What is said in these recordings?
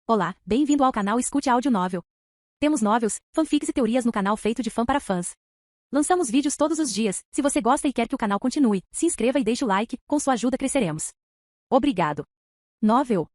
Olá, bem-vindo ao canal Escute Áudio Novel. Temos novels, fanfics e teorias no canal feito de fã para fãs. Lançamos vídeos todos os dias. Se você gosta e quer que o canal continue, se inscreva e deixe o like, com sua ajuda cresceremos. Obrigado. Novel.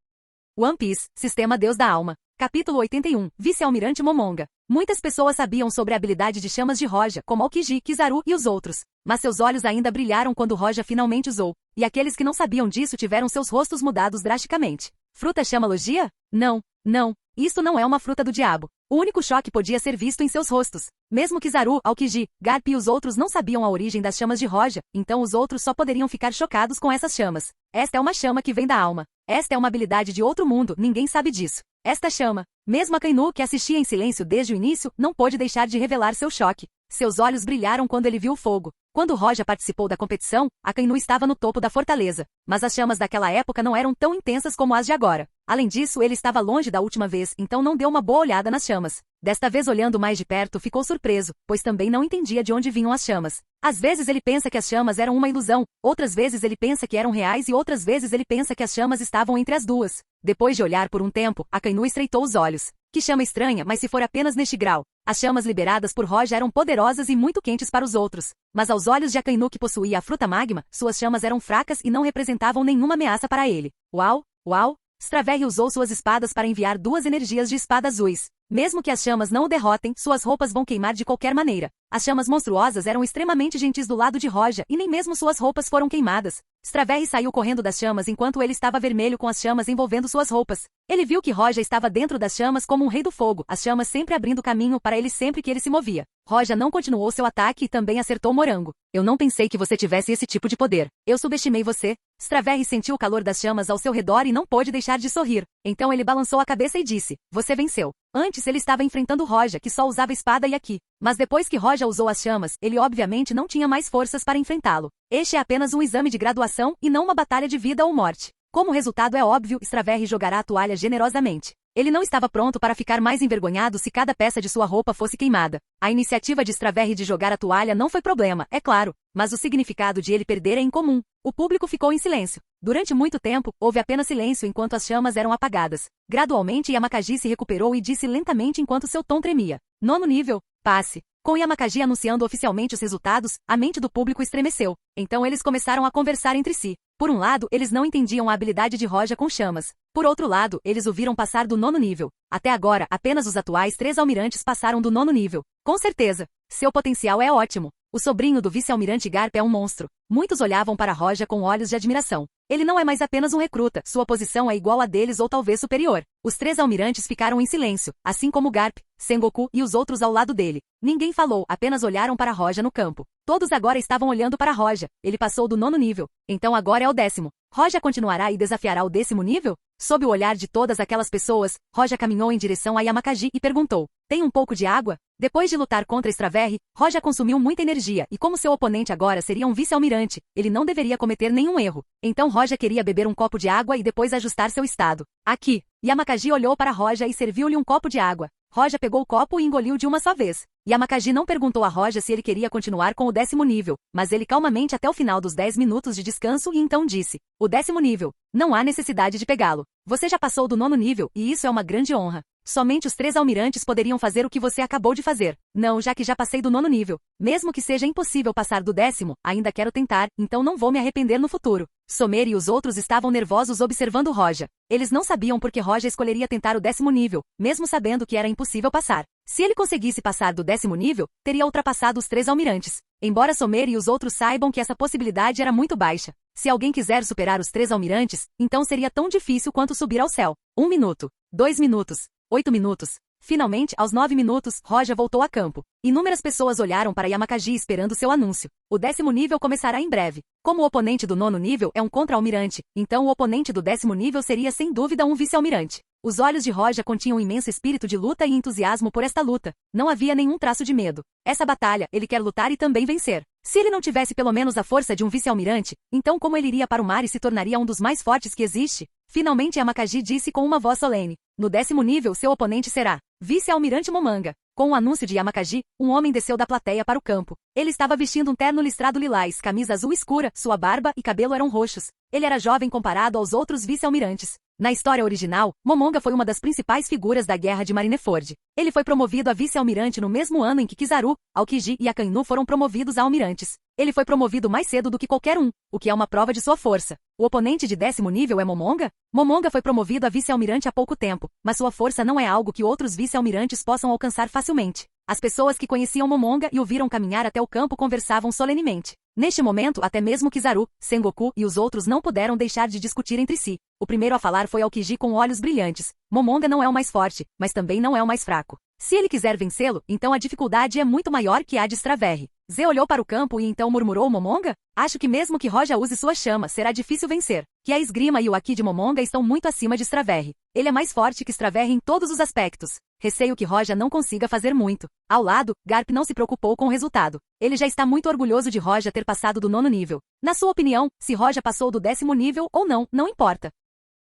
One Piece, Sistema Deus da Alma. Capítulo 81, Vice-Almirante Momonga. Muitas pessoas sabiam sobre a habilidade de chamas de Roja, como Aokiji, Kizaru e os outros. Mas seus olhos ainda brilharam quando Roja finalmente usou. E aqueles que não sabiam disso tiveram seus rostos mudados drasticamente. Fruta chama logia? Não, não. Isto não é uma fruta do diabo. O único choque podia ser visto em seus rostos. Mesmo Kizaru, Aokiji, Garp e os outros não sabiam a origem das chamas de Roja, então os outros só poderiam ficar chocados com essas chamas. Esta é uma chama que vem da alma. Esta é uma habilidade de outro mundo, ninguém sabe disso. Esta chama, mesmo Akainu, que assistia em silêncio desde o início, não pôde deixar de revelar seu choque. Seus olhos brilharam quando ele viu o fogo. Quando Roja participou da competição, Akainu estava no topo da fortaleza, mas as chamas daquela época não eram tão intensas como as de agora. Além disso, ele estava longe da última vez, então não deu uma boa olhada nas chamas. Desta vez, olhando mais de perto, ficou surpreso, pois também não entendia de onde vinham as chamas. Às vezes ele pensa que as chamas eram uma ilusão, outras vezes ele pensa que eram reais e outras vezes ele pensa que as chamas estavam entre as duas. Depois de olhar por um tempo, Akainu estreitou os olhos. Que chama estranha, mas se for apenas neste grau. As chamas liberadas por Roja eram poderosas e muito quentes para os outros. Mas aos olhos de Akainu, que possuía a fruta magma, suas chamas eram fracas e não representavam nenhuma ameaça para ele. Uau, uau! Straverri usou suas espadas para enviar duas energias de espada azuis. Mesmo que as chamas não o derrotem, suas roupas vão queimar de qualquer maneira. As chamas monstruosas eram extremamente gentis do lado de Roja e nem mesmo suas roupas foram queimadas. Straverri saiu correndo das chamas enquanto ele estava vermelho com as chamas envolvendo suas roupas. Ele viu que Roja estava dentro das chamas como um rei do fogo, as chamas sempre abrindo caminho para ele sempre que ele se movia. Roja não continuou seu ataque e também acertou Morango. Eu não pensei que você tivesse esse tipo de poder. Eu subestimei você. Straverri sentiu o calor das chamas ao seu redor e não pôde deixar de sorrir. Então ele balançou a cabeça e disse, você venceu. Antes ele estava enfrentando Roja, que só usava espada e haki. Mas depois que Roja usou as chamas, ele obviamente não tinha mais forças para enfrentá-lo. Este é apenas um exame de graduação e não uma batalha de vida ou morte. Como o resultado é óbvio, Straverri jogará a toalha generosamente. Ele não estava pronto para ficar mais envergonhado se cada peça de sua roupa fosse queimada. A iniciativa de Straverri de jogar a toalha não foi problema, é claro, mas o significado de ele perder é incomum. O público ficou em silêncio. Durante muito tempo, houve apenas silêncio enquanto as chamas eram apagadas. Gradualmente, Yamakagi se recuperou e disse lentamente enquanto seu tom tremia. Nono nível, passe. Com Yamakagi anunciando oficialmente os resultados, a mente do público estremeceu. Então eles começaram a conversar entre si. Por um lado, eles não entendiam a habilidade de Roja com chamas. Por outro lado, eles o viram passar do nono nível. Até agora, apenas os atuais 3 almirantes passaram do nono nível. Com certeza. Seu potencial é ótimo. O sobrinho do vice-almirante Garp é um monstro. Muitos olhavam para Roja com olhos de admiração. Ele não é mais apenas um recruta, sua posição é igual a deles ou talvez superior. Os 3 almirantes ficaram em silêncio, assim como Garp, Sengoku e os outros ao lado dele. Ninguém falou, apenas olharam para Roja no campo. Todos agora estavam olhando para Roja. Ele passou do nono nível. Então agora é o 10º. Roja continuará e desafiará o 10º nível? Sob o olhar de todas aquelas pessoas, Roja caminhou em direção a Yamakagi e perguntou, tem um pouco de água? Depois de lutar contra Straverri, Roja consumiu muita energia e como seu oponente agora seria um vice-almirante, ele não deveria cometer nenhum erro. Então Roja queria beber um copo de água e depois ajustar seu estado. Aqui, Yamakagi olhou para Roja e serviu-lhe um copo de água. Roja pegou o copo e engoliu de uma só vez. Yamakagi não perguntou a Roja se ele queria continuar com o 10º nível, mas ele calmamente até o final dos 10 minutos de descanso e então disse, o 10º nível, não há necessidade de pegá-lo. Você já passou do nono nível e isso é uma grande honra. Somente os 3 almirantes poderiam fazer o que você acabou de fazer. Não, já que já passei do nono nível. Mesmo que seja impossível passar do 10º, ainda quero tentar, então não vou me arrepender no futuro. Someri e os outros estavam nervosos observando Roja. Eles não sabiam por que Roja escolheria tentar o 10º nível, mesmo sabendo que era impossível passar. Se ele conseguisse passar do 10º nível, teria ultrapassado os 3 almirantes. Embora Someri e os outros saibam que essa possibilidade era muito baixa. Se alguém quiser superar os 3 almirantes, então seria tão difícil quanto subir ao céu. 1 minuto, 2 minutos, 8 minutos. Finalmente, aos 9 minutos, Roja voltou a campo. Inúmeras pessoas olharam para Yamakagi esperando seu anúncio. O 10º nível começará em breve. Como o oponente do nono nível é um contra-almirante, então o oponente do 10º nível seria sem dúvida um vice-almirante. Os olhos de Roja continham um imenso espírito de luta e entusiasmo por esta luta. Não havia nenhum traço de medo. Essa batalha, ele quer lutar e também vencer. Se ele não tivesse pelo menos a força de um vice-almirante, então como ele iria para o mar e se tornaria um dos mais fortes que existe? Finalmente Yamakagi disse com uma voz solene. No 10º nível seu oponente será Vice-Almirante Momonga. Com o anúncio de Yamakagi, um homem desceu da plateia para o campo. Ele estava vestindo um terno listrado lilás, camisa azul escura, sua barba e cabelo eram roxos. Ele era jovem comparado aos outros vice-almirantes. Na história original, Momonga foi uma das principais figuras da Guerra de Marineford. Ele foi promovido a vice-almirante no mesmo ano em que Kizaru, Aokiji e Akainu foram promovidos a almirantes. Ele foi promovido mais cedo do que qualquer um, o que é uma prova de sua força. O oponente de 10º nível é Momonga? Momonga foi promovido a vice-almirante há pouco tempo, mas sua força não é algo que outros vice-almirantes possam alcançar facilmente. As pessoas que conheciam Momonga e o viram caminhar até o campo conversavam solenemente. Neste momento, até mesmo Kizaru, Sengoku e os outros não puderam deixar de discutir entre si. O primeiro a falar foi Aokiji com olhos brilhantes. Momonga não é o mais forte, mas também não é o mais fraco. Se ele quiser vencê-lo, então a dificuldade é muito maior que a de Straverre. Ze olhou para o campo e então murmurou Momonga? Acho que mesmo que Roja use sua chama, será difícil vencer. Que a esgrima e o haki de Momonga estão muito acima de Straverre. Ele é mais forte que Straverre em todos os aspectos. Receio que Roja não consiga fazer muito. Ao lado, Garp não se preocupou com o resultado. Ele já está muito orgulhoso de Roja ter passado do 9º nível. Na sua opinião, se Roja passou do 10º nível ou não, não importa.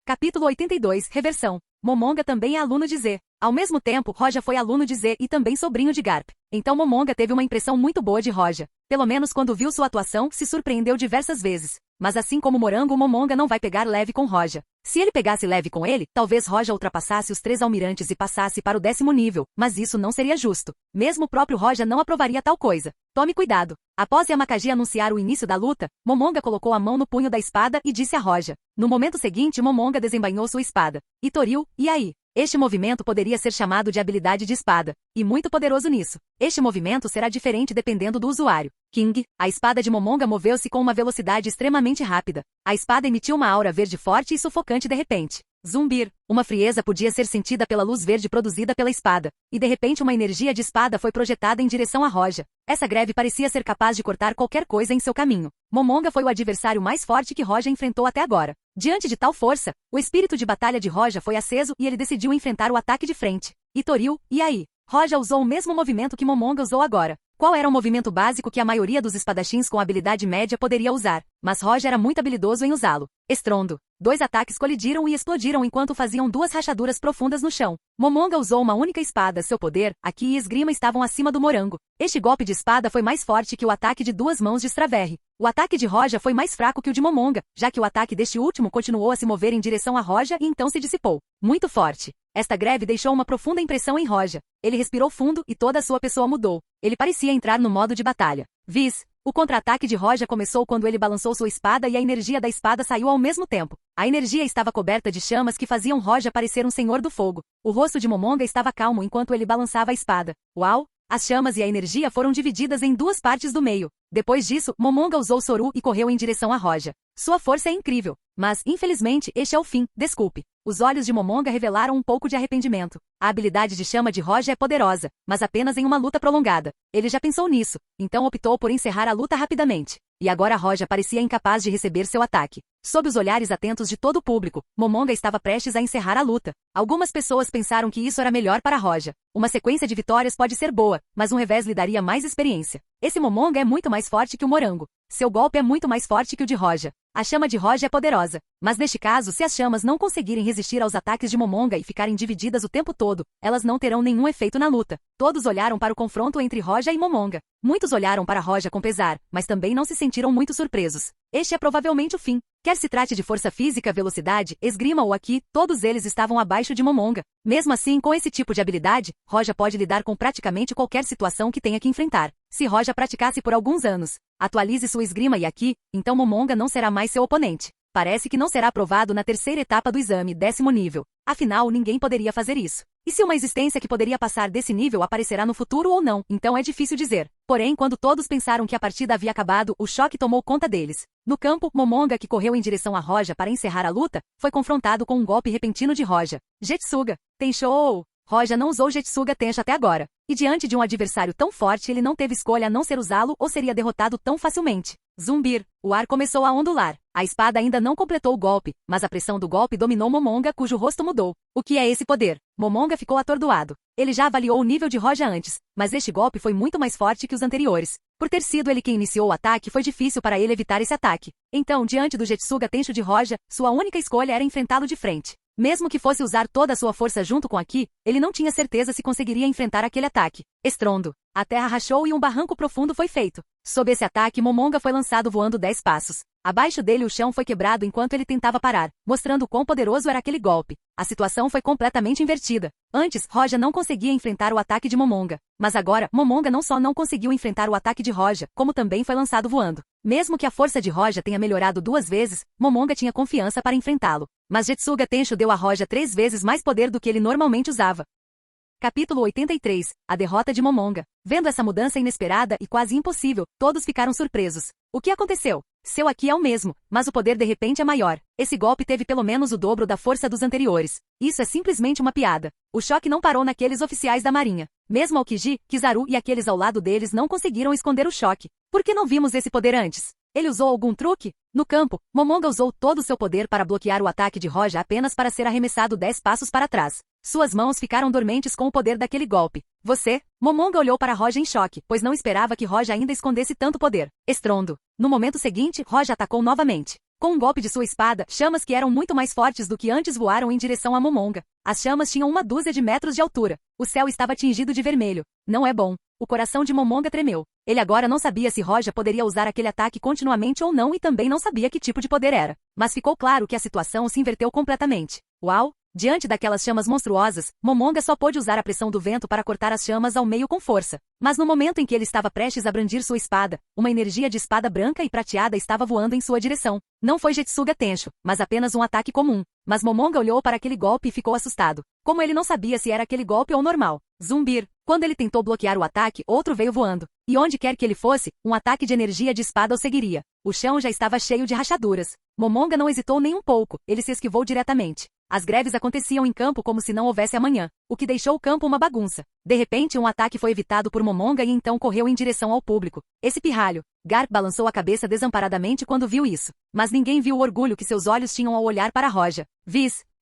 Capítulo 82, Reversão. Momonga também é aluno de Z. Ao mesmo tempo, Roja foi aluno de Z e também sobrinho de Garp. Então Momonga teve uma impressão muito boa de Roja. Pelo menos quando viu sua atuação, se surpreendeu diversas vezes. Mas assim como Morango, Momonga não vai pegar leve com Roja. Se ele pegasse leve com ele, talvez Roja ultrapassasse os 3 almirantes e passasse para o 10º nível, mas isso não seria justo. Mesmo o próprio Roja não aprovaria tal coisa. Tome cuidado. Após Yamakagi anunciar o início da luta, Momonga colocou a mão no punho da espada e disse a Roja. No momento seguinte, Momonga desembainhou sua espada. Itoril, e aí? Este movimento poderia ser chamado de habilidade de espada, e muito poderoso nisso. Este movimento será diferente dependendo do usuário. King, a espada de Momonga moveu-se com uma velocidade extremamente rápida. A espada emitiu uma aura verde forte e sufocante de repente. Zumbir, uma frieza podia ser sentida pela luz verde produzida pela espada, e de repente uma energia de espada foi projetada em direção a Roja. Essa greve parecia ser capaz de cortar qualquer coisa em seu caminho. Momonga foi o adversário mais forte que Roja enfrentou até agora. Diante de tal força, o espírito de batalha de Roja foi aceso e ele decidiu enfrentar o ataque de frente. Itoril, e aí? Roja usou o mesmo movimento que Momonga usou agora. Qual era o movimento básico que a maioria dos espadachins com habilidade média poderia usar? Mas Roja era muito habilidoso em usá-lo. Estrondo. 2 ataques colidiram e explodiram enquanto faziam 2 rachaduras profundas no chão. Momonga usou uma única espada. Seu poder, haki e esgrima estavam acima do morango. Este golpe de espada foi mais forte que o ataque de 2 mãos de Straverre. O ataque de Roja foi mais fraco que o de Momonga, já que o ataque deste último continuou a se mover em direção a Roja e então se dissipou. Muito forte. Esta greve deixou uma profunda impressão em Roja. Ele respirou fundo e toda a sua pessoa mudou. Ele parecia entrar no modo de batalha. Viz. O contra-ataque de Roja começou quando ele balançou sua espada e a energia da espada saiu ao mesmo tempo. A energia estava coberta de chamas que faziam Roja parecer um senhor do fogo. O rosto de Momonga estava calmo enquanto ele balançava a espada. Uau! As chamas e a energia foram divididas em 2 partes do meio. Depois disso, Momonga usou Soru e correu em direção a Roja. Sua força é incrível. Mas, infelizmente, este é o fim. Desculpe. Os olhos de Momonga revelaram um pouco de arrependimento. A habilidade de chama de Roja é poderosa, mas apenas em uma luta prolongada. Ele já pensou nisso, então optou por encerrar a luta rapidamente. E agora Roja parecia incapaz de receber seu ataque. Sob os olhares atentos de todo o público, Momonga estava prestes a encerrar a luta. Algumas pessoas pensaram que isso era melhor para Roja. Uma sequência de vitórias pode ser boa, mas um revés lhe daria mais experiência. Esse Momonga é muito mais forte que o Morango. Seu golpe é muito mais forte que o de Roja. A chama de Roja é poderosa, mas neste caso, se as chamas não conseguirem resistir aos ataques de Momonga e ficarem divididas o tempo todo, elas não terão nenhum efeito na luta. Todos olharam para o confronto entre Roja e Momonga. Muitos olharam para Roja com pesar, mas também não se sentiram muito surpresos. Este é provavelmente o fim. Quer se trate de força física, velocidade, esgrima ou haki, todos eles estavam abaixo de Momonga. Mesmo assim, com esse tipo de habilidade, Roja pode lidar com praticamente qualquer situação que tenha que enfrentar. Se Roja praticasse por alguns anos, atualize sua esgrima e haki, então Momonga não será mais seu oponente. Parece que não será aprovado na 3ª etapa do exame, 10º nível. Afinal, ninguém poderia fazer isso. E se uma existência que poderia passar desse nível aparecerá no futuro ou não, então é difícil dizer. Porém, quando todos pensaram que a partida havia acabado, o choque tomou conta deles. No campo, Momonga, que correu em direção a Roja para encerrar a luta, foi confrontado com um golpe repentino de Roja. Jetsuga. Tenshou! Roja não usou Jetsuga Tensha até agora. E diante de um adversário tão forte, ele não teve escolha a não ser usá-lo ou seria derrotado tão facilmente. Zumbir. O ar começou a ondular. A espada ainda não completou o golpe, mas a pressão do golpe dominou Momonga, cujo rosto mudou. O que é esse poder? Momonga ficou atordoado. Ele já avaliou o nível de Roja antes, mas este golpe foi muito mais forte que os anteriores. Por ter sido ele quem iniciou o ataque, foi difícil para ele evitar esse ataque. Então, diante do Jetsuga Tensho de Roja, sua única escolha era enfrentá-lo de frente. Mesmo que fosse usar toda a sua força junto com Haki, ele não tinha certeza se conseguiria enfrentar aquele ataque. Estrondo. A terra rachou e um barranco profundo foi feito. Sob esse ataque, Momonga foi lançado voando 10 passos. Abaixo dele o chão foi quebrado enquanto ele tentava parar, mostrando quão poderoso era aquele golpe. A situação foi completamente invertida. Antes, Roja não conseguia enfrentar o ataque de Momonga. Mas agora, Momonga não só não conseguiu enfrentar o ataque de Roja, como também foi lançado voando. Mesmo que a força de Roja tenha melhorado 2 vezes, Momonga tinha confiança para enfrentá-lo. Mas Jetsuga Tensho deu a Roja 3 vezes mais poder do que ele normalmente usava. Capítulo 83. A derrota de Momonga. Vendo essa mudança inesperada e quase impossível, todos ficaram surpresos. O que aconteceu? Seu aqui é o mesmo, mas o poder de repente é maior. Esse golpe teve pelo menos o dobro da força dos anteriores. Isso é simplesmente uma piada. O choque não parou naqueles oficiais da marinha. Mesmo Aokiji, Kizaru e aqueles ao lado deles não conseguiram esconder o choque. Por que não vimos esse poder antes? Ele usou algum truque? No campo, Momonga usou todo o seu poder para bloquear o ataque de Roja apenas para ser arremessado 10 passos para trás. Suas mãos ficaram dormentes com o poder daquele golpe. Momonga olhou para Roja em choque, pois não esperava que Roja ainda escondesse tanto poder. Estrondo. No momento seguinte, Roja atacou novamente. Com um golpe de sua espada, chamas que eram muito mais fortes do que antes voaram em direção a Momonga. As chamas tinham 1 dúzia de metros de altura. O céu estava tingido de vermelho. Não é bom. O coração de Momonga tremeu. Ele agora não sabia se Roja poderia usar aquele ataque continuamente ou não e também não sabia que tipo de poder era. Mas ficou claro que a situação se inverteu completamente. Uau! Diante daquelas chamas monstruosas, Momonga só pôde usar a pressão do vento para cortar as chamas ao meio com força. Mas no momento em que ele estava prestes a brandir sua espada, uma energia de espada branca e prateada estava voando em sua direção. Não foi Jetsuga Tensho, mas apenas um ataque comum. Mas Momonga olhou para aquele golpe e ficou assustado. Como ele não sabia se era aquele golpe ou normal. Zumbir. Quando ele tentou bloquear o ataque, outro veio voando. E onde quer que ele fosse, um ataque de energia de espada o seguiria. O chão já estava cheio de rachaduras. Momonga não hesitou nem um pouco, ele se esquivou diretamente. As greves aconteciam em campo como se não houvesse amanhã, o que deixou o campo uma bagunça. De repente um ataque foi evitado por Momonga e então correu em direção ao público. Esse pirralho. Garp balançou a cabeça desamparadamente quando viu isso. Mas ninguém viu o orgulho que seus olhos tinham ao olhar para Roja.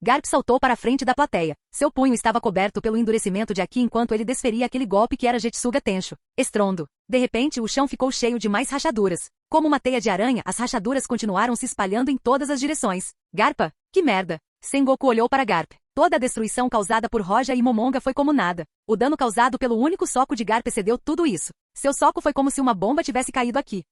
Garp saltou para a frente da plateia. Seu punho estava coberto pelo endurecimento de Aki enquanto ele desferia aquele golpe que era Jetsuga Tensho. Estrondo. De repente o chão ficou cheio de mais rachaduras. Como uma teia de aranha, as rachaduras continuaram se espalhando em todas as direções. Garpa? Que merda! Sengoku olhou para Garp. Toda a destruição causada por Roja e Momonga foi como nada. O dano causado pelo único soco de Garp excedeu tudo isso. Seu soco foi como se uma bomba tivesse caído aqui.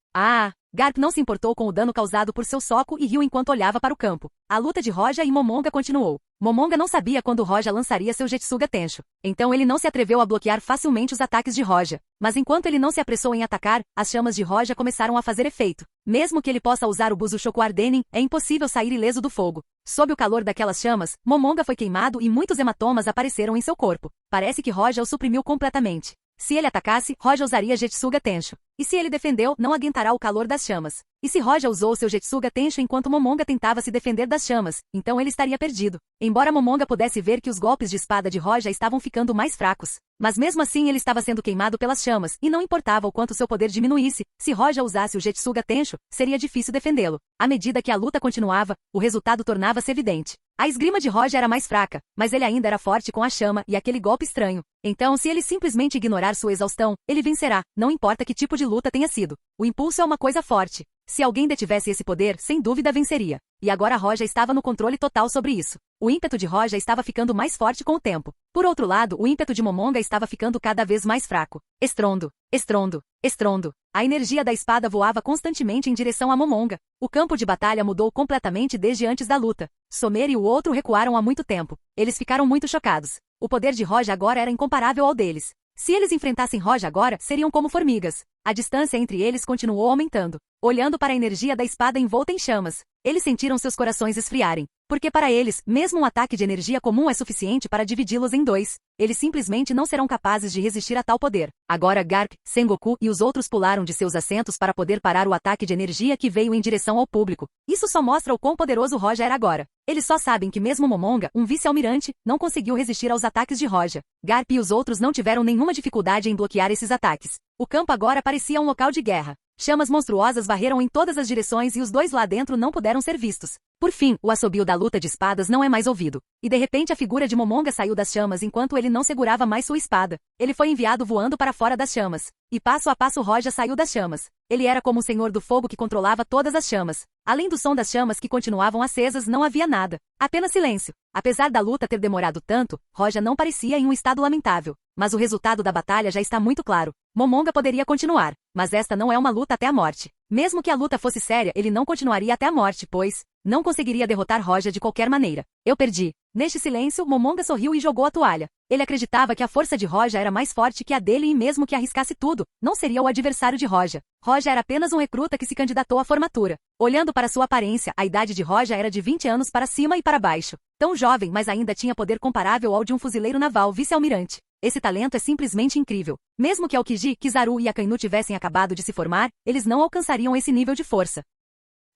Garp não se importou com o dano causado por seu soco e riu enquanto olhava para o campo. A luta de Roja e Momonga continuou. Momonga não sabia quando Roja lançaria seu Jetsuga Tensho. Então ele não se atreveu a bloquear facilmente os ataques de Roja. Mas enquanto ele não se apressou em atacar, as chamas de Roja começaram a fazer efeito. Mesmo que ele possa usar o Busushoku Ardenin, é impossível sair ileso do fogo. Sob o calor daquelas chamas, Momonga foi queimado e muitos hematomas apareceram em seu corpo. Parece que Roja o suprimiu completamente. Se ele atacasse, Roja usaria Jetsuga Tensho. E se ele defendeu, não aguentará o calor das chamas. E se Roja usou seu Jetsuga Tensho enquanto Momonga tentava se defender das chamas, então ele estaria perdido. Embora Momonga pudesse ver que os golpes de espada de Roja estavam ficando mais fracos. Mas mesmo assim ele estava sendo queimado pelas chamas, e não importava o quanto seu poder diminuísse, se Roja usasse o Jetsuga Tensho, seria difícil defendê-lo. À medida que a luta continuava, o resultado tornava-se evidente. A esgrima de Roja era mais fraca, mas ele ainda era forte com a chama e aquele golpe estranho. Então se ele simplesmente ignorar sua exaustão, ele vencerá, não importa que tipo de luta tenha sido. O impulso é uma coisa forte. Se alguém detivesse esse poder, sem dúvida venceria. E agora Roja estava no controle total sobre isso. O ímpeto de Roja estava ficando mais forte com o tempo. Por outro lado, o ímpeto de Momonga estava ficando cada vez mais fraco. Estrondo, estrondo, estrondo. A energia da espada voava constantemente em direção a Momonga. O campo de batalha mudou completamente desde antes da luta. Somer e o outro recuaram há muito tempo. Eles ficaram muito chocados. O poder de Roja agora era incomparável ao deles. Se eles enfrentassem Roja agora, seriam como formigas. A distância entre eles continuou aumentando. Olhando para a energia da espada envolta em chamas, eles sentiram seus corações esfriarem. Porque para eles, mesmo um ataque de energia comum é suficiente para dividi-los em 2. Eles simplesmente não serão capazes de resistir a tal poder. Agora Garp, Sengoku e os outros pularam de seus assentos para poder parar o ataque de energia que veio em direção ao público. Isso só mostra o quão poderoso Roja era agora. Eles só sabem que mesmo Momonga, um vice-almirante, não conseguiu resistir aos ataques de Roja. Garp e os outros não tiveram nenhuma dificuldade em bloquear esses ataques. O campo agora parecia um local de guerra. Chamas monstruosas varreram em todas as direções e os dois lá dentro não puderam ser vistos. Por fim, o assobio da luta de espadas não é mais ouvido. E de repente a figura de Momonga saiu das chamas enquanto ele não segurava mais sua espada. Ele foi enviado voando para fora das chamas. E passo a passo Roja saiu das chamas. Ele era como um senhor do fogo que controlava todas as chamas. Além do som das chamas que continuavam acesas, não havia nada. Apenas silêncio. Apesar da luta ter demorado tanto, Roja não parecia em um estado lamentável. Mas o resultado da batalha já está muito claro. Momonga poderia continuar, mas esta não é uma luta até a morte. Mesmo que a luta fosse séria, ele não continuaria até a morte, pois não conseguiria derrotar Roja de qualquer maneira. Eu perdi. Neste silêncio, Momonga sorriu e jogou a toalha. Ele acreditava que a força de Roja era mais forte que a dele e mesmo que arriscasse tudo, não seria o adversário de Roja. Roja era apenas um recruta que se candidatou à formatura. Olhando para sua aparência, a idade de Roja era de 20 anos para cima e para baixo. Tão jovem, mas ainda tinha poder comparável ao de um fuzileiro naval vice-almirante. Esse talento é simplesmente incrível. Mesmo que Aokiji, Kizaru e Akainu tivessem acabado de se formar, eles não alcançariam esse nível de força.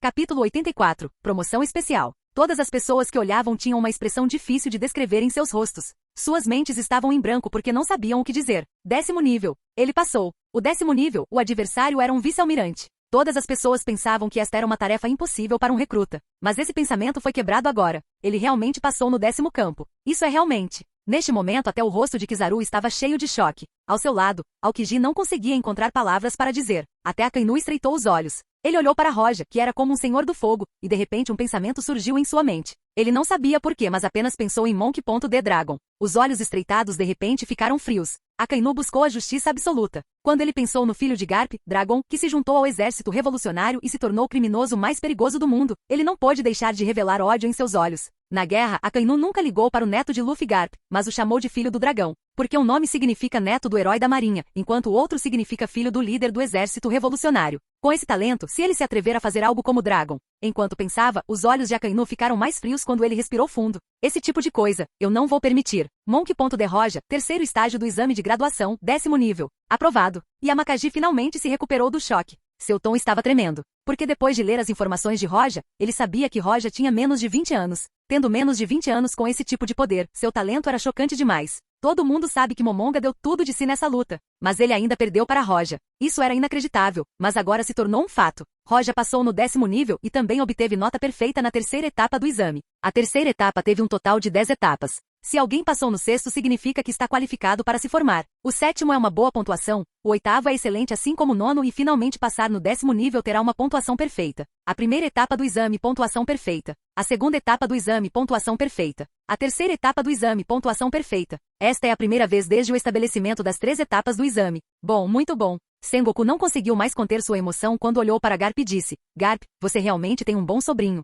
Capítulo 84. Promoção especial. Todas as pessoas que olhavam tinham uma expressão difícil de descrever em seus rostos. Suas mentes estavam em branco porque não sabiam o que dizer. 10º nível. Ele passou. O 10º nível, o adversário era um vice-almirante. Todas as pessoas pensavam que esta era uma tarefa impossível para um recruta. Mas esse pensamento foi quebrado agora. Ele realmente passou no 10º campo. Isso é realmente. Neste momento até o rosto de Kizaru estava cheio de choque. Ao seu lado, Aokiji não conseguia encontrar palavras para dizer. Até Akainu estreitou os olhos. Ele olhou para Roja, que era como um senhor do fogo, e de repente um pensamento surgiu em sua mente. Ele não sabia por quê, mas apenas pensou em Monk.D. Dragon. Os olhos estreitados de repente ficaram frios. Akainu buscou a justiça absoluta. Quando ele pensou no filho de Garp, Dragon, que se juntou ao exército revolucionário e se tornou o criminoso mais perigoso do mundo, ele não pôde deixar de revelar ódio em seus olhos. Na guerra, Akainu nunca ligou para o neto de Luffy Garp, mas o chamou de filho do dragão, porque um nome significa neto do herói da marinha, enquanto o outro significa filho do líder do exército revolucionário. Com esse talento, se ele se atrever a fazer algo como Dragon. Enquanto pensava, os olhos de Akainu ficaram mais frios quando ele respirou fundo. Esse tipo de coisa, eu não vou permitir. Monk.D. Roja, 3º estágio do exame de graduação, 10º nível. Aprovado. E Aokiji finalmente se recuperou do choque. Seu tom estava tremendo. Porque depois de ler as informações de Roja, ele sabia que Roja tinha menos de 20 anos. Tendo menos de 20 anos com esse tipo de poder, seu talento era chocante demais. Todo mundo sabe que Momonga deu tudo de si nessa luta. Mas ele ainda perdeu para Roja. Isso era inacreditável, mas agora se tornou um fato. Roja passou no 10º nível e também obteve nota perfeita na 3ª etapa do exame. A 3ª etapa teve um total de 10 etapas. Se alguém passou no 6º significa que está qualificado para se formar. O 7º é uma boa pontuação, o 8º é excelente assim como o 9º e finalmente passar no 10º nível terá uma pontuação perfeita. A 1ª etapa do exame, pontuação perfeita. A 2ª etapa do exame, pontuação perfeita. A 3ª etapa do exame, pontuação perfeita. Esta é a primeira vez desde o estabelecimento das 3 etapas do exame. Bom, muito bom. Sengoku não conseguiu mais conter sua emoção quando olhou para Garp e disse, Garp, você realmente tem um bom sobrinho.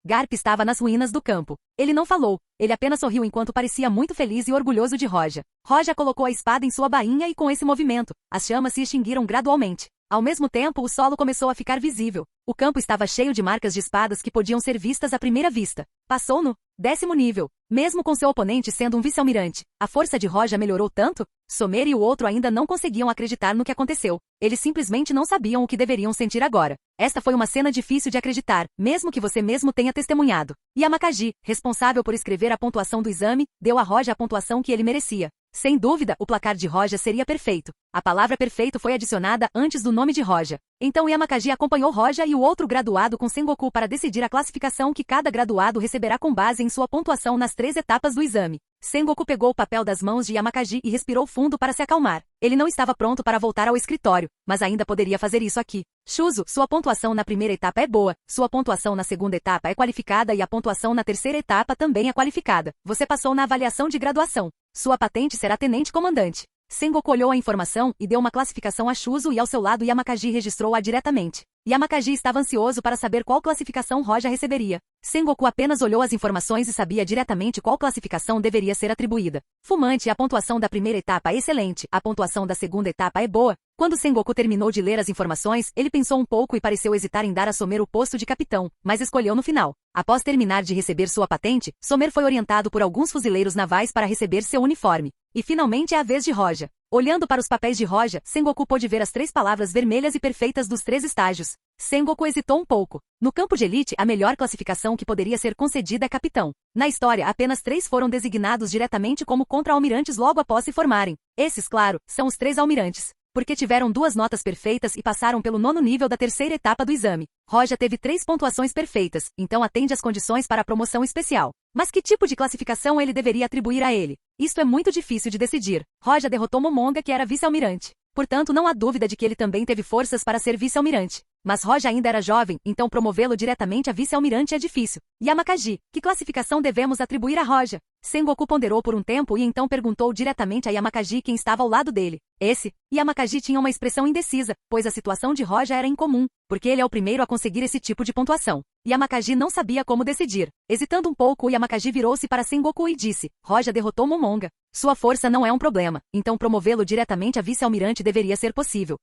Garp estava nas ruínas do campo. Ele não falou, ele apenas sorriu enquanto parecia muito feliz e orgulhoso de Roja. Roja colocou a espada em sua bainha e com esse movimento, as chamas se extinguiram gradualmente. Ao mesmo tempo, o solo começou a ficar visível. O campo estava cheio de marcas de espadas que podiam ser vistas à primeira vista. Passou no 10º nível. Mesmo com seu oponente sendo um vice-almirante, a força de Roja melhorou tanto? Somer e o outro ainda não conseguiam acreditar no que aconteceu. Eles simplesmente não sabiam o que deveriam sentir agora. Esta foi uma cena difícil de acreditar, mesmo que você mesmo tenha testemunhado. E Aokiji, responsável por escrever a pontuação do exame, deu a Roja a pontuação que ele merecia. Sem dúvida, o placar de Roja seria perfeito. A palavra perfeito foi adicionada antes do nome de Roja. Então Aokiji acompanhou Roja e o outro graduado com Sengoku para decidir a classificação que cada graduado receberá com base em sua pontuação nas 3 etapas do exame. Sengoku pegou o papel das mãos de Aokiji e respirou fundo para se acalmar. Ele não estava pronto para voltar ao escritório, mas ainda poderia fazer isso aqui. Shuzo, sua pontuação na 1ª etapa é boa, sua pontuação na 2ª etapa é qualificada e a pontuação na 3ª etapa também é qualificada. Você passou na avaliação de graduação. Sua patente será tenente-comandante. Sengoku olhou a informação e deu uma classificação a Shuzo e ao seu lado Aokiji registrou-a diretamente. Aokiji estava ansioso para saber qual classificação Roja receberia. Sengoku apenas olhou as informações e sabia diretamente qual classificação deveria ser atribuída. Fumante, a pontuação da 1ª etapa é excelente, a pontuação da 2ª etapa é boa. Quando Sengoku terminou de ler as informações, ele pensou um pouco e pareceu hesitar em dar a Somer o posto de capitão, mas escolheu no final. Após terminar de receber sua patente, Somer foi orientado por alguns fuzileiros navais para receber seu uniforme. E finalmente é a vez de Roja. Olhando para os papéis de Roja, Sengoku pôde ver as 3 palavras vermelhas e perfeitas dos 3 estágios. Sengoku hesitou um pouco. No campo de elite, a melhor classificação que poderia ser concedida é capitão. Na história, apenas 3 foram designados diretamente como contra-almirantes logo após se formarem. Esses, claro, são os 3 almirantes. Porque tiveram 2 notas perfeitas e passaram pelo 9º nível da 3ª etapa do exame. Roja teve 3 pontuações perfeitas, então atende às condições para a promoção especial. Mas que tipo de classificação ele deveria atribuir a ele? Isto é muito difícil de decidir. Roja derrotou Momonga, que era vice-almirante. Portanto, não há dúvida de que ele também teve forças para ser vice-almirante. Mas Roja ainda era jovem, então promovê-lo diretamente a vice-almirante é difícil. Yamakagi, que classificação devemos atribuir a Roja? Sengoku ponderou por um tempo e então perguntou diretamente a Yamakagi quem estava ao lado dele. Yamakagi tinha uma expressão indecisa, pois a situação de Roja era incomum, porque ele é o primeiro a conseguir esse tipo de pontuação. Yamakagi não sabia como decidir. Hesitando um pouco, Yamakagi virou-se para Sengoku e disse: Roja derrotou Momonga. Sua força não é um problema, então promovê-lo diretamente a vice-almirante deveria ser possível.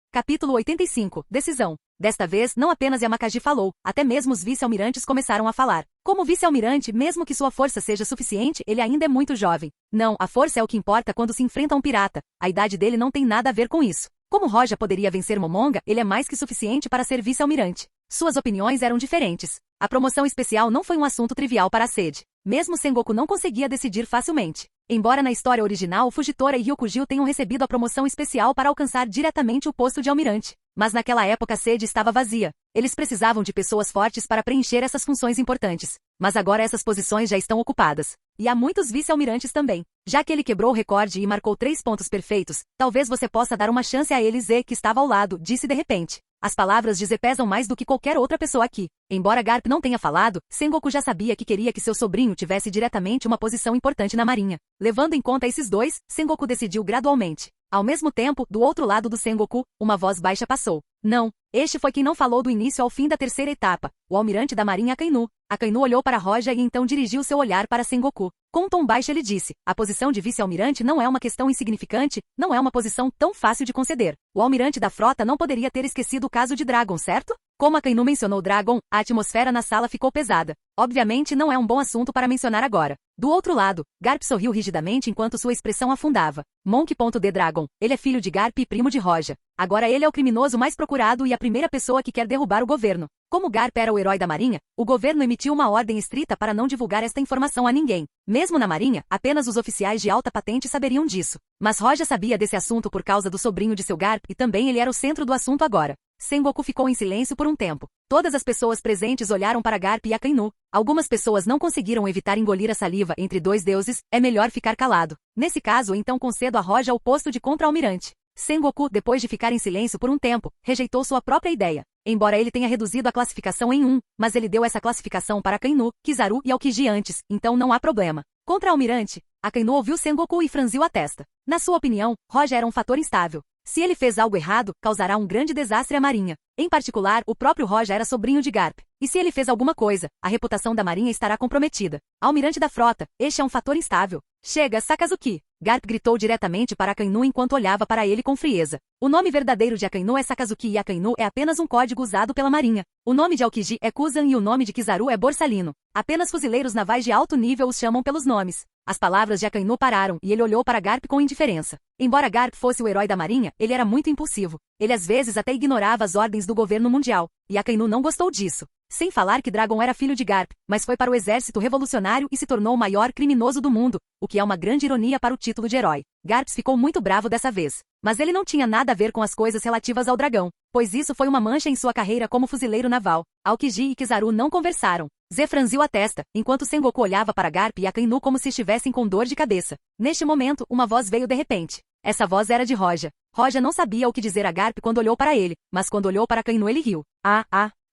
Capítulo 85. Decisão. Desta vez, não apenas Yamakagi falou, até mesmo os vice-almirantes começaram a falar. Como vice-almirante, mesmo que sua força seja suficiente, ele ainda é muito jovem. Não, a força é o que importa quando se enfrenta a um pirata. A idade dele não tem nada a ver com isso. Como Roja poderia vencer Momonga, ele é mais que suficiente para ser vice-almirante. Suas opiniões eram diferentes. A promoção especial não foi um assunto trivial para a sede. Mesmo Sengoku não conseguia decidir facilmente. Embora na história original Fujitora e Ryukugyu tenham recebido a promoção especial para alcançar diretamente o posto de almirante. Mas naquela época a sede estava vazia. Eles precisavam de pessoas fortes para preencher essas funções importantes. Mas agora essas posições já estão ocupadas. E há muitos vice-almirantes também. Já que ele quebrou o recorde e marcou 3 pontos perfeitos, talvez você possa dar uma chance a ele. Z, que estava ao lado, disse de repente. As palavras de Z pesam mais do que qualquer outra pessoa aqui. Embora Garp não tenha falado, Sengoku já sabia que queria que seu sobrinho tivesse diretamente uma posição importante na marinha. Levando em conta esses dois, Sengoku decidiu gradualmente. Ao mesmo tempo, do outro lado do Sengoku, uma voz baixa passou. Não, este foi quem não falou do início ao fim da terceira etapa, o almirante da marinha Akainu. Akainu olhou para Roja e então dirigiu seu olhar para Sengoku. Com um tom baixo ele disse, a posição de vice-almirante não é uma questão insignificante, não é uma posição tão fácil de conceder. O almirante da frota não poderia ter esquecido o caso de Dragon, certo? Como Akainu mencionou Dragon, a atmosfera na sala ficou pesada. Obviamente não é um bom assunto para mencionar agora. Do outro lado, Garp sorriu rigidamente enquanto sua expressão afundava. Monk.D Dragon, ele é filho de Garp e primo de Roja. Agora ele é o criminoso mais procurado e a primeira pessoa que quer derrubar o governo. Como Garp era o herói da marinha, o governo emitiu uma ordem estrita para não divulgar esta informação a ninguém. Mesmo na marinha, apenas os oficiais de alta patente saberiam disso. Mas Roja sabia desse assunto por causa do sobrinho de seu Garp e também ele era o centro do assunto agora. Sengoku ficou em silêncio por um tempo. Todas as pessoas presentes olharam para Garp e Akainu. Algumas pessoas não conseguiram evitar engolir a saliva entre dois deuses, é melhor ficar calado. Nesse caso, então concedo a Roja o posto de contra-almirante. Sengoku, depois de ficar em silêncio por um tempo, rejeitou sua própria ideia. Embora ele tenha reduzido a classificação em 1, mas ele deu essa classificação para Akainu, Kizaru e Aokiji antes, então não há problema. Contra-almirante, Akainu ouviu Sengoku e franziu a testa. Na sua opinião, Roja era um fator instável. Se ele fez algo errado, causará um grande desastre à marinha. Em particular, o próprio Roja era sobrinho de Garp. E se ele fez alguma coisa, a reputação da marinha estará comprometida. Almirante da frota, este é um fator instável. Chega, Sakazuki! Garp gritou diretamente para Akainu enquanto olhava para ele com frieza. O nome verdadeiro de Akainu é Sakazuki e Akainu é apenas um código usado pela marinha. O nome de Aokiji é Kuzan e o nome de Kizaru é Borsalino. Apenas fuzileiros navais de alto nível os chamam pelos nomes. As palavras de Akainu pararam e ele olhou para Garp com indiferença. Embora Garp fosse o herói da marinha, ele era muito impulsivo. Ele às vezes até ignorava as ordens do governo mundial. E Akainu não gostou disso. Sem falar que Dragon era filho de Garp, mas foi para o exército revolucionário e se tornou o maior criminoso do mundo, o que é uma grande ironia para o título de herói. Garp ficou muito bravo dessa vez. Mas ele não tinha nada a ver com as coisas relativas ao dragão, pois isso foi uma mancha em sua carreira como fuzileiro naval. Aokiji e Kizaru não conversaram. Z franziu a testa, enquanto Sengoku olhava para Garp e Akainu como se estivessem com dor de cabeça. Neste momento, uma voz veio de repente. Essa voz era de Roja. Roja não sabia o que dizer a Garp quando olhou para ele, mas quando olhou para Akainu ele riu.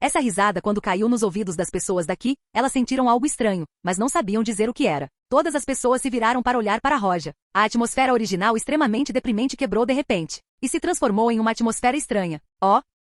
Essa risada quando caiu nos ouvidos das pessoas daqui, elas sentiram algo estranho, mas não sabiam dizer o que era. Todas as pessoas se viraram para olhar para Roja. A atmosfera original extremamente deprimente quebrou de repente, e se transformou em uma atmosfera estranha.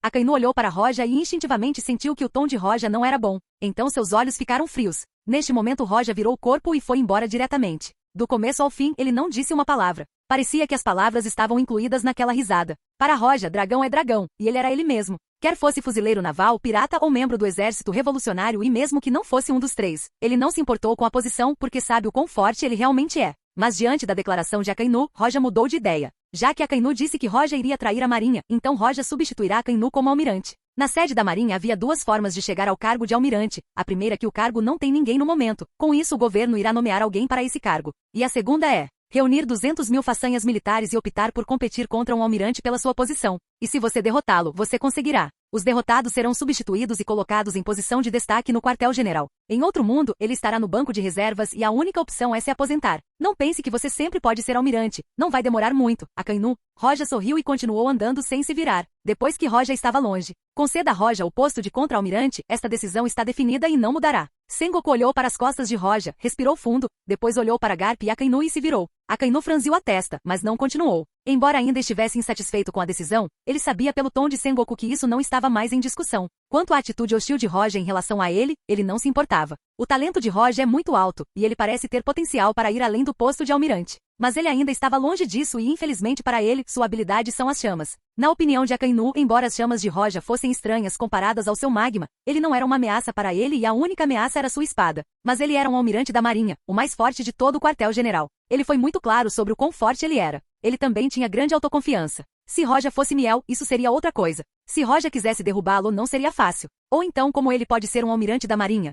Akainu olhou para Roja e instintivamente sentiu que o tom de Roja não era bom. Então seus olhos ficaram frios. Neste momento Roja virou o corpo e foi embora diretamente. Do começo ao fim, ele não disse uma palavra. Parecia que as palavras estavam incluídas naquela risada. Para Roja, dragão é dragão, e ele era ele mesmo. Quer fosse fuzileiro naval, pirata ou membro do exército revolucionário e mesmo que não fosse um dos três, ele não se importou com a posição porque sabe o quão forte ele realmente é. Mas diante da declaração de Akainu, Roja mudou de ideia. Já que Akainu disse que Roja iria trair a marinha, então Roja substituirá Akainu como almirante. Na sede da marinha havia duas formas de chegar ao cargo de almirante. A primeira é que o cargo não tem ninguém no momento. Com isso o governo irá nomear alguém para esse cargo. E a segunda é reunir 200.000 façanhas militares e optar por competir contra um almirante pela sua posição. E se você derrotá-lo, você conseguirá Os derrotados serão substituídos e colocados em posição de destaque no quartel-general. Em outro mundo, ele estará no banco de reservas e a única opção é se aposentar. Não pense que você sempre pode ser almirante. Não vai demorar muito. Akainu. Roja sorriu e continuou andando sem se virar, depois que Roja estava longe. Conceda a Roja o posto de contra-almirante, esta decisão está definida e não mudará. Sengoku olhou para as costas de Roja, respirou fundo, depois olhou para Garp e Akainu e se virou. Akainu franziu a testa, mas não continuou. Embora ainda estivesse insatisfeito com a decisão, ele sabia pelo tom de Sengoku que isso não estava mais em discussão. Quanto à atitude hostil de Roja em relação a ele, ele não se importava. O talento de Roja é muito alto, e ele parece ter potencial para ir além do posto de almirante. Mas ele ainda estava longe disso e infelizmente para ele, sua habilidade são as chamas. Na opinião de Akainu, embora as chamas de Roja fossem estranhas comparadas ao seu magma, ele não era uma ameaça para ele e a única ameaça era sua espada. Mas ele era um almirante da marinha, o mais forte de todo o quartel-general. Ele foi muito claro sobre o quão forte ele era. Ele também tinha grande autoconfiança. Se Roja fosse Miel, isso seria outra coisa. Se Roja quisesse derrubá-lo, não seria fácil. Ou então como ele pode ser um almirante da marinha?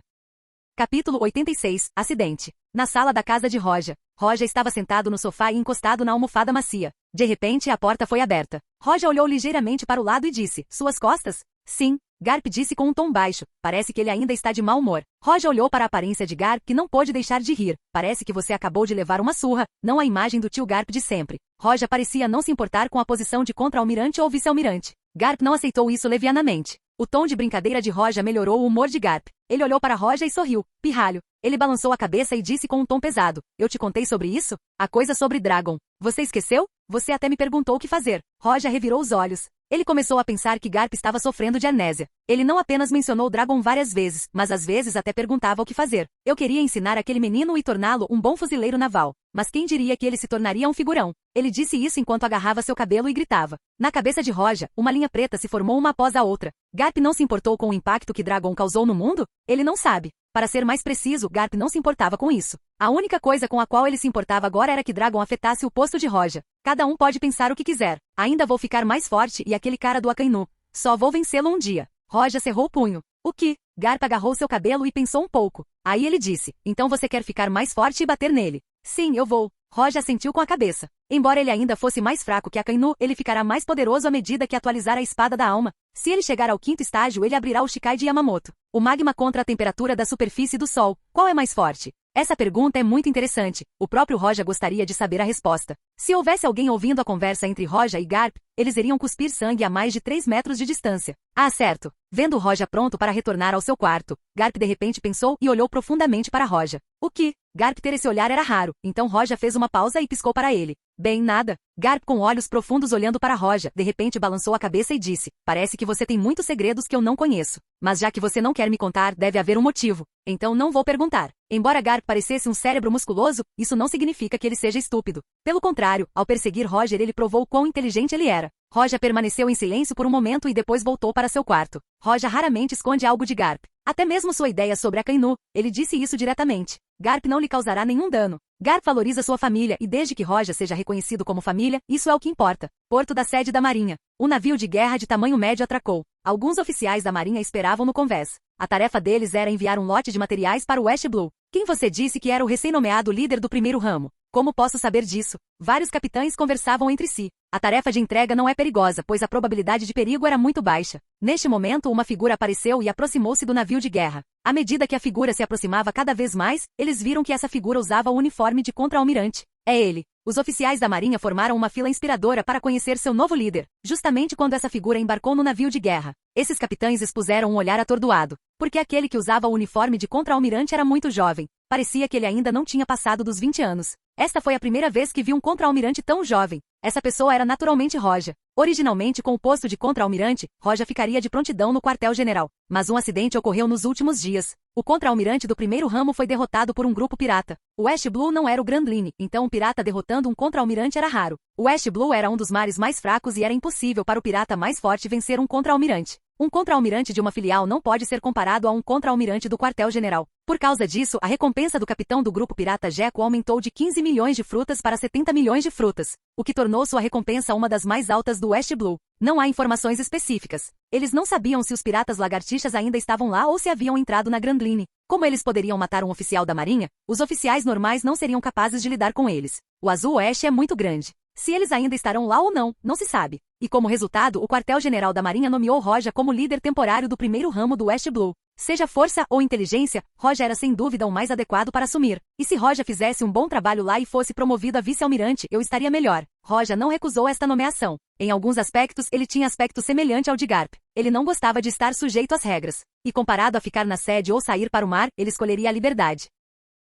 Capítulo 86, Acidente. Na sala da casa de Roja. Roja estava sentado no sofá e encostado na almofada macia. De repente, a porta foi aberta. Roja olhou ligeiramente para o lado e disse, suas costas? Sim. Garp disse com um tom baixo. Parece que ele ainda está de mau humor. Roja olhou para a aparência de Garp que não pôde deixar de rir. Parece que você acabou de levar uma surra, não a imagem do tio Garp de sempre. Roja parecia não se importar com a posição de contra-almirante ou vice-almirante. Garp não aceitou isso levianamente. O tom de brincadeira de Roja melhorou o humor de Garp. Ele olhou para Roja e sorriu. Pirralho. Ele balançou a cabeça e disse com um tom pesado. Eu te contei sobre isso? A coisa sobre Dragon. Você esqueceu? Você até me perguntou o que fazer. Roja revirou os olhos. Ele começou a pensar que Garp estava sofrendo de amnésia. Ele não apenas mencionou Dragon várias vezes, mas às vezes até perguntava o que fazer. Eu queria ensinar aquele menino e torná-lo um bom fuzileiro naval. Mas quem diria que ele se tornaria um figurão? Ele disse isso enquanto agarrava seu cabelo e gritava. Na cabeça de Roja, uma linha preta se formou uma após a outra. Garp não se importou com o impacto que Dragon causou no mundo? Ele não sabe. Para ser mais preciso, Garp não se importava com isso. A única coisa com a qual ele se importava agora era que Dragon afetasse o posto de Roja. Cada um pode pensar o que quiser. Ainda vou ficar mais forte e aquele cara do Akainu. Só vou vencê-lo um dia. Roja cerrou o punho. O que? Garp agarrou seu cabelo e pensou um pouco. Aí ele disse, então você quer ficar mais forte e bater nele? Sim, eu vou. Roja assentiu com a cabeça. Embora ele ainda fosse mais fraco que Akainu, ele ficará mais poderoso à medida que atualizar a espada da alma. Se ele chegar ao 5º estágio, ele abrirá o Shikai de Yamamoto. O magma contra a temperatura da superfície do Sol. Qual é mais forte? Essa pergunta é muito interessante. O próprio Roja gostaria de saber a resposta. Se houvesse alguém ouvindo a conversa entre Roja e Garp, eles iriam cuspir sangue a mais de 3 metros de distância. Ah, certo. Vendo Roja pronto para retornar ao seu quarto, Garp de repente pensou e olhou profundamente para Roja. O que? Garp ter esse olhar era raro, então Roja fez uma pausa e piscou para ele. Bem, nada. Garp com olhos profundos olhando para Roja, de repente balançou a cabeça e disse, parece que você tem muitos segredos que eu não conheço. Mas já que você não quer me contar, deve haver um motivo. Então não vou perguntar. Embora Garp parecesse um cérebro musculoso, isso não significa que ele seja estúpido. Pelo contrário, ao perseguir Roger ele provou quão inteligente ele era. Roja permaneceu em silêncio por um momento e depois voltou para seu quarto. Roja raramente esconde algo de Garp. Até mesmo sua ideia sobre Akainu, ele disse isso diretamente. Garp não lhe causará nenhum dano. Garp valoriza sua família e desde que Roja seja reconhecido como família, isso é o que importa. Porto da sede da Marinha. Um navio de guerra de tamanho médio atracou. Alguns oficiais da Marinha esperavam no convés. A tarefa deles era enviar um lote de materiais para o West Blue. Quem você disse que era o recém-nomeado líder do primeiro ramo? Como posso saber disso? Vários capitães conversavam entre si. A tarefa de entrega não é perigosa, pois a probabilidade de perigo era muito baixa. Neste momento, uma figura apareceu e aproximou-se do navio de guerra. À medida que a figura se aproximava cada vez mais, eles viram que essa figura usava o uniforme de contra-almirante. É ele. Os oficiais da Marinha formaram uma fila inspiradora para conhecer seu novo líder, justamente quando essa figura embarcou no navio de guerra. Esses capitães expuseram um olhar atordoado, porque aquele que usava o uniforme de contra-almirante era muito jovem. Parecia que ele ainda não tinha passado dos 20 anos. Esta foi a primeira vez que vi um contra-almirante tão jovem. Essa pessoa era naturalmente Roja. Originalmente, com o posto de contra-almirante, Roja ficaria de prontidão no quartel-general. Mas um acidente ocorreu nos últimos dias. O contra-almirante do primeiro ramo foi derrotado por um grupo pirata. O West Blue não era o Grand Line, então um pirata derrotando um contra-almirante era raro. O West Blue era um dos mares mais fracos e era impossível para o pirata mais forte vencer um contra-almirante. Um contra-almirante de uma filial não pode ser comparado a um contra-almirante do quartel-general. Por causa disso, a recompensa do capitão do grupo pirata Jeco aumentou de 15 milhões de frutas para 70 milhões de frutas, o que tornou sua recompensa uma das mais altas do West Blue. Não há informações específicas. Eles não sabiam se os piratas lagartixas ainda estavam lá ou se haviam entrado na Grand Line. Como eles poderiam matar um oficial da Marinha, os oficiais normais não seriam capazes de lidar com eles. O Azul Oeste é muito grande. Se eles ainda estarão lá ou não, não se sabe. E como resultado, o quartel-general da Marinha nomeou Roja como líder temporário do primeiro ramo do West Blue. Seja força ou inteligência, Roja era sem dúvida o mais adequado para assumir. E se Roja fizesse um bom trabalho lá e fosse promovido a vice-almirante, eu estaria melhor. Roja não recusou esta nomeação. Em alguns aspectos, ele tinha aspecto semelhante ao de Garp. Ele não gostava de estar sujeito às regras. E comparado a ficar na sede ou sair para o mar, ele escolheria a liberdade.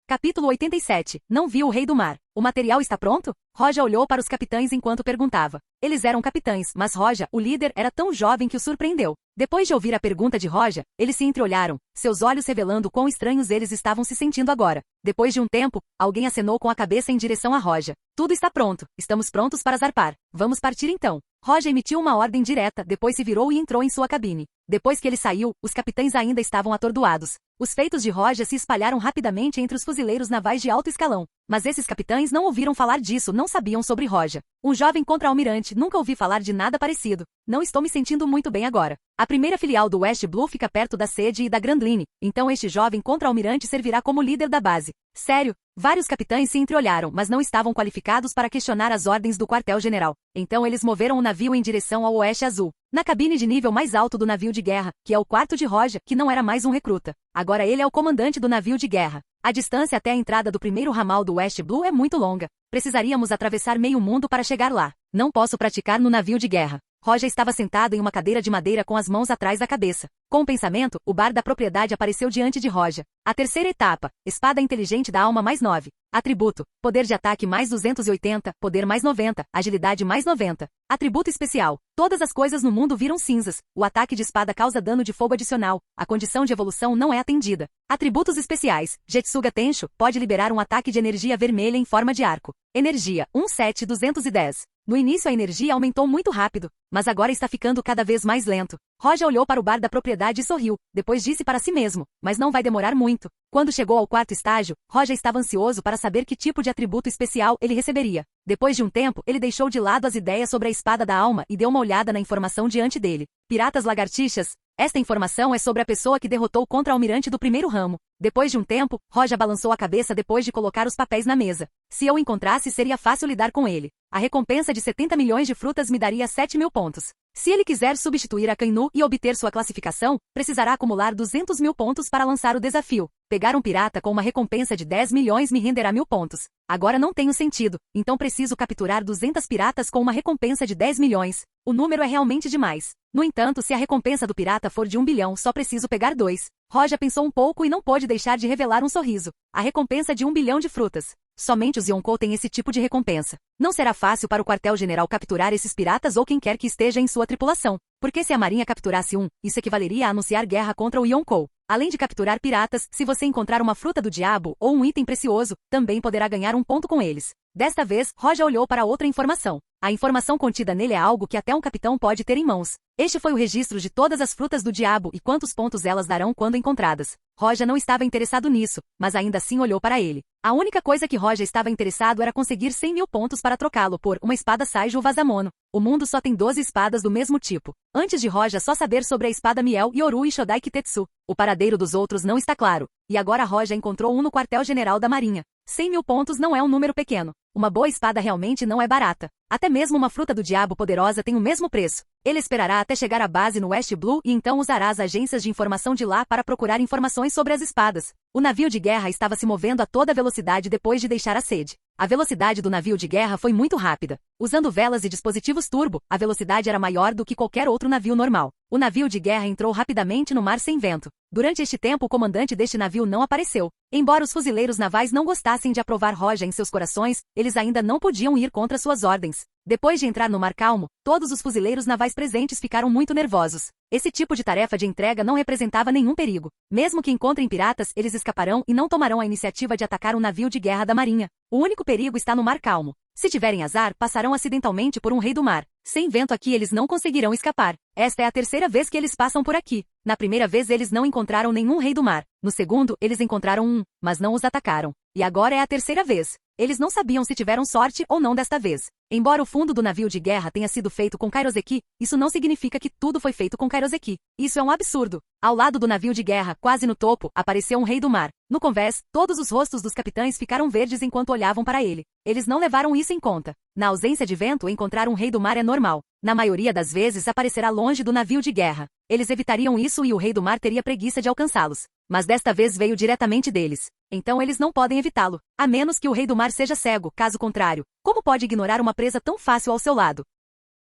Capítulo 87. Não viu o Rei do Mar. O material está pronto? Roja olhou para os capitães enquanto perguntava. Eles eram capitães, mas Roja, o líder, era tão jovem que o surpreendeu. Depois de ouvir a pergunta de Roja, eles se entreolharam, seus olhos revelando quão estranhos eles estavam se sentindo agora. Depois de um tempo, alguém acenou com a cabeça em direção a Roja. Tudo está pronto. Estamos prontos para zarpar. Vamos partir então. Roja emitiu uma ordem direta, depois se virou e entrou em sua cabine. Depois que ele saiu, os capitães ainda estavam atordoados. Os feitos de Roja se espalharam rapidamente entre os fuzileiros navais de alto escalão. Mas esses capitães não ouviram falar disso, não sabiam sobre Roja. Um jovem contra-almirante, nunca ouvi falar de nada parecido. Não estou me sentindo muito bem agora. A primeira filial do West Blue fica perto da sede e da Grand Line, então este jovem contra-almirante servirá como líder da base. Sério? Vários capitães se entreolharam, mas não estavam qualificados para questionar as ordens do quartel-general. Então eles moveram o navio em direção ao Oeste Azul. Na cabine de nível mais alto do navio de guerra, que é o quarto de Roja, que não era mais um recruta. Agora ele é o comandante do navio de guerra. A distância até a entrada do primeiro ramal do West Blue é muito longa. Precisaríamos atravessar meio mundo para chegar lá. Não posso praticar no navio de guerra. Roja estava sentado em uma cadeira de madeira com as mãos atrás da cabeça. Com o pensamento, o bar da propriedade apareceu diante de Roja. A terceira etapa, espada inteligente da alma mais 9. Atributo, poder de ataque mais 280, poder mais 90, agilidade mais 90. Atributo especial, todas as coisas no mundo viram cinzas. O ataque de espada causa dano de fogo adicional. A condição de evolução não é atendida. Atributos especiais, Jetsuga Tensho, pode liberar um ataque de energia vermelha em forma de arco. Energia, 17210. No início a energia aumentou muito rápido, mas agora está ficando cada vez mais lento. Roja olhou para o bar da propriedade e sorriu, depois disse para si mesmo, mas não vai demorar muito. Quando chegou ao quarto estágio, Roja estava ansioso para saber que tipo de atributo especial ele receberia. Depois de um tempo, ele deixou de lado as ideias sobre a espada da alma e deu uma olhada na informação diante dele. Piratas lagartixas? Esta informação é sobre a pessoa que derrotou o contra-almirante do primeiro ramo. Depois de um tempo, Roja balançou a cabeça depois de colocar os papéis na mesa. Se eu o encontrasse, seria fácil lidar com ele. A recompensa de 70 milhões de frutas me daria 7.000 pontos. Se ele quiser substituir a Kainu e obter sua classificação, precisará acumular 200.000 pontos para lançar o desafio. Pegar um pirata com uma recompensa de 10 milhões me renderá 1.000 pontos. Agora não tenho sentido, então preciso capturar 200 piratas com uma recompensa de 10 milhões. O número é realmente demais. No entanto, se a recompensa do pirata for de 1 bilhão, só preciso pegar 2. Roja pensou um pouco e não pôde deixar de revelar um sorriso. A recompensa de 1 bilhão de frutas. Somente os Yonkou têm esse tipo de recompensa. Não será fácil para o quartel-general capturar esses piratas ou quem quer que esteja em sua tripulação. Porque se a marinha capturasse um, isso equivaleria a anunciar guerra contra o Yonkou. Além de capturar piratas, se você encontrar uma fruta do diabo ou um item precioso, também poderá ganhar um ponto com eles. Desta vez, Roja olhou para outra informação. A informação contida nele é algo que até um capitão pode ter em mãos. Este foi o registro de todas as frutas do diabo e quantos pontos elas darão quando encontradas. Roja não estava interessado nisso, mas ainda assim olhou para ele. A única coisa que Roja estava interessado era conseguir 100.000 pontos para trocá-lo por uma espada Saijo Vazamono. O mundo só tem 12 espadas do mesmo tipo. Antes de Roja só saber sobre a espada Miel Yoru e Shodai Kitetsu. O paradeiro dos outros não está claro. E agora Roja encontrou um no quartel-general da Marinha. 100.000 pontos não é um número pequeno. Uma boa espada realmente não é barata. Até mesmo uma fruta do diabo poderosa tem o mesmo preço. Ele esperará até chegar à base no West Blue e então usará as agências de informação de lá para procurar informações sobre as espadas. O navio de guerra estava se movendo a toda velocidade depois de deixar a sede. A velocidade do navio de guerra foi muito rápida. Usando velas e dispositivos turbo, a velocidade era maior do que qualquer outro navio normal. O navio de guerra entrou rapidamente no mar sem vento. Durante este tempo, o comandante deste navio não apareceu. Embora os fuzileiros navais não gostassem de aprovar Roja em seus corações, eles ainda não podiam ir contra suas ordens. Depois de entrar no mar calmo, todos os fuzileiros navais presentes ficaram muito nervosos. Esse tipo de tarefa de entrega não representava nenhum perigo. Mesmo que encontrem piratas, eles escaparão e não tomarão a iniciativa de atacar um navio de guerra da marinha. O único perigo está no mar calmo. Se tiverem azar, passarão acidentalmente por um rei do mar. Sem vento aqui eles não conseguirão escapar. Esta é a terceira vez que eles passam por aqui. Na primeira vez eles não encontraram nenhum rei do mar. No segundo, eles encontraram um, mas não os atacaram. E agora é a terceira vez. Eles não sabiam se tiveram sorte ou não desta vez. Embora o fundo do navio de guerra tenha sido feito com kairoseki, isso não significa que tudo foi feito com kairoseki. Isso é um absurdo. Ao lado do navio de guerra, quase no topo, apareceu um rei do mar. No convés, todos os rostos dos capitães ficaram verdes enquanto olhavam para ele. Eles não levaram isso em conta. Na ausência de vento, encontrar um rei do mar é normal. Na maioria das vezes aparecerá longe do navio de guerra. Eles evitariam isso e o rei do mar teria preguiça de alcançá-los. Mas desta vez veio diretamente deles. Então eles não podem evitá-lo, a menos que o rei do mar seja cego, caso contrário. Como pode ignorar uma presa tão fácil ao seu lado?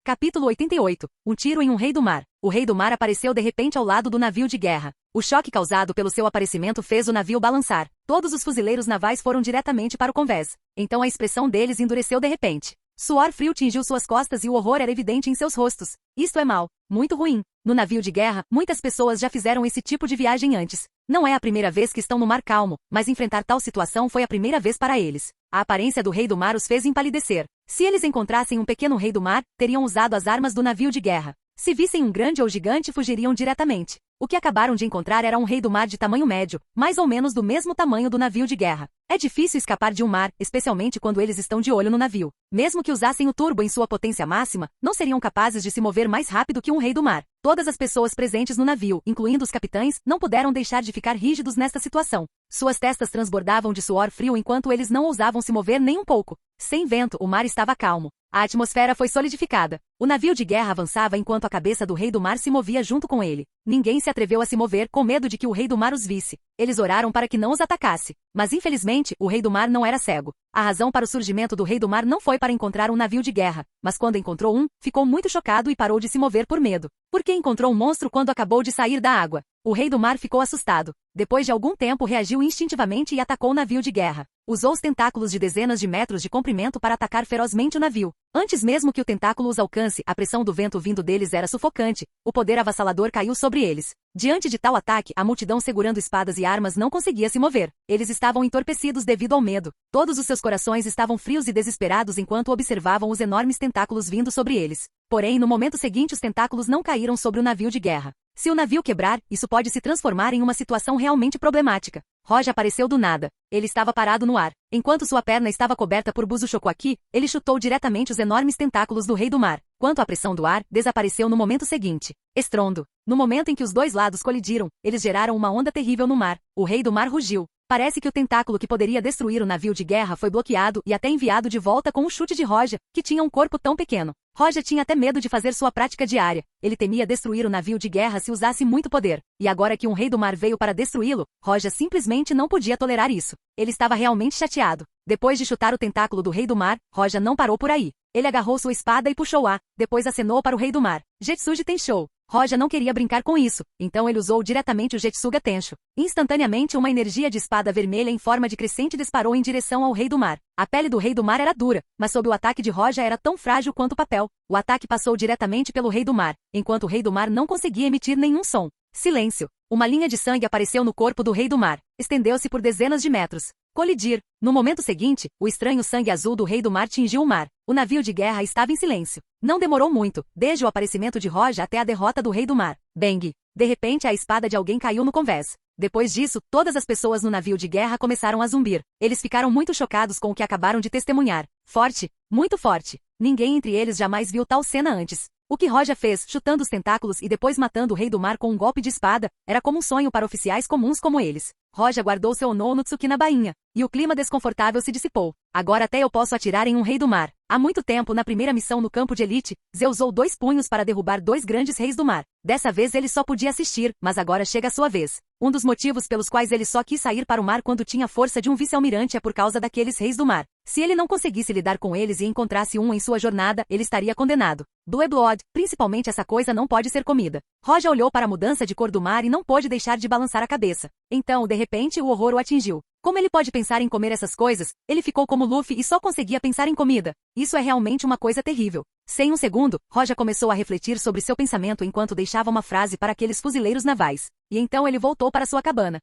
Capítulo 88. Um tiro em um rei do mar. O rei do mar apareceu de repente ao lado do navio de guerra. O choque causado pelo seu aparecimento fez o navio balançar. Todos os fuzileiros navais foram diretamente para o convés. Então a expressão deles endureceu de repente. Suor frio tingiu suas costas e o horror era evidente em seus rostos. Isto é mal, muito ruim. No navio de guerra, muitas pessoas já fizeram esse tipo de viagem antes. Não é a primeira vez que estão no mar calmo, mas enfrentar tal situação foi a primeira vez para eles. A aparência do rei do mar os fez empalidecer. Se eles encontrassem um pequeno rei do mar, teriam usado as armas do navio de guerra. Se vissem um grande ou gigante, fugiriam diretamente. O que acabaram de encontrar era um rei do mar de tamanho médio, mais ou menos do mesmo tamanho do navio de guerra. É difícil escapar de um mar, especialmente quando eles estão de olho no navio. Mesmo que usassem o turbo em sua potência máxima, não seriam capazes de se mover mais rápido que um rei do mar. Todas as pessoas presentes no navio, incluindo os capitães, não puderam deixar de ficar rígidos nesta situação. Suas testas transbordavam de suor frio enquanto eles não ousavam se mover nem um pouco. Sem vento, o mar estava calmo. A atmosfera foi solidificada. O navio de guerra avançava enquanto a cabeça do rei do mar se movia junto com ele. Ninguém se atreveu a se mover com medo de que o rei do mar os visse. Eles oraram para que não os atacasse. Mas infelizmente, o rei do mar não era cego. A razão para o surgimento do rei do mar não foi para encontrar um navio de guerra, mas quando encontrou um, ficou muito chocado e parou de se mover por medo. Porque encontrou um monstro quando acabou de sair da água. O rei do mar ficou assustado. Depois de algum tempo reagiu instintivamente e atacou o navio de guerra. Usou os tentáculos de dezenas de metros de comprimento para atacar ferozmente o navio. Antes mesmo que o tentáculo os alcance, a pressão do vento vindo deles era sufocante. O poder avassalador caiu sobre eles. Diante de tal ataque, a multidão segurando espadas e armas não conseguia se mover. Eles estavam entorpecidos devido ao medo. Todos os seus corações estavam frios e desesperados enquanto observavam os enormes tentáculos vindo sobre eles. Porém, no momento seguinte os tentáculos não caíram sobre o navio de guerra. Se o navio quebrar, isso pode se transformar em uma situação realmente problemática. Roja apareceu do nada. Ele estava parado no ar. Enquanto sua perna estava coberta por Buzuchokuaki, ele chutou diretamente os enormes tentáculos do rei do mar. Quanto à pressão do ar, desapareceu no momento seguinte. Estrondo. No momento em que os dois lados colidiram, eles geraram uma onda terrível no mar. O rei do mar rugiu. Parece que o tentáculo que poderia destruir o navio de guerra foi bloqueado e até enviado de volta com o chute de Roja, que tinha um corpo tão pequeno. Roja tinha até medo de fazer sua prática diária. Ele temia destruir o navio de guerra se usasse muito poder. E agora que um rei do mar veio para destruí-lo, Roja simplesmente não podia tolerar isso. Ele estava realmente chateado. Depois de chutar o tentáculo do rei do mar, Roja não parou por aí. Ele agarrou sua espada e puxou-a, depois acenou para o rei do mar. Jetsuji Tenshou. Roja não queria brincar com isso, então ele usou diretamente o Jetsuga Tensho. Instantaneamente uma energia de espada vermelha em forma de crescente disparou em direção ao rei do mar. A pele do rei do mar era dura, mas sob o ataque de Roja era tão frágil quanto papel. O ataque passou diretamente pelo rei do mar, enquanto o rei do mar não conseguia emitir nenhum som. Silêncio. Uma linha de sangue apareceu no corpo do rei do mar. Estendeu-se por dezenas de metros. Colidir. No momento seguinte, o estranho sangue azul do rei do mar tingiu o mar. O navio de guerra estava em silêncio. Não demorou muito, desde o aparecimento de Roja até a derrota do rei do mar. Bang! De repente a espada de alguém caiu no convés. Depois disso, todas as pessoas no navio de guerra começaram a zumbir. Eles ficaram muito chocados com o que acabaram de testemunhar. Forte, muito forte. Ninguém entre eles jamais viu tal cena antes. O que Roja fez, chutando os tentáculos e depois matando o rei do mar com um golpe de espada, era como um sonho para oficiais comuns como eles. Roja guardou seu Onou no Tsuki na bainha, e o clima desconfortável se dissipou. Agora até eu posso atirar em um rei do mar. Há muito tempo, na primeira missão no campo de elite, Zeus usou 2 punhos para derrubar 2 grandes reis do mar. Dessa vez ele só podia assistir, mas agora chega a sua vez. Um dos motivos pelos quais ele só quis sair para o mar quando tinha força de um vice-almirante é por causa daqueles reis do mar. Se ele não conseguisse lidar com eles e encontrasse um em sua jornada, ele estaria condenado. Blue Blood, principalmente essa coisa não pode ser comida. Roja olhou para a mudança de cor do mar e não pôde deixar de balançar a cabeça. Então, de repente, o horror o atingiu. Como ele pode pensar em comer essas coisas? Ele ficou como Luffy e só conseguia pensar em comida. Isso é realmente uma coisa terrível. Sem um segundo, Roja começou a refletir sobre seu pensamento enquanto deixava uma frase para aqueles fuzileiros navais. E então ele voltou para sua cabana.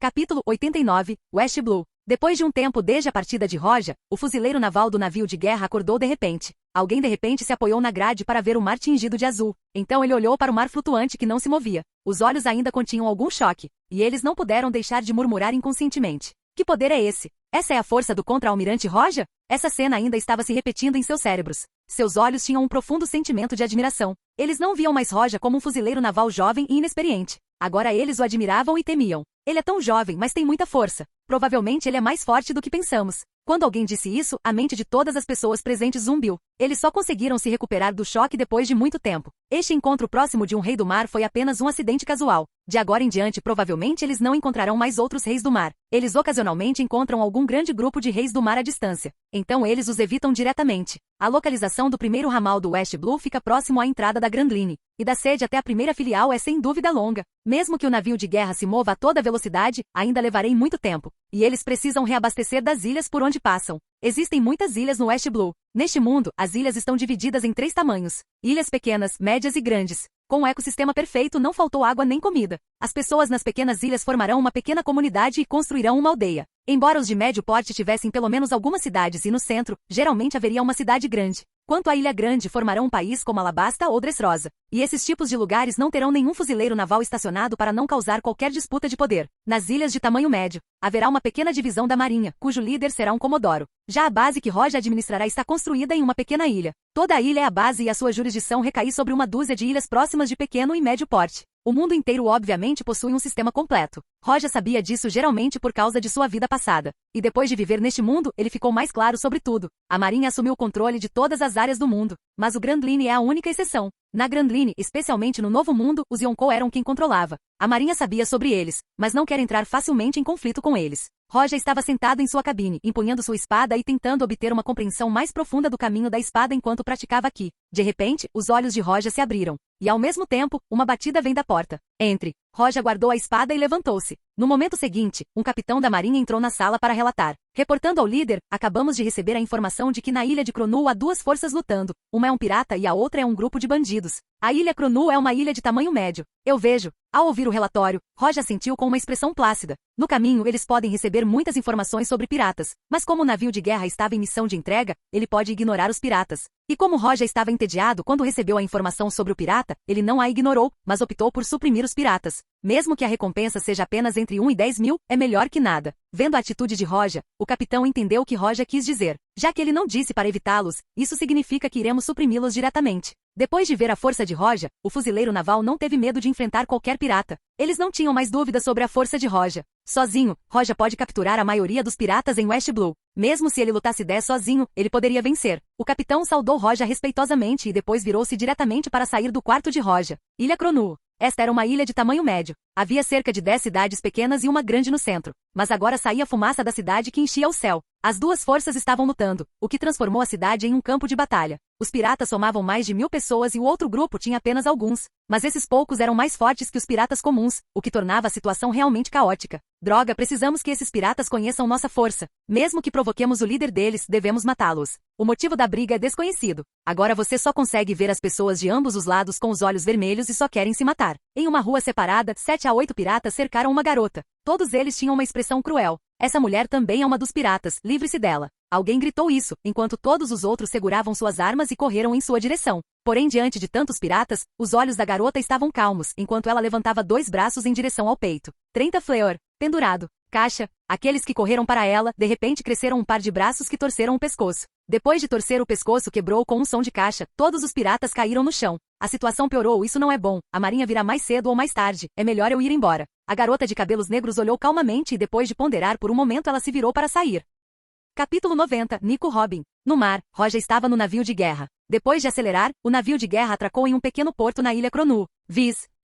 Capítulo 89, West Blue. Depois de um tempo desde a partida de Roja, o fuzileiro naval do navio de guerra acordou de repente. Alguém de repente se apoiou na grade para ver o mar tingido de azul. Então ele olhou para o mar flutuante que não se movia. Os olhos ainda continham algum choque, e eles não puderam deixar de murmurar inconscientemente. Que poder é esse? Essa é a força do contra-almirante Roja? Essa cena ainda estava se repetindo em seus cérebros. Seus olhos tinham um profundo sentimento de admiração. Eles não viam mais Roja como um fuzileiro naval jovem e inexperiente. Agora eles o admiravam e temiam. Ele é tão jovem, mas tem muita força. Provavelmente ele é mais forte do que pensamos. Quando alguém disse isso, a mente de todas as pessoas presentes zumbiu. Eles só conseguiram se recuperar do choque depois de muito tempo. Este encontro próximo de um rei do mar foi apenas um acidente casual. De agora em diante, provavelmente eles não encontrarão mais outros reis do mar. Eles ocasionalmente encontram algum grande grupo de reis do mar à distância. Então eles os evitam diretamente. A localização do primeiro ramal do West Blue fica próximo à entrada da Grand Line. E da sede até a primeira filial é sem dúvida longa. Mesmo que o navio de guerra se mova a toda velocidade, ainda levarei muito tempo. E eles precisam reabastecer das ilhas por onde passam. Existem muitas ilhas no West Blue. Neste mundo, as ilhas estão divididas em 3 tamanhos. Ilhas pequenas, médias e grandes. Com um ecossistema perfeito não faltou água nem comida. As pessoas nas pequenas ilhas formarão uma pequena comunidade e construirão uma aldeia. Embora os de médio porte tivessem pelo menos algumas cidades e no centro, geralmente haveria uma cidade grande. Quanto à Ilha Grande, formarão um país como Alabasta ou Dressrosa. E esses tipos de lugares não terão nenhum fuzileiro naval estacionado para não causar qualquer disputa de poder. Nas ilhas de tamanho médio, haverá uma pequena divisão da marinha, cujo líder será um comodoro. Já a base que Roja administrará está construída em uma pequena ilha. Toda a ilha é a base e a sua jurisdição recai sobre uma dúzia de ilhas próximas de pequeno e médio porte. O mundo inteiro obviamente possui um sistema completo. Roja sabia disso geralmente por causa de sua vida passada. E depois de viver neste mundo, ele ficou mais claro sobre tudo. A marinha assumiu o controle de todas as áreas do mundo. Mas o Grand Line é a única exceção. Na Grand Line, especialmente no Novo Mundo, os Yonkou eram quem controlava. A marinha sabia sobre eles, mas não quer entrar facilmente em conflito com eles. Roja estava sentado em sua cabine, empunhando sua espada e tentando obter uma compreensão mais profunda do caminho da espada enquanto praticava aqui. De repente, os olhos de Roja se abriram. E ao mesmo tempo, uma batida vem da porta. Entre. Roja guardou a espada e levantou-se. No momento seguinte, um capitão da marinha entrou na sala para relatar. Reportando ao líder, acabamos de receber a informação de que na ilha de Cronu há 2 forças lutando. Uma é um pirata e a outra é um grupo de bandidos. A ilha Cronu é uma ilha de tamanho médio. Eu vejo. Ao ouvir o relatório, Roja sentiu com uma expressão plácida. No caminho, eles podem receber muitas informações sobre piratas, mas como o navio de guerra estava em missão de entrega, ele pode ignorar os piratas. E como Roja estava entediado quando recebeu a informação sobre o pirata, ele não a ignorou, mas optou por suprimir os piratas. Mesmo que a recompensa seja apenas entre 1 e 10 mil, é melhor que nada. Vendo a atitude de Roja, o capitão entendeu o que Roja quis dizer. Já que ele não disse para evitá-los, isso significa que iremos suprimi-los diretamente. Depois de ver a força de Roja, o fuzileiro naval não teve medo de enfrentar qualquer pirata. Eles não tinham mais dúvida sobre a força de Roja. Sozinho, Roja pode capturar a maioria dos piratas em West Blue. Mesmo se ele lutasse 10 sozinho, ele poderia vencer. O capitão saudou Roja respeitosamente e depois virou-se diretamente para sair do quarto de Roja. Ilha Cronu. Esta era uma ilha de tamanho médio. Havia cerca de 10 cidades pequenas e uma grande no centro. Mas agora saía fumaça da cidade que enchia o céu. As 2 forças estavam lutando, o que transformou a cidade em um campo de batalha. Os piratas somavam mais de 1000 pessoas e o outro grupo tinha apenas alguns. Mas esses poucos eram mais fortes que os piratas comuns, o que tornava a situação realmente caótica. Droga, precisamos que esses piratas conheçam nossa força. Mesmo que provoquemos o líder deles, devemos matá-los. O motivo da briga é desconhecido. Agora você só consegue ver as pessoas de ambos os lados com os olhos vermelhos e só querem se matar. Em uma rua separada, 7 a 8 piratas cercaram uma garota. Todos eles tinham uma expressão cruel. Essa mulher também é uma dos piratas, livre-se dela. Alguém gritou isso, enquanto todos os outros seguravam suas armas e correram em sua direção. Porém, diante de tantos piratas, os olhos da garota estavam calmos, enquanto ela levantava 2 braços em direção ao peito. 30 fleur. Pendurado. Caixa. Aqueles que correram para ela, de repente cresceram um par de braços que torceram o pescoço. Depois de torcer o pescoço quebrou com um som de caixa, todos os piratas caíram no chão. A situação piorou, isso não é bom. A marinha virá mais cedo ou mais tarde. É melhor eu ir embora. A garota de cabelos negros olhou calmamente e depois de ponderar por um momento ela se virou para sair. Capítulo 90. Nico Robin. No mar, Roja estava no navio de guerra. Depois de acelerar, o navio de guerra atracou em um pequeno porto na ilha Cronu.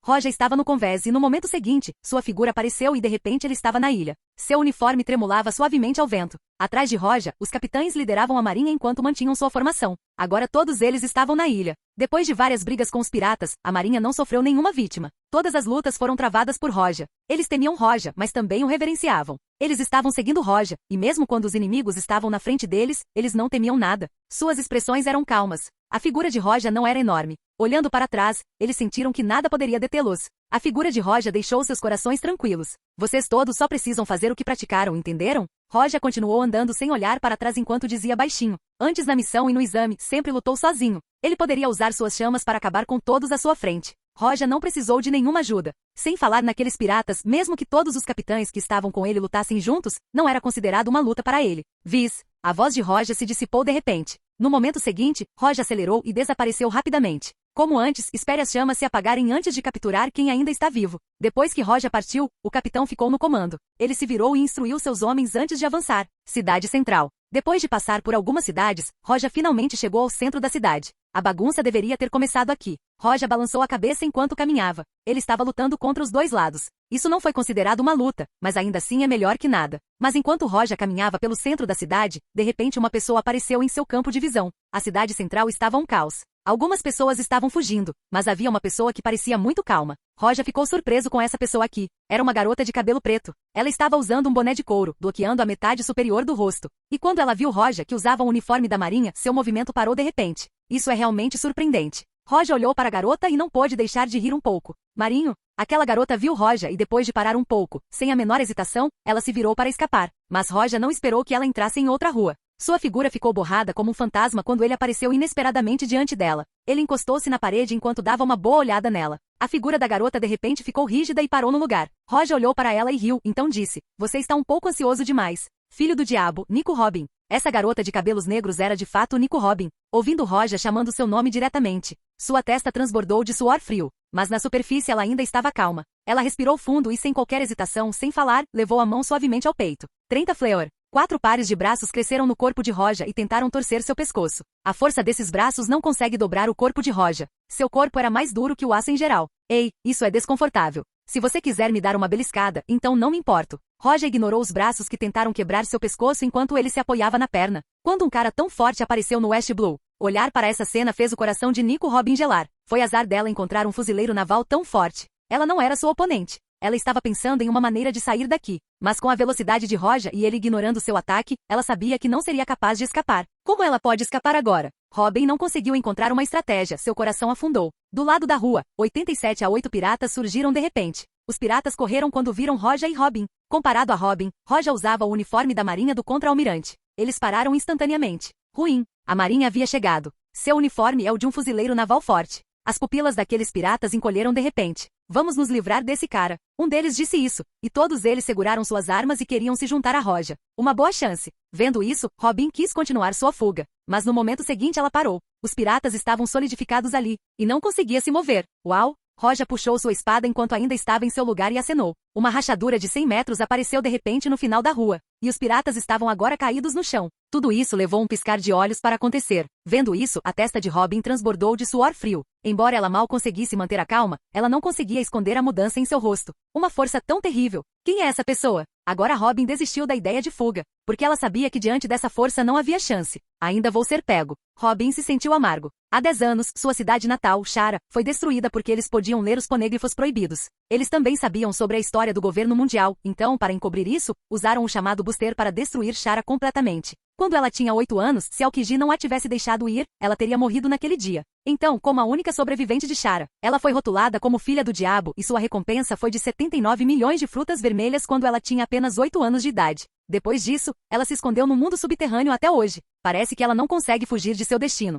Roja estava no convés e no momento seguinte, sua figura apareceu e de repente ele estava na ilha. Seu uniforme tremulava suavemente ao vento. Atrás de Roja, os capitães lideravam a marinha enquanto mantinham sua formação. Agora todos eles estavam na ilha. Depois de várias brigas com os piratas, a marinha não sofreu nenhuma vítima. Todas as lutas foram travadas por Roja. Eles temiam Roja, mas também o reverenciavam. Eles estavam seguindo Roja, e mesmo quando os inimigos estavam na frente deles, eles não temiam nada. Suas expressões eram calmas. A figura de Roja não era enorme. Olhando para trás, eles sentiram que nada poderia detê-los. A figura de Roja deixou seus corações tranquilos. Vocês todos só precisam fazer o que praticaram, entenderam? Roja continuou andando sem olhar para trás enquanto dizia baixinho. Antes na missão e no exame, sempre lutou sozinho. Ele poderia usar suas chamas para acabar com todos à sua frente. Roja não precisou de nenhuma ajuda. Sem falar naqueles piratas, mesmo que todos os capitães que estavam com ele lutassem juntos, não era considerado uma luta para ele. Viz, a voz de Roja se dissipou de repente. No momento seguinte, Roja acelerou e desapareceu rapidamente. Como antes, espere as chamas se apagarem antes de capturar quem ainda está vivo. Depois que Roja partiu, o capitão ficou no comando. Ele se virou e instruiu seus homens antes de avançar. Cidade Central. Depois de passar por algumas cidades, Roja finalmente chegou ao centro da cidade. A bagunça deveria ter começado aqui. Roja balançou a cabeça enquanto caminhava. Ele estava lutando contra os dois lados. Isso não foi considerado uma luta, mas ainda assim é melhor que nada. Mas enquanto Roja caminhava pelo centro da cidade, de repente uma pessoa apareceu em seu campo de visão. A cidade central estava um caos. Algumas pessoas estavam fugindo, mas havia uma pessoa que parecia muito calma. Roja ficou surpreso com essa pessoa aqui. Era uma garota de cabelo preto. Ela estava usando um boné de couro, bloqueando a metade superior do rosto. E quando ela viu Roja, que usava um uniforme da marinha, seu movimento parou de repente. Isso é realmente surpreendente. Roja olhou para a garota e não pôde deixar de rir um pouco. Marinho? Aquela garota viu Roja e depois de parar um pouco, sem a menor hesitação, ela se virou para escapar. Mas Roja não esperou que ela entrasse em outra rua. Sua figura ficou borrada como um fantasma quando ele apareceu inesperadamente diante dela. Ele encostou-se na parede enquanto dava uma boa olhada nela. A figura da garota de repente ficou rígida e parou no lugar. Roja olhou para ela e riu, então disse: "Você está um pouco ansioso demais. Filho do diabo, Nico Robin." Essa garota de cabelos negros era de fato Nico Robin. Ouvindo Roja chamando seu nome diretamente, sua testa transbordou de suor frio. Mas na superfície ela ainda estava calma. Ela respirou fundo e sem qualquer hesitação, sem falar, levou a mão suavemente ao peito. 30 Fleur. 4 pares de braços cresceram no corpo de Roja e tentaram torcer seu pescoço. A força desses braços não consegue dobrar o corpo de Roja. Seu corpo era mais duro que o aço em geral. Ei, isso é desconfortável. Se você quiser me dar uma beliscada, então não me importo. Roja ignorou os braços que tentaram quebrar seu pescoço enquanto ele se apoiava na perna. Quando um cara tão forte apareceu no West Blue, olhar para essa cena fez o coração de Nico Robin gelar. Foi azar dela encontrar um fuzileiro naval tão forte. Ela não era sua oponente. Ela estava pensando em uma maneira de sair daqui. Mas com a velocidade de Roja e ele ignorando seu ataque, ela sabia que não seria capaz de escapar. Como ela pode escapar agora? Robin não conseguiu encontrar uma estratégia, seu coração afundou. Do lado da rua, 87 a 8 piratas surgiram de repente. Os piratas correram quando viram Roja e Robin. Comparado a Robin, Roja usava o uniforme da marinha do contra-almirante. Eles pararam instantaneamente. Ruim. A marinha havia chegado. Seu uniforme é o de um fuzileiro naval forte. As pupilas daqueles piratas encolheram de repente. Vamos nos livrar desse cara. Um deles disse isso, e todos eles seguraram suas armas e queriam se juntar a Roja. Uma boa chance. Vendo isso, Robin quis continuar sua fuga. Mas no momento seguinte ela parou. Os piratas estavam solidificados ali, e não conseguia se mover. Uau! Roja puxou sua espada enquanto ainda estava em seu lugar e acenou. Uma rachadura de 100 metros apareceu de repente no final da rua, e os piratas estavam agora caídos no chão. Tudo isso levou um piscar de olhos para acontecer. Vendo isso, a testa de Robin transbordou de suor frio. Embora ela mal conseguisse manter a calma, ela não conseguia esconder a mudança em seu rosto. Uma força tão terrível. Quem é essa pessoa? Agora Robin desistiu da ideia de fuga, porque ela sabia que diante dessa força não havia chance. Ainda vou ser pego. Robin se sentiu amargo. Há 10 anos, sua cidade natal, Shara, foi destruída porque eles podiam ler os ponêglifos proibidos. Eles também sabiam sobre a história do governo mundial, então, para encobrir isso, usaram o chamado Booster para destruir Shara completamente. Quando ela tinha 8 anos, se Aokiji não a tivesse deixado ir, ela teria morrido naquele dia. Então, como a única sobrevivente de Shara, ela foi rotulada como filha do diabo e sua recompensa foi de 79 milhões de frutas vermelhas quando ela tinha apenas 8 anos de idade. Depois disso, ela se escondeu no mundo subterrâneo até hoje. Parece que ela não consegue fugir de seu destino.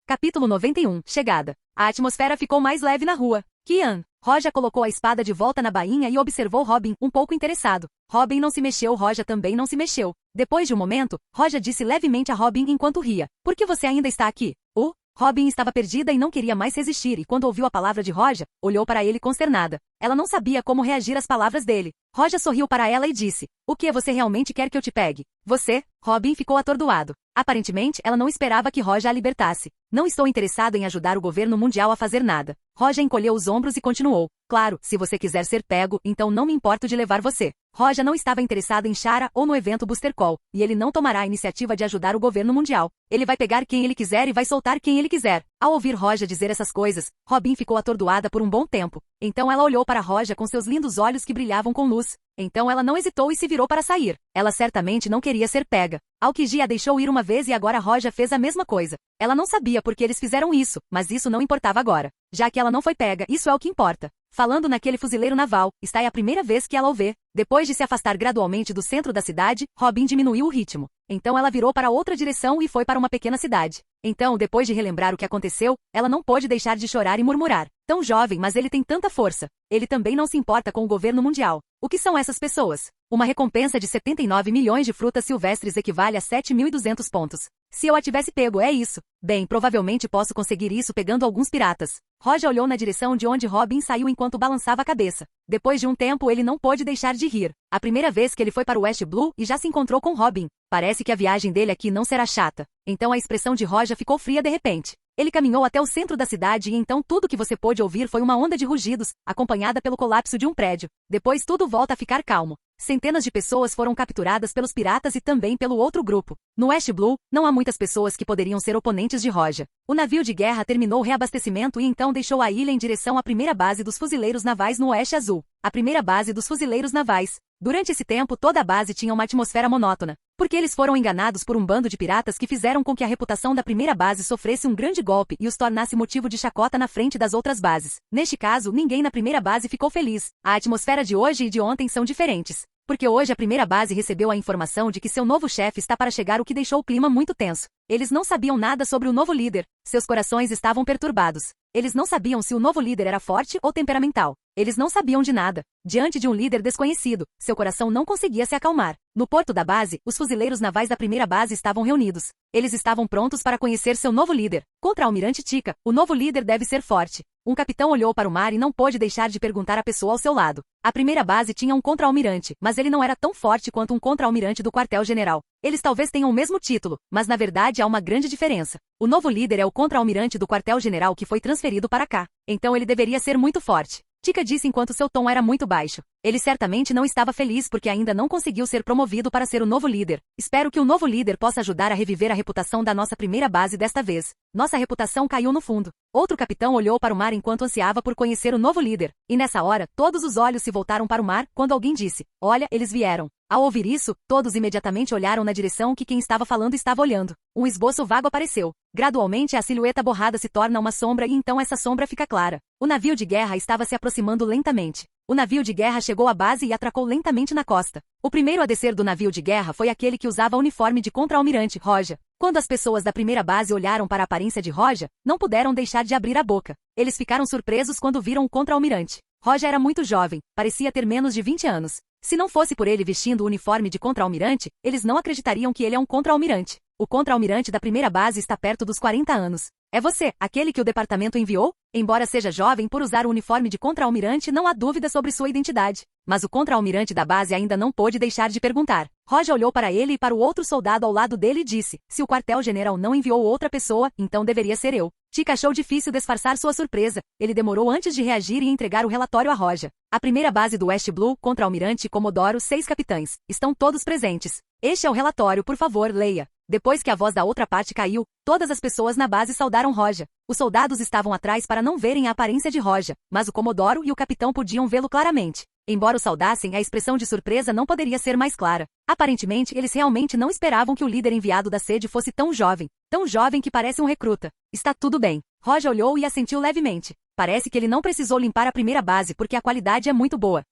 Capítulo 91. Chegada. A atmosfera ficou mais leve na rua. Kian. Roja colocou a espada de volta na bainha e observou Robin, um pouco interessado. Robin não se mexeu, Roja também não se mexeu. Depois de um momento, Roja disse levemente a Robin enquanto ria. Por que você ainda está aqui? Robin estava perdida e não queria mais resistir e quando ouviu a palavra de Roja, olhou para ele consternada. Ela não sabia como reagir às palavras dele. Roja sorriu para ela e disse: "O que você realmente quer que eu te pegue?" "Você?" Robin ficou atordoado. Aparentemente, ela não esperava que Roja a libertasse. "Não estou interessado em ajudar o governo mundial a fazer nada." Roja encolheu os ombros e continuou: "Claro, se você quiser ser pego, então não me importo de levar você." Roja não estava interessado em Shara ou no evento Booster Call, e ele não tomará a iniciativa de ajudar o governo mundial. Ele vai pegar quem ele quiser e vai soltar quem ele quiser. Ao ouvir Roja dizer essas coisas, Robin ficou atordoada por um bom tempo. Então ela olhou para Roja com seus lindos olhos que brilhavam com luz. Então ela não hesitou e se virou para sair. Ela certamente não queria ser pega. Aokiji a deixou ir uma vez e agora Roja fez a mesma coisa. Ela não sabia por que eles fizeram isso, mas isso não importava agora. Já que ela não foi pega, isso é o que importa. Falando naquele fuzileiro naval, está é a primeira vez que ela o vê. Depois de se afastar gradualmente do centro da cidade, Robin diminuiu o ritmo. Então ela virou para outra direção e foi para uma pequena cidade. Então, depois de relembrar o que aconteceu, ela não pôde deixar de chorar e murmurar. Tão jovem, mas ele tem tanta força. Ele também não se importa com o governo mundial. O que são essas pessoas? Uma recompensa de 79 milhões de frutas silvestres equivale a 7.200 pontos. Se eu a tivesse pego, é isso. Bem, provavelmente posso conseguir isso pegando alguns piratas. Roja olhou na direção de onde Robin saiu enquanto balançava a cabeça. Depois de um tempo ele não pôde deixar de rir. A primeira vez que ele foi para o West Blue e já se encontrou com Robin. Parece que a viagem dele aqui não será chata. Então a expressão de Roja ficou fria de repente. Ele caminhou até o centro da cidade e então tudo que você pôde ouvir foi uma onda de rugidos, acompanhada pelo colapso de um prédio. Depois tudo volta a ficar calmo. Centenas de pessoas foram capturadas pelos piratas e também pelo outro grupo. No West Blue, não há muitas pessoas que poderiam ser oponentes de Roja. O navio de guerra terminou o reabastecimento e então deixou a ilha em direção à primeira base dos fuzileiros navais no Oeste Azul. A primeira base dos fuzileiros navais. Durante esse tempo toda a base tinha uma atmosfera monótona. Porque eles foram enganados por um bando de piratas que fizeram com que a reputação da primeira base sofresse um grande golpe e os tornasse motivo de chacota na frente das outras bases. Neste caso, ninguém na primeira base ficou feliz. A atmosfera de hoje e de ontem são diferentes. Porque hoje a primeira base recebeu a informação de que seu novo chefe está para chegar, o que deixou o clima muito tenso. Eles não sabiam nada sobre o novo líder. Seus corações estavam perturbados. Eles não sabiam se o novo líder era forte ou temperamental. Eles não sabiam de nada. Diante de um líder desconhecido, seu coração não conseguia se acalmar. No porto da base, os fuzileiros navais da primeira base estavam reunidos. Eles estavam prontos para conhecer seu novo líder. Contra-almirante Tika, o novo líder deve ser forte. Um capitão olhou para o mar e não pôde deixar de perguntar à pessoa ao seu lado. A primeira base tinha um contra-almirante, mas ele não era tão forte quanto um contra-almirante do quartel-general. Eles talvez tenham o mesmo título, mas na verdade há uma grande diferença. O novo líder é o contra-almirante do quartel-general que foi transferido para cá. Então ele deveria ser muito forte. Tika disse enquanto seu tom era muito baixo. Ele certamente não estava feliz porque ainda não conseguiu ser promovido para ser o novo líder. Espero que o novo líder possa ajudar a reviver a reputação da nossa primeira base desta vez. Nossa reputação caiu no fundo. Outro capitão olhou para o mar enquanto ansiava por conhecer o novo líder. E nessa hora, todos os olhos se voltaram para o mar quando alguém disse: "Olha, eles vieram." Ao ouvir isso, todos imediatamente olharam na direção que quem estava falando estava olhando. Um esboço vago apareceu. Gradualmente a silhueta borrada se torna uma sombra e então essa sombra fica clara. O navio de guerra estava se aproximando lentamente. O navio de guerra chegou à base e atracou lentamente na costa. O primeiro a descer do navio de guerra foi aquele que usava o uniforme de contra-almirante, Roja. Quando as pessoas da primeira base olharam para a aparência de Roja, não puderam deixar de abrir a boca. Eles ficaram surpresos quando viram o contra-almirante. Roja era muito jovem, parecia ter menos de 20 anos. Se não fosse por ele vestindo o uniforme de contra-almirante, eles não acreditariam que ele é um contra-almirante. O contra-almirante da primeira base está perto dos 40 anos. É você, aquele que o departamento enviou? Embora seja jovem por usar o uniforme de contra-almirante, não há dúvida sobre sua identidade. Mas o contra-almirante da base ainda não pôde deixar de perguntar. Roja olhou para ele e para o outro soldado ao lado dele e disse: "Se o quartel-general não enviou outra pessoa, então deveria ser eu." Tika achou difícil disfarçar sua surpresa. Ele demorou antes de reagir e entregar o relatório a Roja. A primeira base do West Blue, contra-almirante Comodoro, 6 capitães. Estão todos presentes. Este é o relatório, por favor, leia. Depois que a voz da outra parte caiu, todas as pessoas na base saudaram Roja. Os soldados estavam atrás para não verem a aparência de Roja, mas o Comodoro e o capitão podiam vê-lo claramente. Embora o saudassem, a expressão de surpresa não poderia ser mais clara. Aparentemente, eles realmente não esperavam que o líder enviado da sede fosse tão jovem que parece um recruta. Está tudo bem. Roja olhou e assentiu levemente. Parece que ele não precisou limpar a primeira base porque a qualidade é muito boa.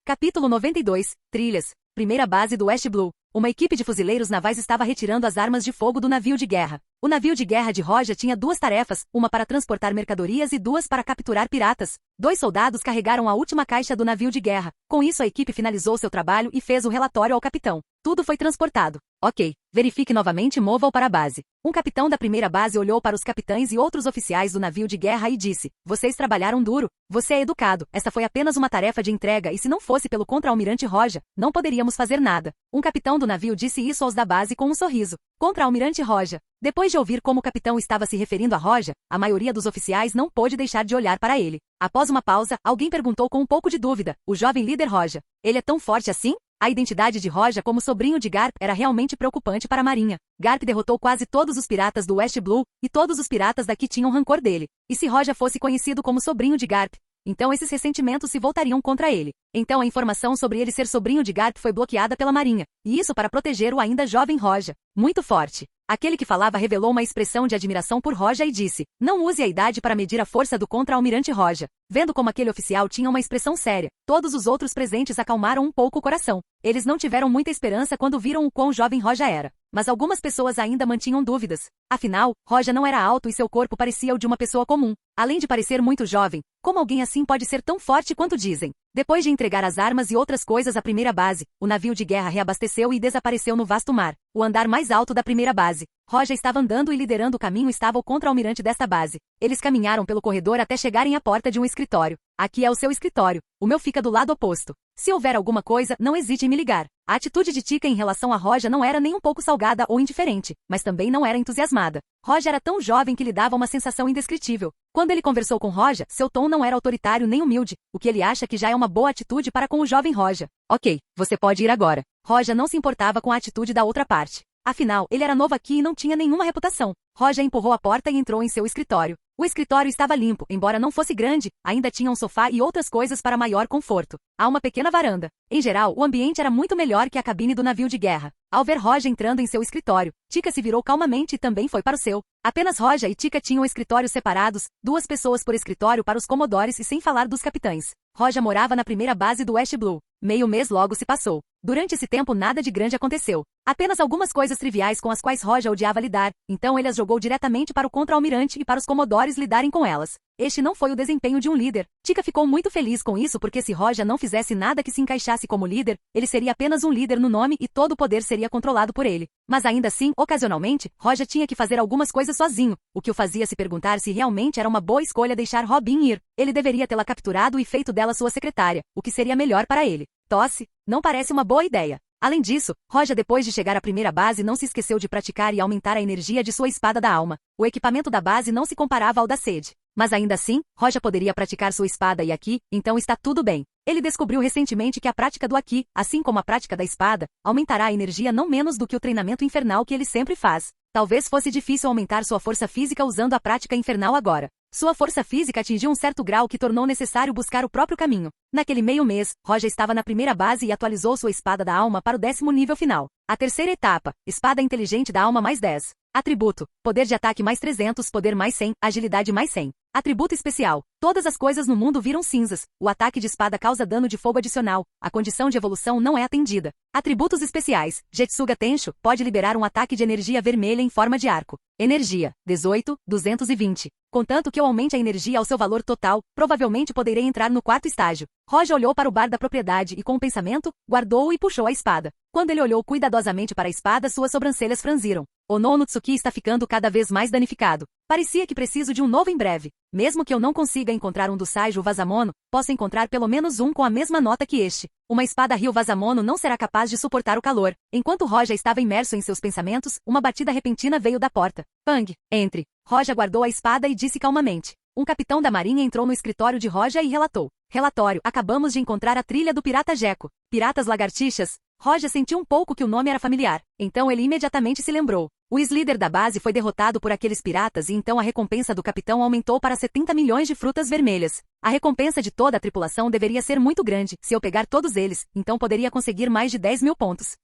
Capítulo 92. Trilhas. Primeira base do West Blue. Uma equipe de fuzileiros navais estava retirando as armas de fogo do navio de guerra. O navio de guerra de Roja tinha 2 tarefas, uma para transportar mercadorias e 2 para capturar piratas. 2 soldados carregaram a última caixa do navio de guerra. Com isso a equipe finalizou seu trabalho e fez o relatório ao capitão. Tudo foi transportado. Ok. Verifique novamente e mova-o para a base. Um capitão da primeira base olhou para os capitães e outros oficiais do navio de guerra e disse: "Vocês trabalharam duro. Você é educado. Essa foi apenas uma tarefa de entrega e se não fosse pelo contra-almirante Roja, não poderíamos fazer nada." Um capitão do navio disse isso aos da base com um sorriso. Contra-almirante Roja. Depois de ouvir como o capitão estava se referindo a Roja, a maioria dos oficiais não pôde deixar de olhar para ele. Após uma pausa, alguém perguntou com um pouco de dúvida: "O jovem líder Roja. Ele é tão forte assim?" A identidade de Roja como sobrinho de Garp era realmente preocupante para a marinha. Garp derrotou quase todos os piratas do West Blue, e todos os piratas daqui tinham rancor dele. E se Roja fosse conhecido como sobrinho de Garp? então esses ressentimentos se voltariam contra ele. Então a informação sobre ele ser sobrinho de Garp foi bloqueada pela Marinha, e isso para proteger o ainda jovem Roja. Muito forte. Aquele que falava revelou uma expressão de admiração por Roja e disse: não use a idade para medir a força do contra-almirante Roja. Vendo como aquele oficial tinha uma expressão séria, todos os outros presentes acalmaram um pouco o coração. Eles não tiveram muita esperança quando viram o quão jovem Roja era. Mas algumas pessoas ainda mantinham dúvidas. Afinal, Roja não era alto e seu corpo parecia o de uma pessoa comum. Além de parecer muito jovem, como alguém assim pode ser tão forte quanto dizem? Depois de entregar as armas e outras coisas à primeira base, o navio de guerra reabasteceu e desapareceu no vasto mar. O andar mais alto da primeira base. Roja estava andando e liderando o caminho estava o contra-almirante desta base. Eles caminharam pelo corredor até chegarem à porta de um escritório. Aqui é o seu escritório. O meu fica do lado oposto. Se houver alguma coisa, não hesite em me ligar. A atitude de Tika em relação a Roja não era nem um pouco salgada ou indiferente, mas também não era entusiasmada. Roja era tão jovem que lhe dava uma sensação indescritível. Quando ele conversou com Roja, seu tom não era autoritário nem humilde, o que ele acha que já é uma boa atitude para com o jovem Roja. Ok, você pode ir agora. Roja não se importava com a atitude da outra parte. Afinal, ele era novo aqui e não tinha nenhuma reputação. Roja empurrou a porta e entrou em seu escritório. O escritório estava limpo, embora não fosse grande, ainda tinha um sofá e outras coisas para maior conforto. Há uma pequena varanda. Em geral, o ambiente era muito melhor que a cabine do navio de guerra. Ao ver Roja entrando em seu escritório, Tika se virou calmamente e também foi para o seu. Apenas Roja e Tika tinham escritórios separados, 2 pessoas por escritório para os comodores e sem falar dos capitães. Roja morava na primeira base do West Blue. Meio mês logo se passou. Durante esse tempo nada de grande aconteceu. Apenas algumas coisas triviais com as quais Roja odiava lidar, então ele as jogou diretamente para o contra-almirante e para os comodores lidarem com elas. Este não foi o desempenho de um líder. Tika ficou muito feliz com isso porque se Roja não fizesse nada que se encaixasse como líder, ele seria apenas um líder no nome e todo o poder seria controlado por ele. Mas ainda assim, ocasionalmente, Roja tinha que fazer algumas coisas sozinho, o que o fazia se perguntar se realmente era uma boa escolha deixar Robin ir. Ele deveria tê-la capturado e feito dela sua secretária, o que seria melhor para ele. Tosse, não parece uma boa ideia. Além disso, Roja depois de chegar à primeira base não se esqueceu de praticar e aumentar a energia de sua espada da alma. O equipamento da base não se comparava ao da sede. Mas ainda assim, Roja poderia praticar sua espada e aqui, então está tudo bem. Ele descobriu recentemente que a prática do aqui, assim como a prática da espada, aumentará a energia não menos do que o treinamento infernal que ele sempre faz. Talvez fosse difícil aumentar sua força física usando a prática infernal agora. Sua força física atingiu um certo grau que tornou necessário buscar o próprio caminho. Naquele meio mês, Roja estava na primeira base e atualizou sua espada da alma para o 10º nível final. A terceira etapa, espada inteligente da alma mais 10. Atributo, poder de ataque mais 300, poder mais 100, agilidade mais 100. Atributo especial, todas as coisas no mundo viram cinzas. O ataque de espada causa dano de fogo adicional. A condição de evolução não é atendida. Atributos especiais, Jetsuga Tensho, pode liberar um ataque de energia vermelha em forma de arco. Energia, 18, 220. Contanto que eu aumente a energia ao seu valor total, provavelmente poderei entrar no 4º estágio. Roja olhou para o bar da propriedade e com um pensamento, guardou-o e puxou a espada. Quando ele olhou cuidadosamente para a espada, suas sobrancelhas franziram. O Nonutsuki está ficando cada vez mais danificado. Parecia que preciso de um novo em breve. Mesmo que eu não consiga encontrar um do Saiju Vazamono, posso encontrar pelo menos um com a mesma nota que este. Uma espada Ryu Vazamono não será capaz de suportar o calor. Enquanto Roja estava imerso em seus pensamentos, uma batida repentina veio da porta. Pang, entre. Roja guardou a espada e disse calmamente. Um capitão da marinha entrou no escritório de Roja e relatou. Relatório, acabamos de encontrar a trilha do pirata Jeco. Piratas lagartixas? Roja sentiu um pouco que o nome era familiar. Então ele imediatamente se lembrou. O ex-líder da base foi derrotado por aqueles piratas e então a recompensa do capitão aumentou para 70 milhões de frutas vermelhas. A recompensa de toda a tripulação deveria ser muito grande. Se eu pegar todos eles, então poderia conseguir mais de 10 mil pontos.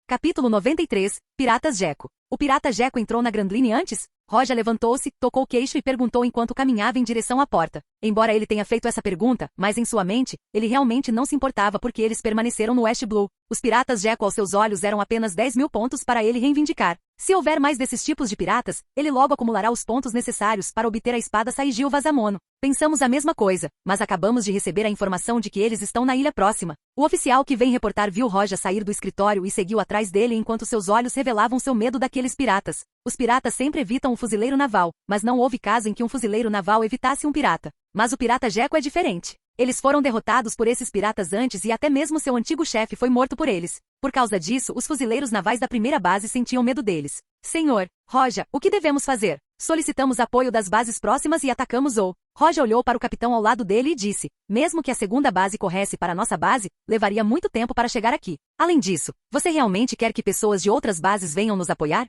Capítulo 93, Piratas Jeco. O pirata Jeco entrou na Grandline antes? Roja levantou-se, tocou o queixo e perguntou enquanto caminhava em direção à porta. Embora ele tenha feito essa pergunta, mas em sua mente, ele realmente não se importava porque eles permaneceram no West Blue. Os piratas Jeco aos seus olhos eram apenas 10 mil pontos para ele reivindicar. Se houver mais desses tipos de piratas, ele logo acumulará os pontos necessários para obter a espada Saigio Vazamono. Pensamos a mesma coisa, mas acabamos de receber a informação de que eles estão na ilha próxima. O oficial que vem reportar viu Roja sair do escritório e seguiu atrás dele enquanto seus olhos revelavam seu medo daqueles piratas. Os piratas sempre evitam um fuzileiro naval, mas não houve caso em que um fuzileiro naval evitasse um pirata. Mas o pirata Jeco é diferente. Eles foram derrotados por esses piratas antes e até mesmo seu antigo chefe foi morto por eles. Por causa disso, os fuzileiros navais da primeira base sentiam medo deles. Senhor, Roja, o que devemos fazer? Solicitamos apoio das bases próximas e atacamos ou... Roja olhou para o capitão ao lado dele e disse, mesmo que a segunda base corresse para a nossa base, levaria muito tempo para chegar aqui. Além disso, você realmente quer que pessoas de outras bases venham nos apoiar?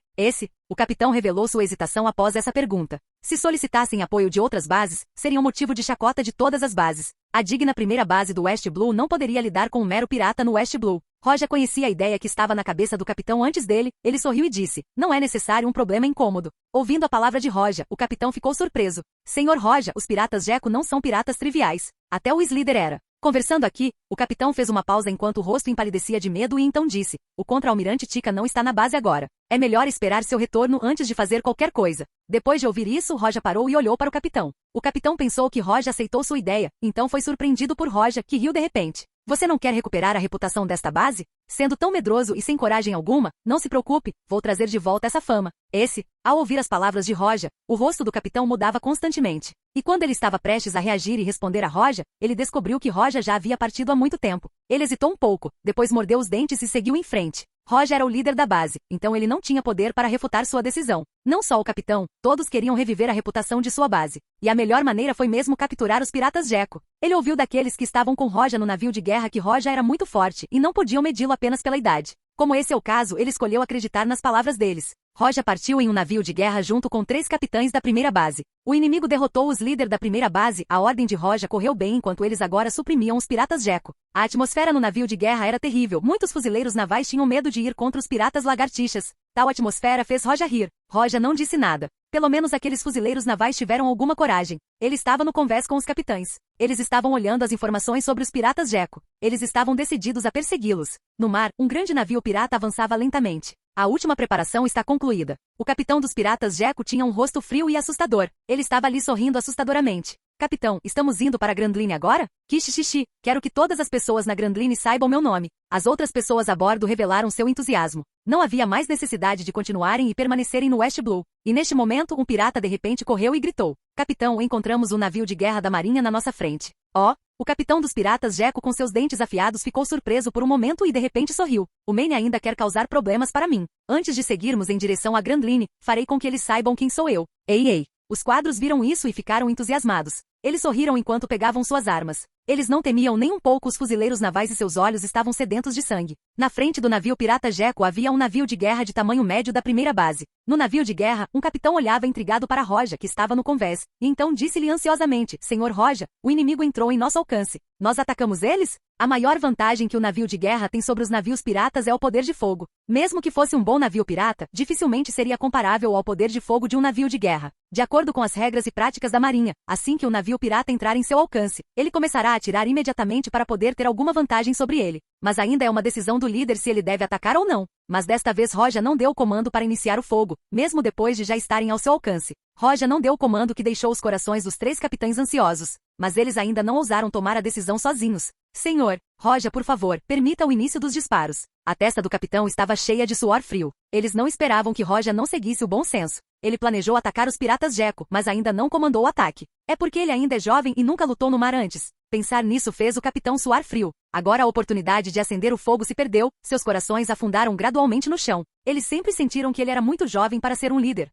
O capitão revelou sua hesitação após essa pergunta. Se solicitassem apoio de outras bases, seria um motivo de chacota de todas as bases. A digna primeira base do West Blue não poderia lidar com um mero pirata no West Blue. Roja conhecia a ideia que estava na cabeça do capitão antes dele, ele sorriu e disse, não é necessário um problema incômodo. Ouvindo a palavra de Roja, o capitão ficou surpreso. Senhor Roja, os piratas Gekko não são piratas triviais. Até o Slither era. Conversando aqui, o capitão fez uma pausa enquanto o rosto empalidecia de medo e então disse, o contra-almirante Tika não está na base agora. É melhor esperar seu retorno antes de fazer qualquer coisa. Depois de ouvir isso, Roja parou e olhou para o capitão. O capitão pensou que Roja aceitou sua ideia, então foi surpreendido por Roja, que riu de repente. Você não quer recuperar a reputação desta base? Sendo tão medroso e sem coragem alguma, não se preocupe, vou trazer de volta essa fama. Ao ouvir as palavras de Roja, o rosto do capitão mudava constantemente. E quando ele estava prestes a reagir e responder a Roja, ele descobriu que Roja já havia partido há muito tempo. Ele hesitou um pouco, depois mordeu os dentes e seguiu em frente. Roja era o líder da base, então ele não tinha poder para refutar sua decisão. Não só o capitão, todos queriam reviver a reputação de sua base. E a melhor maneira foi mesmo capturar os piratas Gekko. Ele ouviu daqueles que estavam com Roja no navio de guerra que Roja era muito forte e não podiam medi-lo apenas pela idade. Como esse é o caso, ele escolheu acreditar nas palavras deles. Roja partiu em um navio de guerra junto com 3 capitães da primeira base. O inimigo derrotou os líderes da primeira base, a ordem de Roja correu bem enquanto eles agora suprimiam os piratas Gekko. A atmosfera no navio de guerra era terrível, muitos fuzileiros navais tinham medo de ir contra os piratas lagartixas. Tal atmosfera fez Roja rir. Roja não disse nada. Pelo menos aqueles fuzileiros navais tiveram alguma coragem. Ele estava no convés com os capitães. Eles estavam olhando as informações sobre os piratas Gekko. Eles estavam decididos a persegui-los. No mar, um grande navio pirata avançava lentamente. A última preparação está concluída. O capitão dos piratas Gekko tinha um rosto frio e assustador. Ele estava ali sorrindo assustadoramente. Capitão, estamos indo para a Grand Line agora? Xixi, quero que todas as pessoas na Grand Line saibam meu nome. As outras pessoas a bordo revelaram seu entusiasmo. Não havia mais necessidade de continuarem e permanecerem no West Blue. E neste momento, um pirata de repente correu e gritou. Capitão, encontramos um navio de guerra da marinha na nossa frente. O capitão dos piratas Gekko com seus dentes afiados ficou surpreso por um momento e de repente sorriu. O Mane ainda quer causar problemas para mim. Antes de seguirmos em direção à Grand Line, farei com que eles saibam quem sou eu. Ei. Os quadros viram isso e ficaram entusiasmados. Eles sorriram enquanto pegavam suas armas. Eles não temiam nem um pouco os fuzileiros navais e seus olhos estavam sedentos de sangue. Na frente do navio pirata Gekko havia um navio de guerra de tamanho médio da primeira base. No navio de guerra, um capitão olhava intrigado para Roja, que estava no convés, e então disse-lhe ansiosamente, Senhor Roja, o inimigo entrou em nosso alcance. Nós atacamos eles? A maior vantagem que o navio de guerra tem sobre os navios piratas é o poder de fogo. Mesmo que fosse um bom navio pirata, dificilmente seria comparável ao poder de fogo de um navio de guerra. De acordo com as regras e práticas da marinha, assim que o navio pirata entrar em seu alcance, ele começará a atirar imediatamente para poder ter alguma vantagem sobre ele. Mas ainda é uma decisão do líder se ele deve atacar ou não. Mas desta vez Roja não deu o comando para iniciar o fogo, mesmo depois de já estarem ao seu alcance. Roja não deu o comando que deixou os corações dos 3 capitães ansiosos. Mas eles ainda não ousaram tomar a decisão sozinhos. Senhor, Roja, por favor, permita o início dos disparos. A testa do capitão estava cheia de suor frio. Eles não esperavam que Roja não seguisse o bom senso. Ele planejou atacar os piratas Gekko, mas ainda não comandou o ataque. É porque ele ainda é jovem e nunca lutou no mar antes. Pensar nisso fez o capitão suar frio. Agora a oportunidade de acender o fogo se perdeu, seus corações afundaram gradualmente no chão. Eles sempre sentiram que ele era muito jovem para ser um líder.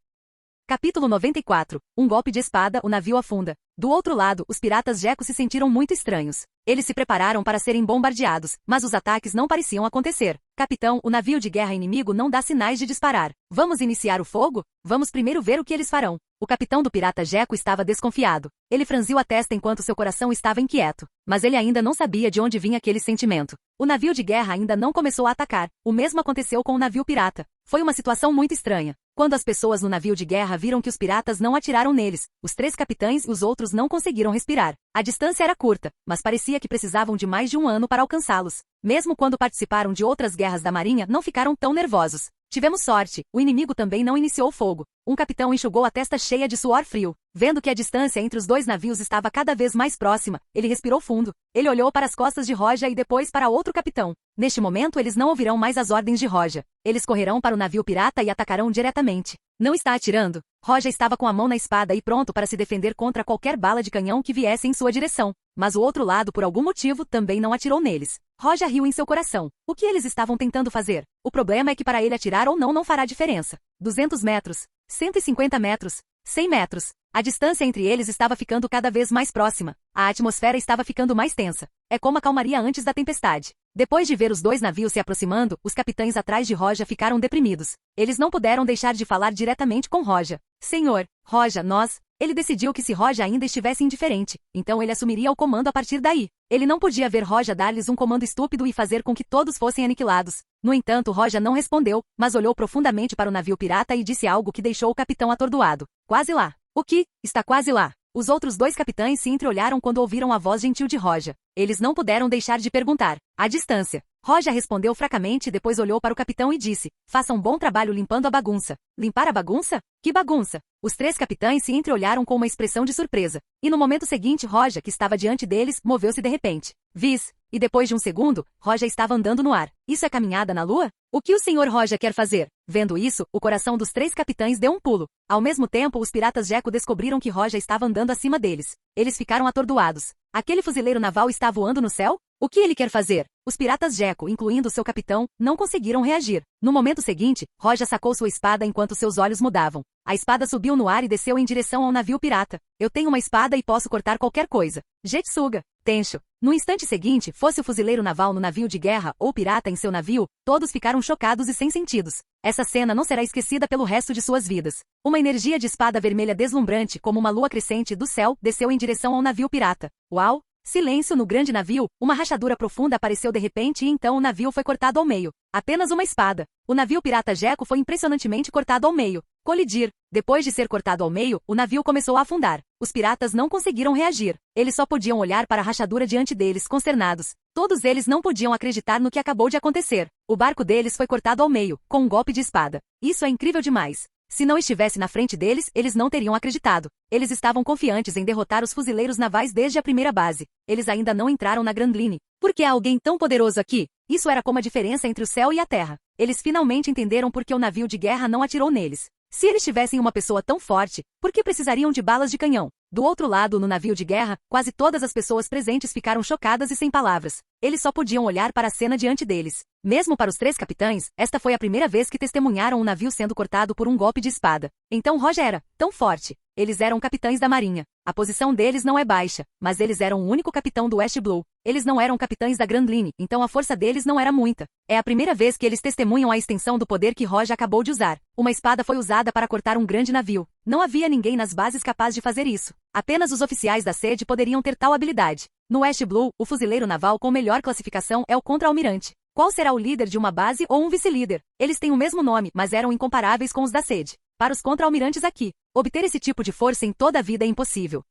Capítulo 94. Um golpe de espada, o navio afunda. Do outro lado, os piratas Gekko se sentiram muito estranhos. Eles se prepararam para serem bombardeados, mas os ataques não pareciam acontecer. Capitão, o navio de guerra inimigo não dá sinais de disparar. Vamos iniciar o fogo? Vamos primeiro ver o que eles farão. O capitão do pirata Gekko estava desconfiado. Ele franziu a testa enquanto seu coração estava inquieto. Mas ele ainda não sabia de onde vinha aquele sentimento. O navio de guerra ainda não começou a atacar. O mesmo aconteceu com o navio pirata. Foi uma situação muito estranha. Quando as pessoas no navio de guerra viram que os piratas não atiraram neles, os 3 capitães e os outros não conseguiram respirar. A distância era curta, mas parecia que precisavam de mais de um ano para alcançá-los. Mesmo quando participaram de outras guerras da marinha, não ficaram tão nervosos. Tivemos sorte, o inimigo também não iniciou o fogo. Um capitão enxugou a testa cheia de suor frio. Vendo que a distância entre os 2 navios estava cada vez mais próxima, ele respirou fundo. Ele olhou para as costas de Roja e depois para outro capitão. Neste momento eles não ouvirão mais as ordens de Roja. Eles correrão para o navio pirata e atacarão diretamente. Não está atirando? Roja estava com a mão na espada e pronto para se defender contra qualquer bala de canhão que viesse em sua direção. Mas o outro lado, por algum motivo, também não atirou neles. Roja riu em seu coração. O que eles estavam tentando fazer? O problema é que para ele atirar ou não fará diferença. 200 metros. 150 metros. 100 metros. A distância entre eles estava ficando cada vez mais próxima. A atmosfera estava ficando mais tensa. É como a calmaria antes da tempestade. Depois de ver os dois navios se aproximando, os capitães atrás de Roja ficaram deprimidos. Eles não puderam deixar de falar diretamente com Roja. Senhor, Roja, nós... Ele decidiu que se Roja ainda estivesse indiferente, então ele assumiria o comando a partir daí. Ele não podia ver Roja dar-lhes um comando estúpido e fazer com que todos fossem aniquilados. No entanto, Roja não respondeu, mas olhou profundamente para o navio pirata e disse algo que deixou o capitão atordoado. Quase lá. O que? Está quase lá. Os outros dois capitães se entreolharam quando ouviram a voz gentil de Roja. Eles não puderam deixar de perguntar. A distância. Roja respondeu fracamente e depois olhou para o capitão e disse, faça um bom trabalho limpando a bagunça. Limpar a bagunça? Que bagunça? Os três capitães se entreolharam com uma expressão de surpresa. E no momento seguinte Roja, que estava diante deles, moveu-se de repente. Vis. E depois de um segundo, Roja estava andando no ar. Isso é caminhada na lua? O que o senhor Roja quer fazer? Vendo isso, o coração dos três capitães deu um pulo. Ao mesmo tempo, os piratas Jeco descobriram que Roja estava andando acima deles. Eles ficaram atordoados. Aquele fuzileiro naval está voando no céu? O que ele quer fazer? Os piratas Jeco, incluindo seu capitão, não conseguiram reagir. No momento seguinte, Roja sacou sua espada enquanto seus olhos mudavam. A espada subiu no ar e desceu em direção ao navio pirata. Eu tenho uma espada e posso cortar qualquer coisa. Jetsuga. Tencho. No instante seguinte, fosse o fuzileiro naval no navio de guerra ou pirata em seu navio, todos ficaram chocados e sem sentidos. Essa cena não será esquecida pelo resto de suas vidas. Uma energia de espada vermelha deslumbrante como uma lua crescente do céu desceu em direção ao navio pirata. Uau! Silêncio no grande navio, uma rachadura profunda apareceu de repente e então o navio foi cortado ao meio. Apenas uma espada. O navio pirata Jeco foi impressionantemente cortado ao meio. Colidir. Depois de ser cortado ao meio, o navio começou a afundar. Os piratas não conseguiram reagir. Eles só podiam olhar para a rachadura diante deles, consternados. Todos eles não podiam acreditar no que acabou de acontecer. O barco deles foi cortado ao meio, com um golpe de espada. Isso é incrível demais. Se não estivesse na frente deles, eles não teriam acreditado. Eles estavam confiantes em derrotar os fuzileiros navais desde a primeira base. Eles ainda não entraram na Grand Line. Por que há alguém tão poderoso aqui? Isso era como a diferença entre o céu e a terra. Eles finalmente entenderam por que o navio de guerra não atirou neles. Se eles tivessem uma pessoa tão forte, por que precisariam de balas de canhão? Do outro lado, no navio de guerra, quase todas as pessoas presentes ficaram chocadas e sem palavras. Eles só podiam olhar para a cena diante deles. Mesmo para os três capitães, esta foi a primeira vez que testemunharam um navio sendo cortado por um golpe de espada. Então Roja era tão forte. Eles eram capitães da marinha. A posição deles não é baixa, mas eles eram o único capitão do West Blue. Eles não eram capitães da Grand Line, então a força deles não era muita. É a primeira vez que eles testemunham a extensão do poder que Roja acabou de usar. Uma espada foi usada para cortar um grande navio. Não havia ninguém nas bases capaz de fazer isso. Apenas os oficiais da sede poderiam ter tal habilidade. No West Blue, o fuzileiro naval com melhor classificação é o contra-almirante. Qual será o líder de uma base ou um vice-líder? Eles têm o mesmo nome, mas eram incomparáveis com os da sede. Para os contra-almirantes aqui, obter esse tipo de força em toda a vida é impossível.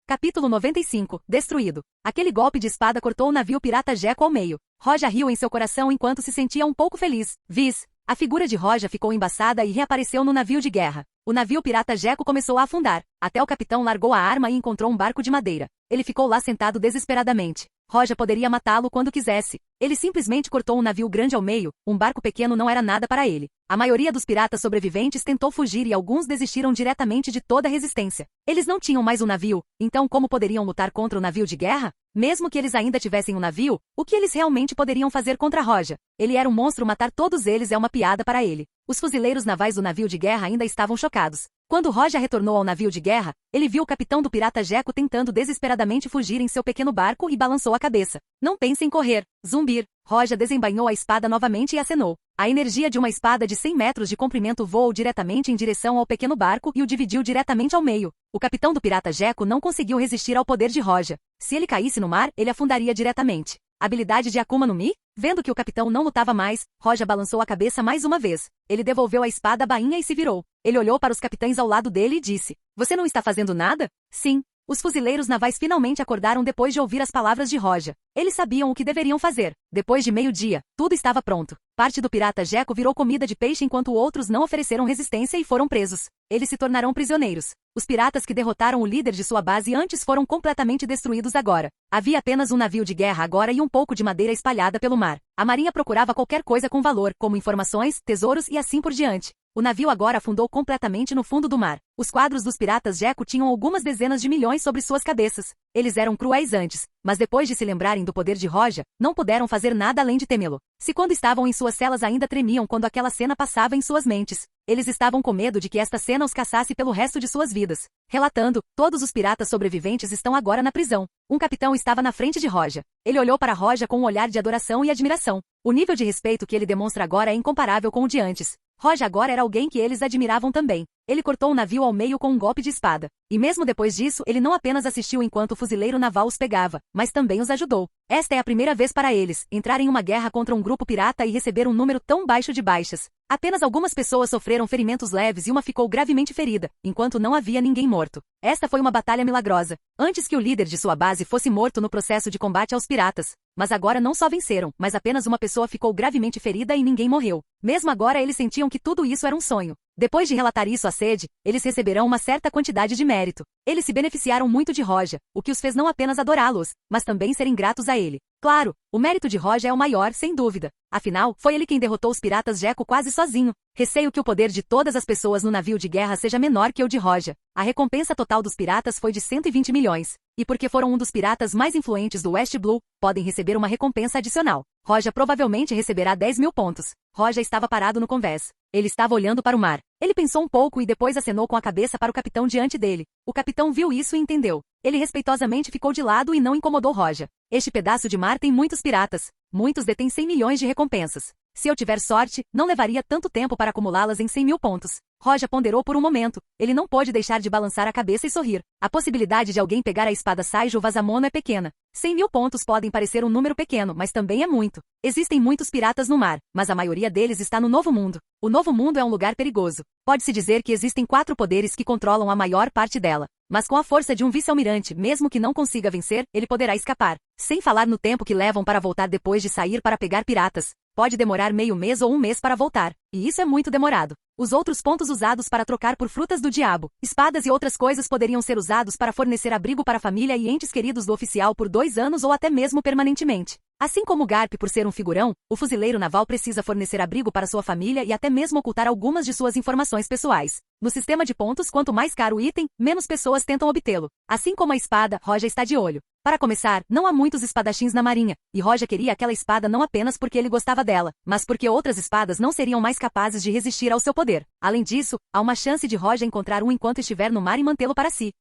Capítulo 95. Destruído. Aquele golpe de espada cortou o navio pirata Jeco ao meio. Roja riu em seu coração enquanto se sentia um pouco feliz. Vis. A figura de Roja ficou embaçada e reapareceu no navio de guerra. O navio pirata Jeco começou a afundar. Até o capitão largou a arma e encontrou um barco de madeira. Ele ficou lá sentado desesperadamente. Roja poderia matá-lo quando quisesse. Ele simplesmente cortou um navio grande ao meio, um barco pequeno não era nada para ele. A maioria dos piratas sobreviventes tentou fugir e alguns desistiram diretamente de toda a resistência. Eles não tinham mais um navio, então como poderiam lutar contra o navio de guerra? Mesmo que eles ainda tivessem um navio, o que eles realmente poderiam fazer contra Roja? Ele era um monstro, matar todos eles é uma piada para ele. Os fuzileiros navais do navio de guerra ainda estavam chocados. Quando Roja retornou ao navio de guerra, ele viu o capitão do pirata Jeco tentando desesperadamente fugir em seu pequeno barco e balançou a cabeça. Não pense em correr. Zumbir. Roja desembainhou a espada novamente e acenou. A energia de uma espada de 100 metros de comprimento voou diretamente em direção ao pequeno barco e o dividiu diretamente ao meio. O capitão do pirata Jeco não conseguiu resistir ao poder de Roja. Se ele caísse no mar, ele afundaria diretamente. Habilidade de Akuma no Mi? Vendo que o capitão não lutava mais, Roja balançou a cabeça mais uma vez. Ele devolveu a espada à bainha e se virou. Ele olhou para os capitães ao lado dele e disse: "Você não está fazendo nada?" Sim. Os fuzileiros navais finalmente acordaram depois de ouvir as palavras de Roja. Eles sabiam o que deveriam fazer. Depois de meio-dia, tudo estava pronto. Parte do pirata Jeco virou comida de peixe enquanto outros não ofereceram resistência e foram presos. Eles se tornarão prisioneiros. Os piratas que derrotaram o líder de sua base antes foram completamente destruídos agora. Havia apenas um navio de guerra agora e um pouco de madeira espalhada pelo mar. A marinha procurava qualquer coisa com valor, como informações, tesouros e assim por diante. O navio agora afundou completamente no fundo do mar. Os quadros dos piratas Jeco tinham algumas dezenas de milhões sobre suas cabeças. Eles eram cruéis antes, mas depois de se lembrarem do poder de Roja, não puderam fazer nada além de temê-lo. Se quando estavam em suas celas ainda tremiam quando aquela cena passava em suas mentes. Eles estavam com medo de que esta cena os caçasse pelo resto de suas vidas. Relatando, todos os piratas sobreviventes estão agora na prisão. Um capitão estava na frente de Roja. Ele olhou para Roja com um olhar de adoração e admiração. O nível de respeito que ele demonstra agora é incomparável com o de antes. Roja agora era alguém que eles admiravam também. Ele cortou o navio ao meio com um golpe de espada. E mesmo depois disso, ele não apenas assistiu enquanto o fuzileiro naval os pegava, mas também os ajudou. Esta é a primeira vez para eles, entrar em uma guerra contra um grupo pirata e receber um número tão baixo de baixas. Apenas algumas pessoas sofreram ferimentos leves e uma ficou gravemente ferida, enquanto não havia ninguém morto. Esta foi uma batalha milagrosa, antes que o líder de sua base fosse morto no processo de combate aos piratas. Mas agora não só venceram, mas apenas uma pessoa ficou gravemente ferida e ninguém morreu. Mesmo agora eles sentiam que tudo isso era um sonho. Depois de relatar isso à sede, eles receberão uma certa quantidade de mérito. Eles se beneficiaram muito de Roja, o que os fez não apenas adorá-los, mas também serem gratos a ele. Claro, o mérito de Roja é o maior, sem dúvida. Afinal, foi ele quem derrotou os piratas Jeco quase sozinho. Receio que o poder de todas as pessoas no navio de guerra seja menor que o de Roja. A recompensa total dos piratas foi de 120 milhões. E porque foram um dos piratas mais influentes do West Blue, podem receber uma recompensa adicional. Roja provavelmente receberá 10 mil pontos. Roja estava parado no convés. Ele estava olhando para o mar. Ele pensou um pouco e depois acenou com a cabeça para o capitão diante dele. O capitão viu isso e entendeu. Ele respeitosamente ficou de lado e não incomodou Roja. Este pedaço de mar tem muitos piratas. Muitos detêm 100 milhões de recompensas. Se eu tiver sorte, não levaria tanto tempo para acumulá-las em 100 mil pontos. Roja ponderou por um momento. Ele não pôde deixar de balançar a cabeça e sorrir. A possibilidade de alguém pegar a espada Saijo Vazamono é pequena. 100 mil pontos podem parecer um número pequeno, mas também é muito. Existem muitos piratas no mar, mas a maioria deles está no Novo Mundo. O Novo Mundo é um lugar perigoso. Pode-se dizer que existem 4 poderes que controlam a maior parte dela. Mas com a força de um vice-almirante, mesmo que não consiga vencer, ele poderá escapar. Sem falar no tempo que levam para voltar depois de sair para pegar piratas. Pode demorar meio mês ou um mês para voltar, e isso é muito demorado. Os outros pontos usados para trocar por frutas do diabo, espadas e outras coisas poderiam ser usados para fornecer abrigo para a família e entes queridos do oficial por 2 anos ou até mesmo permanentemente. Assim como Garp por ser um figurão, o fuzileiro naval precisa fornecer abrigo para sua família e até mesmo ocultar algumas de suas informações pessoais. No sistema de pontos, quanto mais caro o item, menos pessoas tentam obtê-lo. Assim como a espada, Roja está de olho. Para começar, não há muitos espadachins na marinha, e Roja queria aquela espada não apenas porque ele gostava dela, mas porque outras espadas não seriam mais capazes de resistir ao seu poder. Além disso, há uma chance de Roja encontrar um enquanto estiver no mar e mantê-lo para si.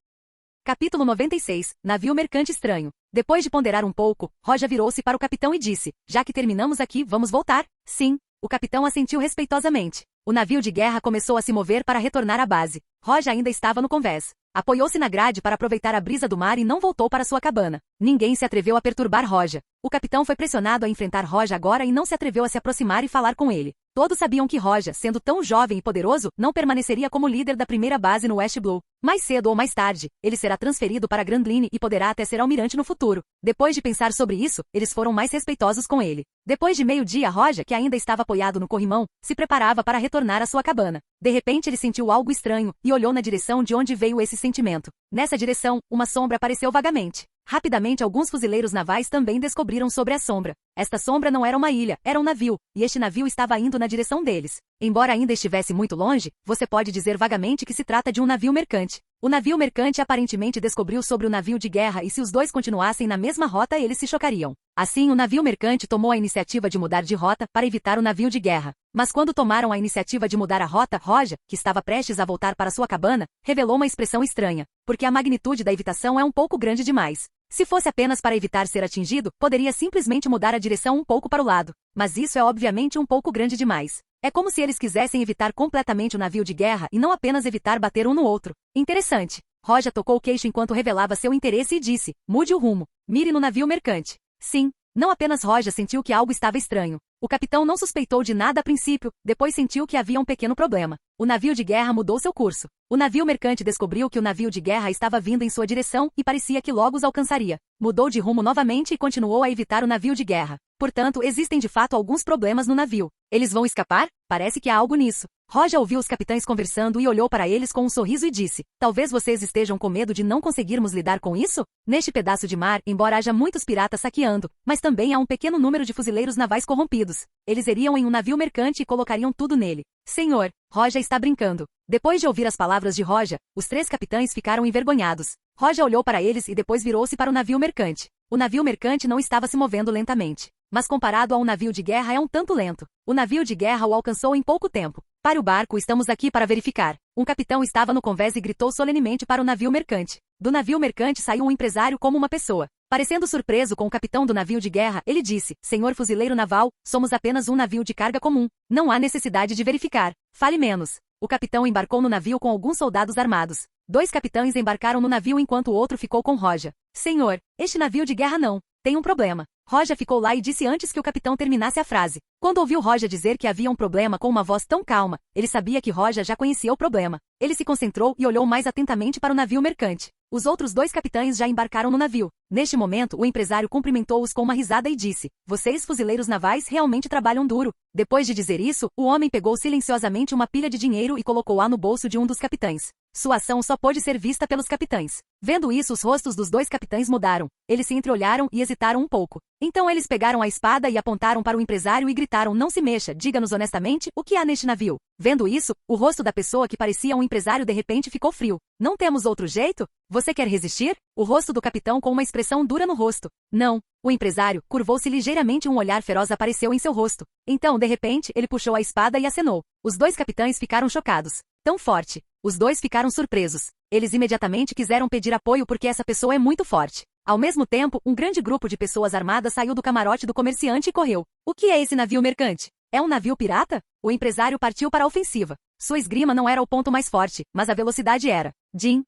Capítulo 96. Navio mercante estranho. Depois de ponderar um pouco, Roja virou-se para o capitão e disse, já que terminamos aqui, vamos voltar? Sim. O capitão assentiu respeitosamente. O navio de guerra começou a se mover para retornar à base. Roja ainda estava no convés. Apoiou-se na grade para aproveitar a brisa do mar e não voltou para sua cabana. Ninguém se atreveu a perturbar Roja. O capitão foi pressionado a enfrentar Roja agora e não se atreveu a se aproximar e falar com ele. Todos sabiam que Roja, sendo tão jovem e poderoso, não permaneceria como líder da primeira base no West Blue. Mais cedo ou mais tarde, ele será transferido para Grand Line e poderá até ser almirante no futuro. Depois de pensar sobre isso, eles foram mais respeitosos com ele. Depois de meio-dia, Roja, que ainda estava apoiado no corrimão, se preparava para retornar à sua cabana. De repente ele sentiu algo estranho e olhou na direção de onde veio esse sentimento. Nessa direção, uma sombra apareceu vagamente. Rapidamente alguns fuzileiros navais também descobriram sobre a sombra. Esta sombra não era uma ilha, era um navio, e este navio estava indo na direção deles. Embora ainda estivesse muito longe, você pode dizer vagamente que se trata de um navio mercante. O navio mercante aparentemente descobriu sobre o navio de guerra e se os dois continuassem na mesma rota eles se chocariam. Assim o navio mercante tomou a iniciativa de mudar de rota para evitar o navio de guerra. Mas quando tomaram a iniciativa de mudar a rota, Roja, que estava prestes a voltar para sua cabana, revelou uma expressão estranha, porque a magnitude da evitação é um pouco grande demais. Se fosse apenas para evitar ser atingido, poderia simplesmente mudar a direção um pouco para o lado. Mas isso é obviamente um pouco grande demais. É como se eles quisessem evitar completamente o navio de guerra e não apenas evitar bater um no outro. Interessante. Roja tocou o queixo enquanto revelava seu interesse e disse, mude o rumo. Mire no navio mercante. Sim. Não apenas Roja sentiu que algo estava estranho. O capitão não suspeitou de nada a princípio, depois sentiu que havia um pequeno problema. O navio de guerra mudou seu curso. O navio mercante descobriu que o navio de guerra estava vindo em sua direção e parecia que logo os alcançaria. mudou de rumo novamente e continuou a evitar o navio de guerra. Portanto, existem de fato alguns problemas no navio. Eles vão escapar? Parece que há algo nisso. Roja ouviu os capitães conversando e olhou para eles com um sorriso e disse: talvez vocês estejam com medo de não conseguirmos lidar com isso? Neste pedaço de mar, embora haja muitos piratas saqueando, mas também há um pequeno número de fuzileiros navais corrompidos. Eles iriam em um navio mercante e colocariam tudo nele. Senhor, Roja está brincando. Depois de ouvir as palavras de Roja, os 3 capitães ficaram envergonhados. Roja olhou para eles e depois virou-se para o navio mercante. O navio mercante não estava se movendo lentamente, mas comparado a um navio de guerra é um tanto lento. O navio de guerra o alcançou em pouco tempo. Pare o barco, estamos aqui para verificar. Um capitão estava no convés e gritou solenemente para o navio mercante. Do navio mercante saiu um empresário como uma pessoa. Parecendo surpreso com o capitão do navio de guerra, ele disse: senhor fuzileiro naval, somos apenas um navio de carga comum. Não há necessidade de verificar. Fale menos. O capitão embarcou no navio com alguns soldados armados. 2 capitães embarcaram no navio enquanto o outro ficou com Roja. Senhor, este navio de guerra não. Tem um problema. Roja ficou lá e disse antes que o capitão terminasse a frase. Quando ouviu Roja dizer que havia um problema com uma voz tão calma, ele sabia que Roja já conhecia o problema. Ele se concentrou e olhou mais atentamente para o navio mercante. Os outros 2 capitães já embarcaram no navio. Neste momento, o empresário cumprimentou-os com uma risada e disse: vocês, fuzileiros navais, realmente trabalham duro. Depois de dizer isso, o homem pegou silenciosamente uma pilha de dinheiro e colocou-a no bolso de um dos capitães. Sua ação só pôde ser vista pelos capitães. Vendo isso, os rostos dos 2 capitães mudaram. Eles se entreolharam e hesitaram um pouco. Então eles pegaram a espada e apontaram para o empresário e gritaram: não se mexa, diga-nos honestamente, o que há neste navio? Vendo isso, o rosto da pessoa que parecia um empresário de repente ficou frio. Não temos outro jeito? Você quer resistir? O rosto do capitão com uma expressão dura no rosto. Não. O empresário curvou-se ligeiramente e um olhar feroz apareceu em seu rosto. Então, de repente, ele puxou a espada e acenou. Os 2 capitães ficaram chocados. Tão forte. Os 2 ficaram surpresos. Eles imediatamente quiseram pedir apoio porque essa pessoa é muito forte. Ao mesmo tempo, um grande grupo de pessoas armadas saiu do camarote do comerciante e correu. O que é esse navio mercante? É um navio pirata? O empresário partiu para a ofensiva. Sua esgrima não era o ponto mais forte, mas a velocidade era. Jim.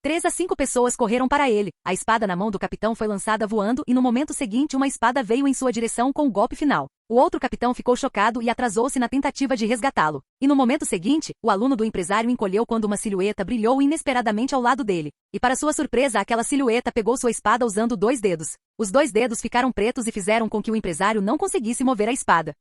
3 a 5 pessoas correram para ele. A espada na mão do capitão foi lançada voando e no momento seguinte uma espada veio em sua direção com o golpe final. O outro capitão ficou chocado e atrasou-se na tentativa de resgatá-lo. E no momento seguinte, o aluno do empresário encolheu quando uma silhueta brilhou inesperadamente ao lado dele. E para sua surpresa, aquela silhueta pegou sua espada usando 2 dedos. Os 2 dedos ficaram pretos e fizeram com que o empresário não conseguisse mover a espada.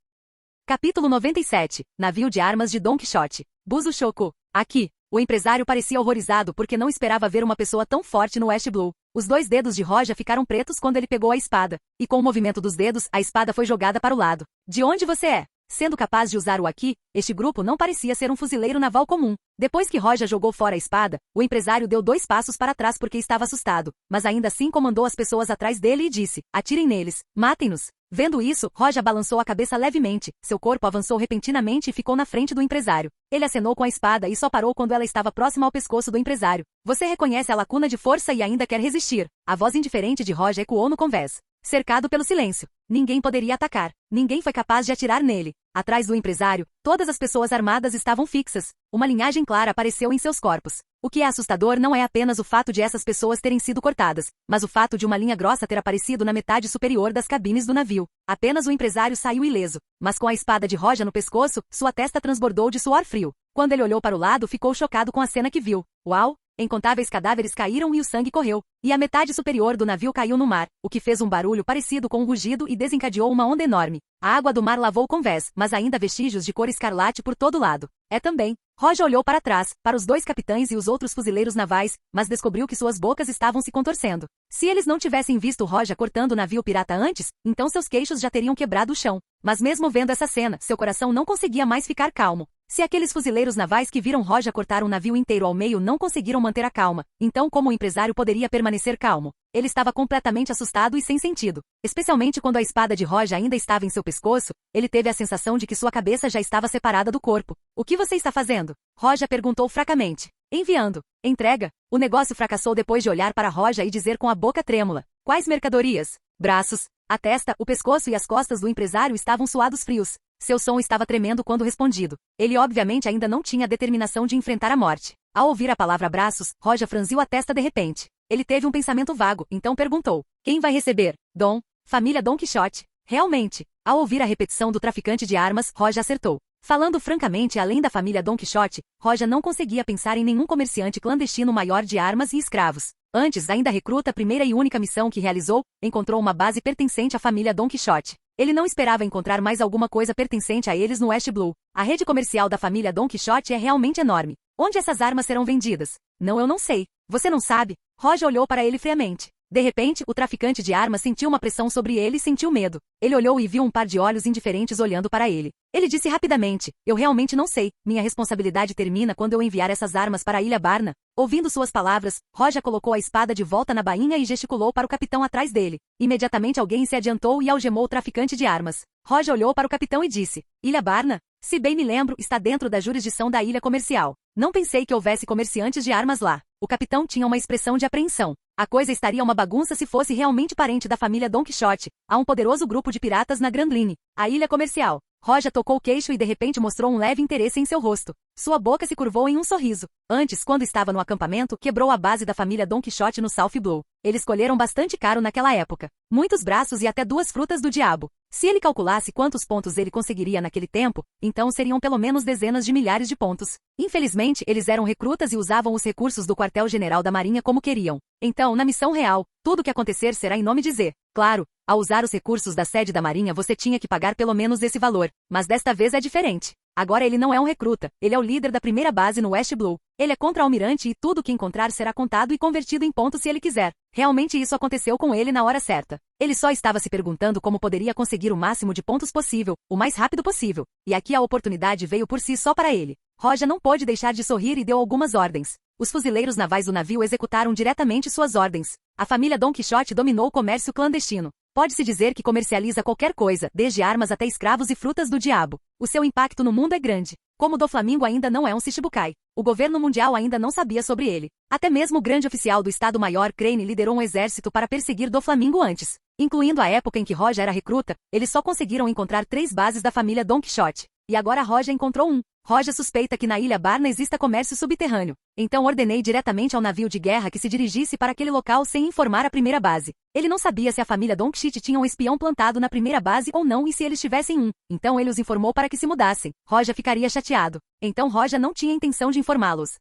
Capítulo 97. Navio de armas de Don Quixote. Buzo Shoko. Aqui. O empresário parecia horrorizado porque não esperava ver uma pessoa tão forte no West Blue. Os 2 dedos de Roja ficaram pretos quando ele pegou a espada. E com o movimento dos dedos, a espada foi jogada para o lado. De onde você é? Sendo capaz de usar o aqui, este grupo não parecia ser um fuzileiro naval comum. Depois que Roja jogou fora a espada, o empresário deu 2 passos para trás porque estava assustado. Mas ainda assim comandou as pessoas atrás dele e disse: atirem neles, matem-nos. Vendo isso, Roja balançou a cabeça levemente, seu corpo avançou repentinamente e ficou na frente do empresário. Ele acenou com a espada e só parou quando ela estava próxima ao pescoço do empresário. Você reconhece a lacuna de força e ainda quer resistir. A voz indiferente de Roja ecoou no convés. Cercado pelo silêncio. Ninguém poderia atacar. Ninguém foi capaz de atirar nele. Atrás do empresário, todas as pessoas armadas estavam fixas. Uma linhagem clara apareceu em seus corpos. O que é assustador não é apenas o fato de essas pessoas terem sido cortadas, mas o fato de uma linha grossa ter aparecido na metade superior das cabines do navio. Apenas o empresário saiu ileso, mas com a espada de Roja no pescoço, sua testa transbordou de suor frio. Quando ele olhou para o lado, ficou chocado com a cena que viu. Uau! Incontáveis cadáveres caíram e o sangue correu. E a metade superior do navio caiu no mar, o que fez um barulho parecido com um rugido e desencadeou uma onda enorme. A água do mar lavou o convés, mas ainda vestígios de cor escarlate por todo lado. É também. Roja olhou para trás, para os 2 capitães e os outros fuzileiros navais, mas descobriu que suas bocas estavam se contorcendo. Se eles não tivessem visto Roja cortando o navio pirata antes, então seus queixos já teriam quebrado o chão. Mas mesmo vendo essa cena, seu coração não conseguia mais ficar calmo. Se aqueles fuzileiros navais que viram Roja cortar um navio inteiro ao meio não conseguiram manter a calma, então como o empresário poderia permanecer calmo? Ele estava completamente assustado e sem sentido. Especialmente quando a espada de Roja ainda estava em seu pescoço, ele teve a sensação de que sua cabeça já estava separada do corpo. O que você está fazendo? Roja perguntou fracamente. Enviando. Entrega. O negócio fracassou depois de olhar para Roja e dizer com a boca trêmula. Quais mercadorias? Braços. A testa, o pescoço e as costas do empresário estavam suados frios. Seu som estava tremendo quando respondido. Ele obviamente ainda não tinha a determinação de enfrentar a morte. Ao ouvir a palavra braços, Roja franziu a testa de repente. Ele teve um pensamento vago, então perguntou. Quem vai receber? Dom? Família Don Quixote. Realmente. Ao ouvir a repetição do traficante de armas, Roja acertou. Falando francamente, além da família Don Quixote, Roja não conseguia pensar em nenhum comerciante clandestino maior de armas e escravos. Antes, ainda recruta, a primeira e única missão que realizou, encontrou uma base pertencente à família Don Quixote. Ele não esperava encontrar mais alguma coisa pertencente a eles no West Blue. A rede comercial da família Don Quixote é realmente enorme. Onde essas armas serão vendidas? Não, eu não sei. Você não sabe? Roger olhou para ele friamente. De repente, o traficante de armas sentiu uma pressão sobre ele e sentiu medo. Ele olhou e viu um par de olhos indiferentes olhando para ele. Ele disse rapidamente, eu realmente não sei. Minha responsabilidade termina quando eu enviar essas armas para a Ilha Barna. Ouvindo suas palavras, Roger colocou a espada de volta na bainha e gesticulou para o capitão atrás dele. Imediatamente alguém se adiantou e algemou o traficante de armas. Roger olhou para o capitão e disse, Ilha Barna? Se bem me lembro, está dentro da jurisdição da ilha comercial. Não pensei que houvesse comerciantes de armas lá. O capitão tinha uma expressão de apreensão. A coisa estaria uma bagunça se fosse realmente parente da família Don Quixote. Há um poderoso grupo de piratas na Grand Line, a ilha comercial. Roger tocou o queixo e de repente mostrou um leve interesse em seu rosto. Sua boca se curvou em um sorriso. Antes, quando estava no acampamento, quebrou a base da família Don Quixote no South Blue. Eles colheram bastante caro naquela época. Muitos braços e até 2 frutas do diabo. Se ele calculasse quantos pontos ele conseguiria naquele tempo, então seriam pelo menos dezenas de milhares de pontos. Infelizmente, eles eram recrutas e usavam os recursos do quartel-general da Marinha como queriam. Então, na missão real, tudo o que acontecer será em nome de Z. Claro, ao usar os recursos da sede da Marinha você tinha que pagar pelo menos esse valor, mas desta vez é diferente. Agora ele não é um recruta, ele é o líder da primeira base no West Blue. Ele é contra-almirante e tudo o que encontrar será contado e convertido em pontos se ele quiser. Realmente isso aconteceu com ele na hora certa. Ele só estava se perguntando como poderia conseguir o máximo de pontos possível, o mais rápido possível. E aqui a oportunidade veio por si só para ele. Roger não pôde deixar de sorrir e deu algumas ordens. Os fuzileiros navais do navio executaram diretamente suas ordens. A família Don Quixote dominou o comércio clandestino. Pode-se dizer que comercializa qualquer coisa, desde armas até escravos e frutas do diabo. O seu impacto no mundo é grande. Como o Doflamingo ainda não é um Shichibukai, o governo mundial ainda não sabia sobre ele. Até mesmo o grande oficial do Estado-Maior Crane liderou um exército para perseguir Doflamingo antes. Incluindo a época em que Roger era recruta, eles só conseguiram encontrar 3 bases da família Don Quixote. E agora Roger encontrou um. Roger suspeita que na Ilha Barna exista comércio subterrâneo. Então ordenei diretamente ao navio de guerra que se dirigisse para aquele local sem informar a primeira base. Ele não sabia se a família Don Quixote tinha um espião plantado na primeira base ou não e se eles tivessem um. Então ele os informou para que se mudassem. Roger ficaria chateado. Então Roger não tinha intenção de informá-los.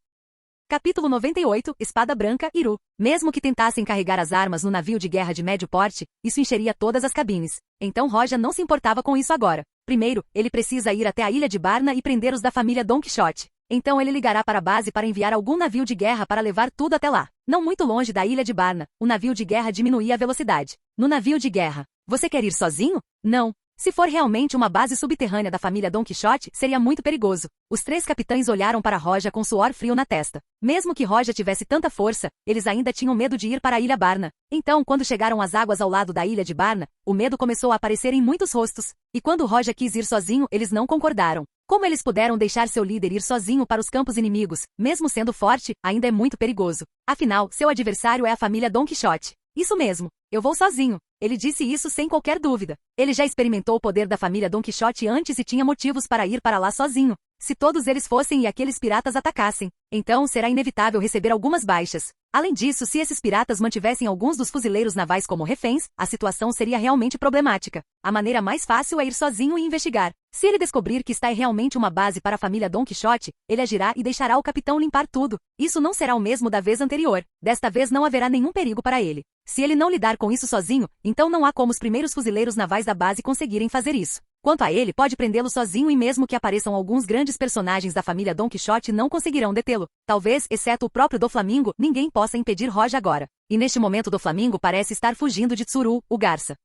Capítulo 98, Espada Branca, Iru. Mesmo que tentassem carregar as armas no navio de guerra de médio porte, isso encheria todas as cabines. Então Roger não se importava com isso agora. Primeiro, ele precisa ir até a ilha de Barna e prender os da família Don Quixote. Então ele ligará para a base para enviar algum navio de guerra para levar tudo até lá. Não muito longe da ilha de Barna, o navio de guerra diminuía a velocidade. No navio de guerra, você quer ir sozinho? Não. Se for realmente uma base subterrânea da família Don Quixote, seria muito perigoso. Os 3 capitães olharam para Roger com suor frio na testa. Mesmo que Roger tivesse tanta força, eles ainda tinham medo de ir para a Ilha Barna. Então, quando chegaram às águas ao lado da ilha de Barna, o medo começou a aparecer em muitos rostos. E quando Roger quis ir sozinho, eles não concordaram. Como eles puderam deixar seu líder ir sozinho para os campos inimigos, mesmo sendo forte, ainda é muito perigoso. Afinal, seu adversário é a família Don Quixote. Isso mesmo, eu vou sozinho. Ele disse isso sem qualquer dúvida. Ele já experimentou o poder da família Don Quixote antes e tinha motivos para ir para lá sozinho. Se todos eles fossem e aqueles piratas atacassem, então será inevitável receber algumas baixas. Além disso, se esses piratas mantivessem alguns dos fuzileiros navais como reféns, a situação seria realmente problemática. A maneira mais fácil é ir sozinho e investigar. Se ele descobrir que está realmente uma base para a família Don Quixote, ele agirá e deixará o capitão limpar tudo. Isso não será o mesmo da vez anterior. Desta vez não haverá nenhum perigo para ele. Se ele não lidar com isso sozinho, então não há como os primeiros fuzileiros navais da base conseguirem fazer isso. Quanto a ele, pode prendê-lo sozinho e mesmo que apareçam alguns grandes personagens da família Don Quixote não conseguirão detê-lo. Talvez, exceto o próprio Doflamingo, ninguém possa impedir Roger agora. E neste momento Doflamingo parece estar fugindo de Tsuru, o garça.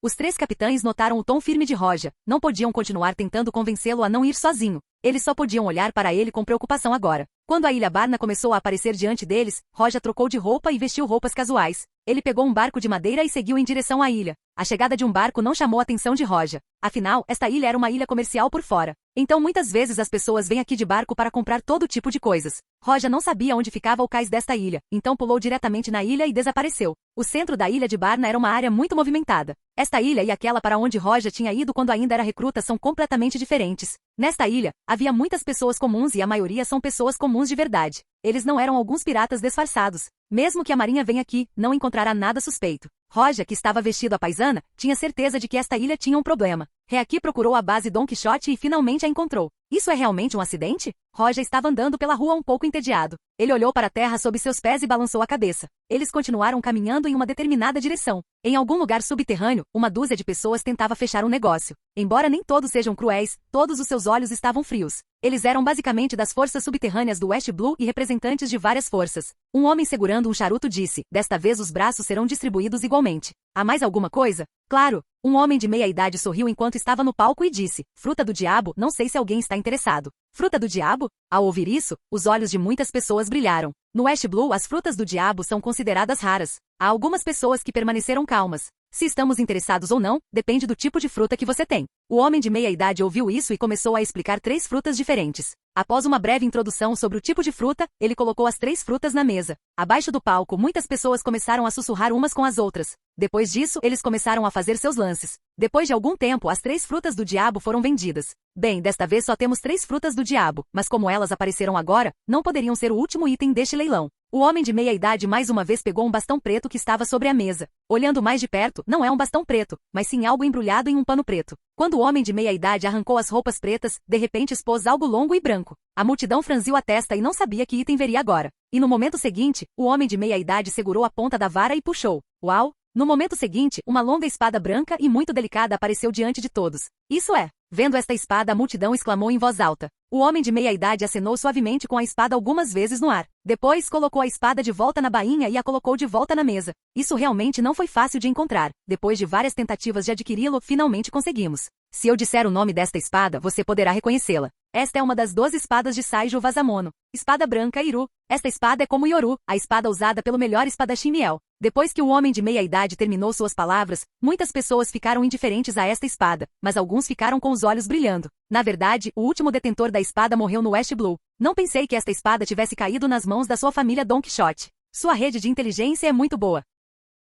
Os 3 capitães notaram o tom firme de Roger. Não podiam continuar tentando convencê-lo a não ir sozinho. Eles só podiam olhar para ele com preocupação agora. Quando a Ilha Barna começou a aparecer diante deles, Roger trocou de roupa e vestiu roupas casuais. Ele pegou um barco de madeira e seguiu em direção à ilha. A chegada de um barco não chamou a atenção de Roger. Afinal, esta ilha era uma ilha comercial por fora. Então muitas vezes as pessoas vêm aqui de barco para comprar todo tipo de coisas. Roger não sabia onde ficava o cais desta ilha, então pulou diretamente na ilha e desapareceu. O centro da ilha de Barna era uma área muito movimentada. Esta ilha e aquela para onde Roger tinha ido quando ainda era recruta são completamente diferentes. Nesta ilha, havia muitas pessoas comuns e a maioria são pessoas comuns de verdade. Eles não eram alguns piratas disfarçados. Mesmo que a marinha venha aqui, não encontrará nada suspeito. Roger, que estava vestido à paisana, tinha certeza de que esta ilha tinha um problema. Reaki procurou a base Don Quixote e finalmente a encontrou. Isso é realmente um acidente? Roger estava andando pela rua um pouco entediado. Ele olhou para a terra sob seus pés e balançou a cabeça. Eles continuaram caminhando em uma determinada direção. Em algum lugar subterrâneo, uma dúzia de pessoas tentava fechar um negócio. Embora nem todos sejam cruéis, todos os seus olhos estavam frios. Eles eram basicamente das forças subterrâneas do West Blue e representantes de várias forças. Um homem segurando um charuto disse: desta vez os braços serão distribuídos igualmente. Há mais alguma coisa? Claro. Um homem de meia idade sorriu enquanto estava no palco e disse: fruta do diabo, não sei se alguém está interessado. Fruta do diabo? Ao ouvir isso, os olhos de muitas pessoas brilharam. No West Blue, as frutas do diabo são consideradas raras. Há algumas pessoas que permaneceram calmas. Se estamos interessados ou não, depende do tipo de fruta que você tem. O homem de meia idade ouviu isso e começou a explicar 3 frutas diferentes. Após uma breve introdução sobre o tipo de fruta, ele colocou as 3 frutas na mesa. Abaixo do palco, muitas pessoas começaram a sussurrar umas com as outras. Depois disso, eles começaram a fazer seus lances. Depois de algum tempo, as 3 frutas do diabo foram vendidas. Bem, desta vez só temos 3 frutas do diabo, mas como elas apareceram agora, não poderiam ser o último item deste leilão. O homem de meia idade mais uma vez pegou um bastão preto que estava sobre a mesa. Olhando mais de perto, não é um bastão preto, mas sim algo embrulhado em um pano preto. Quando o homem de meia idade arrancou as roupas pretas, de repente expôs algo longo e branco. A multidão franziu a testa e não sabia que item veria agora. E no momento seguinte, o homem de meia idade segurou a ponta da vara e puxou. Uau! No momento seguinte, uma longa espada branca e muito delicada apareceu diante de todos. Isso é! Vendo esta espada, a multidão exclamou em voz alta. O homem de meia idade acenou suavemente com a espada algumas vezes no ar. Depois, colocou a espada de volta na bainha e a colocou de volta na mesa. Isso realmente não foi fácil de encontrar. Depois de várias tentativas de adquiri-lo, finalmente conseguimos. Se eu disser o nome desta espada, você poderá reconhecê-la. Esta é uma das 12 espadas de Saijo Vazamono. Espada branca Iru. Esta espada é como Yoru, a espada usada pelo melhor espadachim Miel. Depois que o homem de meia idade terminou suas palavras, muitas pessoas ficaram indiferentes a esta espada, mas alguns ficaram com os olhos brilhando. Na verdade, o último detentor da espada morreu no West Blue. Não pensei que esta espada tivesse caído nas mãos da sua família Don Quixote. Sua rede de inteligência é muito boa.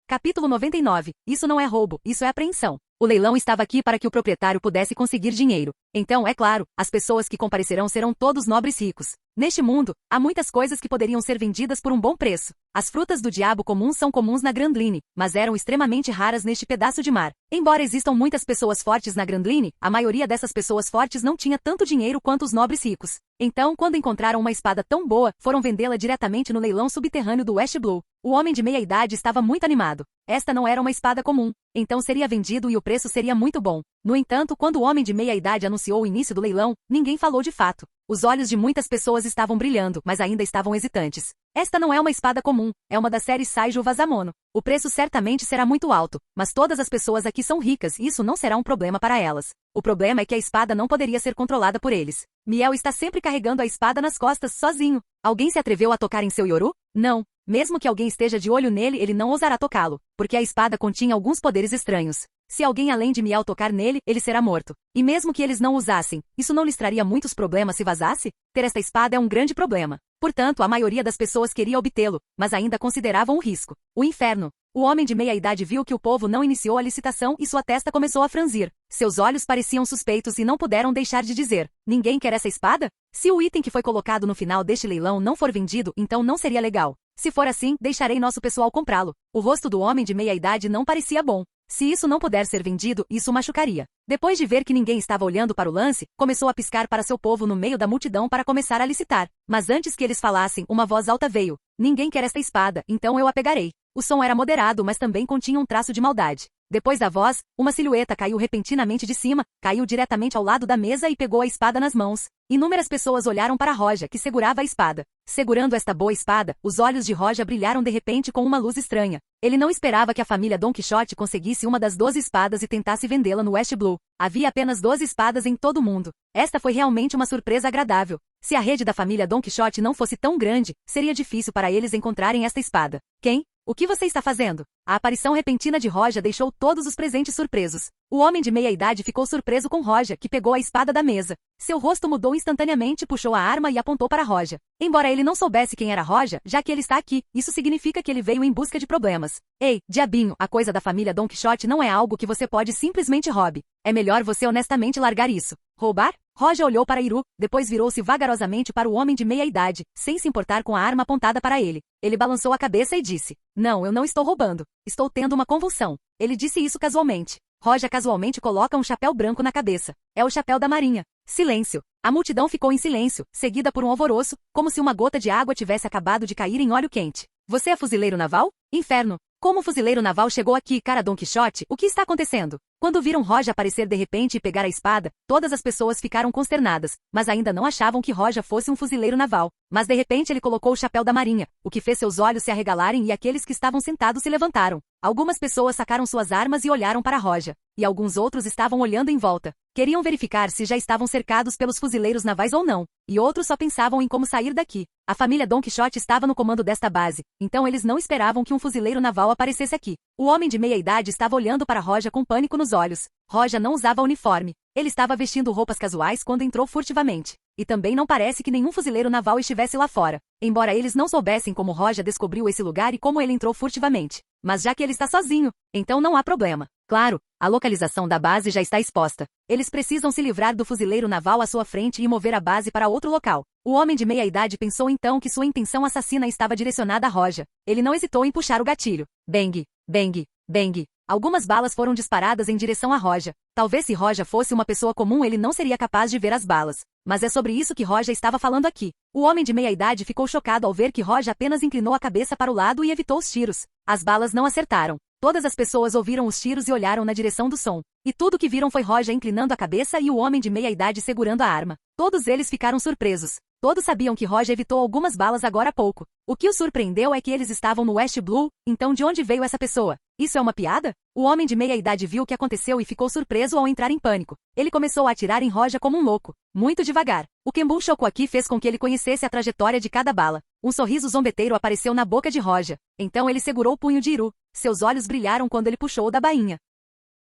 Capítulo 99. Isso não é roubo, isso é apreensão. O leilão estava aqui para que o proprietário pudesse conseguir dinheiro. Então, é claro, as pessoas que comparecerão serão todos nobres ricos. Neste mundo, há muitas coisas que poderiam ser vendidas por um bom preço. As frutas do diabo comuns são comuns na Grand Line, mas eram extremamente raras neste pedaço de mar. Embora existam muitas pessoas fortes na Grand Line, a maioria dessas pessoas fortes não tinha tanto dinheiro quanto os nobres ricos. Então, quando encontraram uma espada tão boa, foram vendê-la diretamente no leilão subterrâneo do West Blue. O homem de meia idade estava muito animado. Esta não era uma espada comum. Então seria vendido e o preço seria muito bom. No entanto, quando o homem de meia idade anunciou o início do leilão, ninguém falou de fato. Os olhos de muitas pessoas estavam brilhando, mas ainda estavam hesitantes. Esta não é uma espada comum, é uma da série Saijo Vazamono. O preço certamente será muito alto, mas todas as pessoas aqui são ricas e isso não será um problema para elas. O problema é que a espada não poderia ser controlada por eles. Miel está sempre carregando a espada nas costas, sozinho. Alguém se atreveu a tocar em seu Yoru? Não. Mesmo que alguém esteja de olho nele, ele não ousará tocá-lo, porque a espada continha alguns poderes estranhos. Se alguém além de Miel tocar nele, ele será morto. E mesmo que eles não usassem, isso não lhes traria muitos problemas se vazasse? Ter esta espada é um grande problema. Portanto, a maioria das pessoas queria obtê-lo, mas ainda consideravam o risco. O inferno. O homem de meia idade viu que o povo não iniciou a licitação e sua testa começou a franzir. Seus olhos pareciam suspeitos e não puderam deixar de dizer: ninguém quer essa espada? Se o item que foi colocado no final deste leilão não for vendido, então não seria legal. Se for assim, deixarei nosso pessoal comprá-lo. O rosto do homem de meia idade não parecia bom. Se isso não puder ser vendido, isso machucaria. Depois de ver que ninguém estava olhando para o lance, começou a piscar para seu povo no meio da multidão para começar a licitar. Mas antes que eles falassem, uma voz alta veio: ninguém quer esta espada, então eu a pegarei. O som era moderado, mas também continha um traço de maldade. Depois da voz, uma silhueta caiu repentinamente de cima, caiu diretamente ao lado da mesa e pegou a espada nas mãos. Inúmeras pessoas olharam para Roja, que segurava a espada. Segurando esta boa espada, os olhos de Roja brilharam de repente com uma luz estranha. Ele não esperava que a família Don Quixote conseguisse uma das 12 espadas e tentasse vendê-la no West Blue. Havia apenas 12 espadas em todo o mundo. Esta foi realmente uma surpresa agradável. Se a rede da família Don Quixote não fosse tão grande, seria difícil para eles encontrarem esta espada. Quem? O que você está fazendo? A aparição repentina de Roja deixou todos os presentes surpresos. O homem de meia idade ficou surpreso com Roja, que pegou a espada da mesa. Seu rosto mudou instantaneamente, puxou a arma e apontou para Roja. Embora ele não soubesse quem era Roja, já que ele está aqui, isso significa que ele veio em busca de problemas. Ei, diabinho, a coisa da família Don Quixote não é algo que você pode simplesmente roubar. É melhor você honestamente largar isso. Roubar? Roja olhou para Iru, depois virou-se vagarosamente para o homem de meia idade, sem se importar com a arma apontada para ele. Ele balançou a cabeça e disse: não, eu não estou roubando. Estou tendo uma convulsão. Ele disse isso casualmente. Roja casualmente coloca um chapéu branco na cabeça. É o chapéu da marinha. Silêncio. A multidão ficou em silêncio, seguida por um alvoroço, como se uma gota de água tivesse acabado de cair em óleo quente. Você é fuzileiro naval? Inferno! Como o fuzileiro naval chegou aqui, cara Don Quixote? O que está acontecendo? Quando viram Roja aparecer de repente e pegar a espada, todas as pessoas ficaram consternadas, mas ainda não achavam que Roja fosse um fuzileiro naval. Mas de repente ele colocou o chapéu da marinha, o que fez seus olhos se arregalarem e aqueles que estavam sentados se levantaram. Algumas pessoas sacaram suas armas e olharam para Roja, e alguns outros estavam olhando em volta. Queriam verificar se já estavam cercados pelos fuzileiros navais ou não, e outros só pensavam em como sair daqui. A família Don Quixote estava no comando desta base, então eles não esperavam que um fuzileiro naval aparecesse aqui. O homem de meia idade estava olhando para Roja com pânico nos olhos. Roja não usava uniforme. Ele estava vestindo roupas casuais quando entrou furtivamente. E também não parece que nenhum fuzileiro naval estivesse lá fora, embora eles não soubessem como Roja descobriu esse lugar e como ele entrou furtivamente. Mas já que ele está sozinho, então não há problema. Claro, a localização da base já está exposta. Eles precisam se livrar do fuzileiro naval à sua frente e mover a base para outro local. O homem de meia idade pensou então que sua intenção assassina estava direcionada a Roja. Ele não hesitou em puxar o gatilho. Bang, bang, bang. Algumas balas foram disparadas em direção a Roja. Talvez se Roja fosse uma pessoa comum ele não seria capaz de ver as balas. Mas é sobre isso que Roja estava falando aqui. O homem de meia idade ficou chocado ao ver que Roja apenas inclinou a cabeça para o lado e evitou os tiros. As balas não acertaram. Todas as pessoas ouviram os tiros e olharam na direção do som. E tudo que viram foi Roja inclinando a cabeça e o homem de meia idade segurando a arma. Todos eles ficaram surpresos. Todos sabiam que Roja evitou algumas balas agora há pouco. O que os surpreendeu é que eles estavam no West Blue, então de onde veio essa pessoa? Isso é uma piada? O homem de meia idade viu o que aconteceu e ficou surpreso ao entrar em pânico. Ele começou a atirar em Roja como um louco. Muito devagar. O Kembun Choco aqui fez com que ele conhecesse a trajetória de cada bala. Um sorriso zombeteiro apareceu na boca de Roja. Então ele segurou o punho de Iru. Seus olhos brilharam quando ele puxou o da bainha.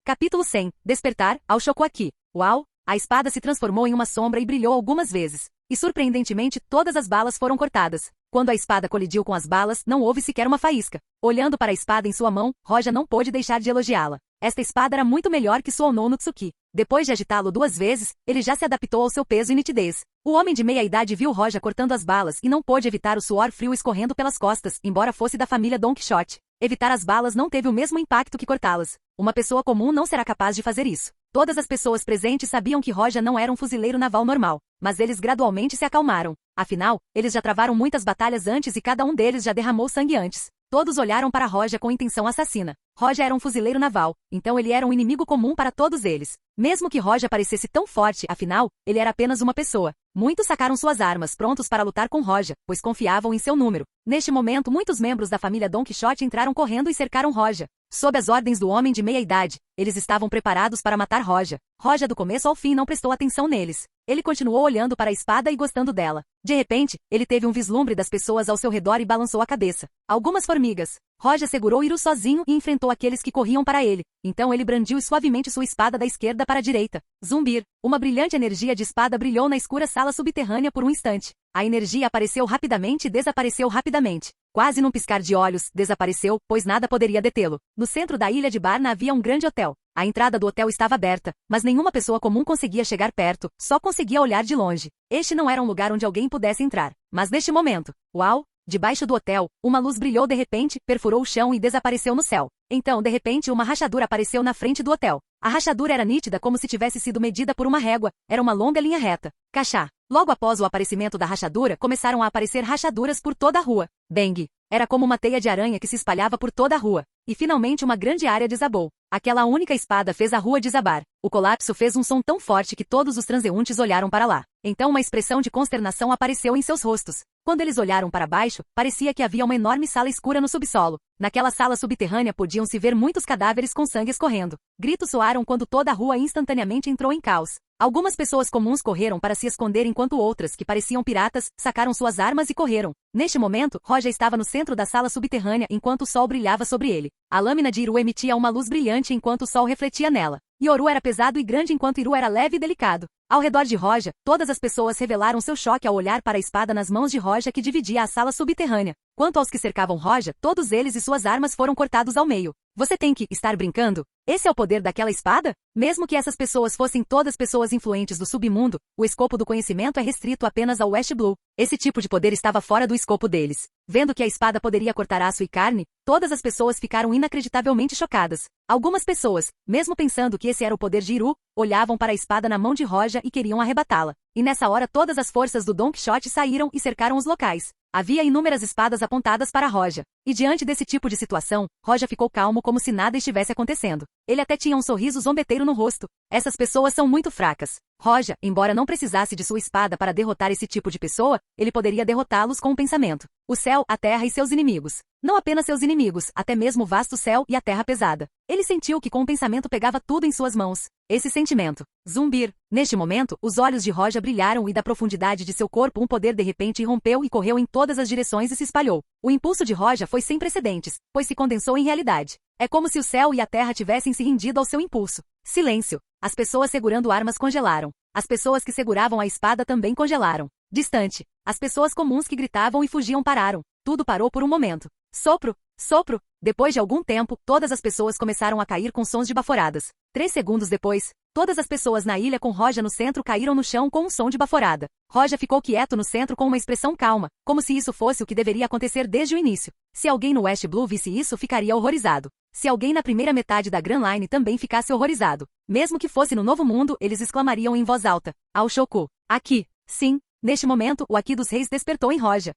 Capítulo 100. Despertar, ao Choco aqui. Uau! A espada se transformou em uma sombra e brilhou algumas vezes. E surpreendentemente, todas as balas foram cortadas. Quando a espada colidiu com as balas, não houve sequer uma faísca. Olhando para a espada em sua mão, Roja não pôde deixar de elogiá-la. Esta espada era muito melhor que Suonou no Tsuki. Depois de agitá-lo 2 vezes, ele já se adaptou ao seu peso e nitidez. O homem de meia idade viu Roja cortando as balas e não pôde evitar o suor frio escorrendo pelas costas, embora fosse da família Don Quixote. Evitar as balas não teve o mesmo impacto que cortá-las. Uma pessoa comum não será capaz de fazer isso. Todas as pessoas presentes sabiam que Roja não era um fuzileiro naval normal, mas eles gradualmente se acalmaram. Afinal, eles já travaram muitas batalhas antes e cada um deles já derramou sangue antes. Todos olharam para Roja com intenção assassina. Roja era um fuzileiro naval, então ele era um inimigo comum para todos eles. Mesmo que Roja parecesse tão forte, afinal, ele era apenas uma pessoa. Muitos sacaram suas armas, prontos para lutar com Roja, pois confiavam em seu número. Neste momento, muitos membros da família Don Quixote entraram correndo e cercaram Roja. Sob as ordens do homem de meia idade, eles estavam preparados para matar Roja. Roja do começo ao fim não prestou atenção neles. Ele continuou olhando para a espada e gostando dela. De repente, ele teve um vislumbre das pessoas ao seu redor e balançou a cabeça. Algumas formigas. Roja segurou Iru sozinho e enfrentou aqueles que corriam para ele. Então ele brandiu suavemente sua espada da esquerda para a direita. Zumbir. Uma brilhante energia de espada brilhou na escura sala subterrânea por um instante. A energia apareceu rapidamente e desapareceu rapidamente. Quase num piscar de olhos, desapareceu, pois nada poderia detê-lo. No centro da ilha de Barna havia um grande hotel. A entrada do hotel estava aberta, mas nenhuma pessoa comum conseguia chegar perto, só conseguia olhar de longe. Este não era um lugar onde alguém pudesse entrar. Mas neste momento, uau! Debaixo do hotel, uma luz brilhou de repente, perfurou o chão e desapareceu no céu. Então, de repente, uma rachadura apareceu na frente do hotel. A rachadura era nítida como se tivesse sido medida por uma régua. Era uma longa linha reta. Cachá. Logo após o aparecimento da rachadura, começaram a aparecer rachaduras por toda a rua. Bang! Era como uma teia de aranha que se espalhava por toda a rua. E finalmente uma grande área desabou. Aquela única espada fez a rua desabar. O colapso fez um som tão forte que todos os transeuntes olharam para lá. Então uma expressão de consternação apareceu em seus rostos. Quando eles olharam para baixo, parecia que havia uma enorme sala escura no subsolo. Naquela sala subterrânea podiam-se ver muitos cadáveres com sangue escorrendo. Gritos soaram quando toda a rua instantaneamente entrou em caos. Algumas pessoas comuns correram para se esconder enquanto outras, que pareciam piratas, sacaram suas armas e correram. Neste momento, Roja estava no centro da sala subterrânea enquanto o sol brilhava sobre ele. A lâmina de Iru emitia uma luz brilhante enquanto o sol refletia nela. Yoru era pesado e grande enquanto Iru era leve e delicado. Ao redor de Roja, todas as pessoas revelaram seu choque ao olhar para a espada nas mãos de Roja que dividia a sala subterrânea. Quanto aos que cercavam Roja, todos eles e suas armas foram cortados ao meio. Você tem que estar brincando? Esse é o poder daquela espada? Mesmo que essas pessoas fossem todas pessoas influentes do submundo, o escopo do conhecimento é restrito apenas ao West Blue. Esse tipo de poder estava fora do escopo deles. Vendo que a espada poderia cortar aço e carne, todas as pessoas ficaram inacreditavelmente chocadas. Algumas pessoas, mesmo pensando que esse era o poder de Iru, olhavam para a espada na mão de Roja e queriam arrebatá-la. E nessa hora todas as forças do Don Quixote saíram e cercaram os locais. Havia inúmeras espadas apontadas para Roja. E diante desse tipo de situação, Roja ficou calmo como se nada estivesse acontecendo. Ele até tinha um sorriso zombeteiro no rosto. Essas pessoas são muito fracas. Roja, embora não precisasse de sua espada para derrotar esse tipo de pessoa, ele poderia derrotá-los com um pensamento. O céu, a terra e seus inimigos. Não apenas seus inimigos, até mesmo o vasto céu e a terra pesada. Ele sentiu que com o pensamento pegava tudo em suas mãos. Esse sentimento. Zumbir. Neste momento, os olhos de Roja brilharam e da profundidade de seu corpo um poder de repente irrompeu e correu em todas as direções e se espalhou. O impulso de Roja foi sem precedentes, pois se condensou em realidade. É como se o céu e a terra tivessem se rendido ao seu impulso. Silêncio. As pessoas segurando armas congelaram. As pessoas que seguravam a espada também congelaram. Distante. As pessoas comuns que gritavam e fugiam pararam. Tudo parou por um momento. Sopro, sopro. Depois de algum tempo, todas as pessoas começaram a cair com sons de baforadas. 3 segundos depois, todas as pessoas na ilha com Roja no centro caíram no chão com um som de baforada. Roja ficou quieto no centro com uma expressão calma, como se isso fosse o que deveria acontecer desde o início. Se alguém no West Blue visse isso, ficaria horrorizado. Se alguém na primeira metade da Grand Line também ficasse horrorizado. Mesmo que fosse no Novo Mundo, eles exclamariam em voz alta. Ao Shoku. Aqui. Sim. Neste momento, o Aqui dos Reis despertou em Roja.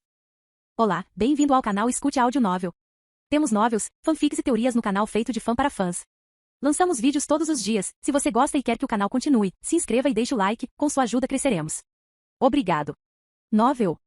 Olá, bem-vindo ao canal Escute Áudio Novel. Temos novels, fanfics e teorias no canal feito de fã para fãs. Lançamos vídeos todos os dias. Se você gosta e quer que o canal continue, se inscreva e deixe o like, com sua ajuda cresceremos. Obrigado. Novel.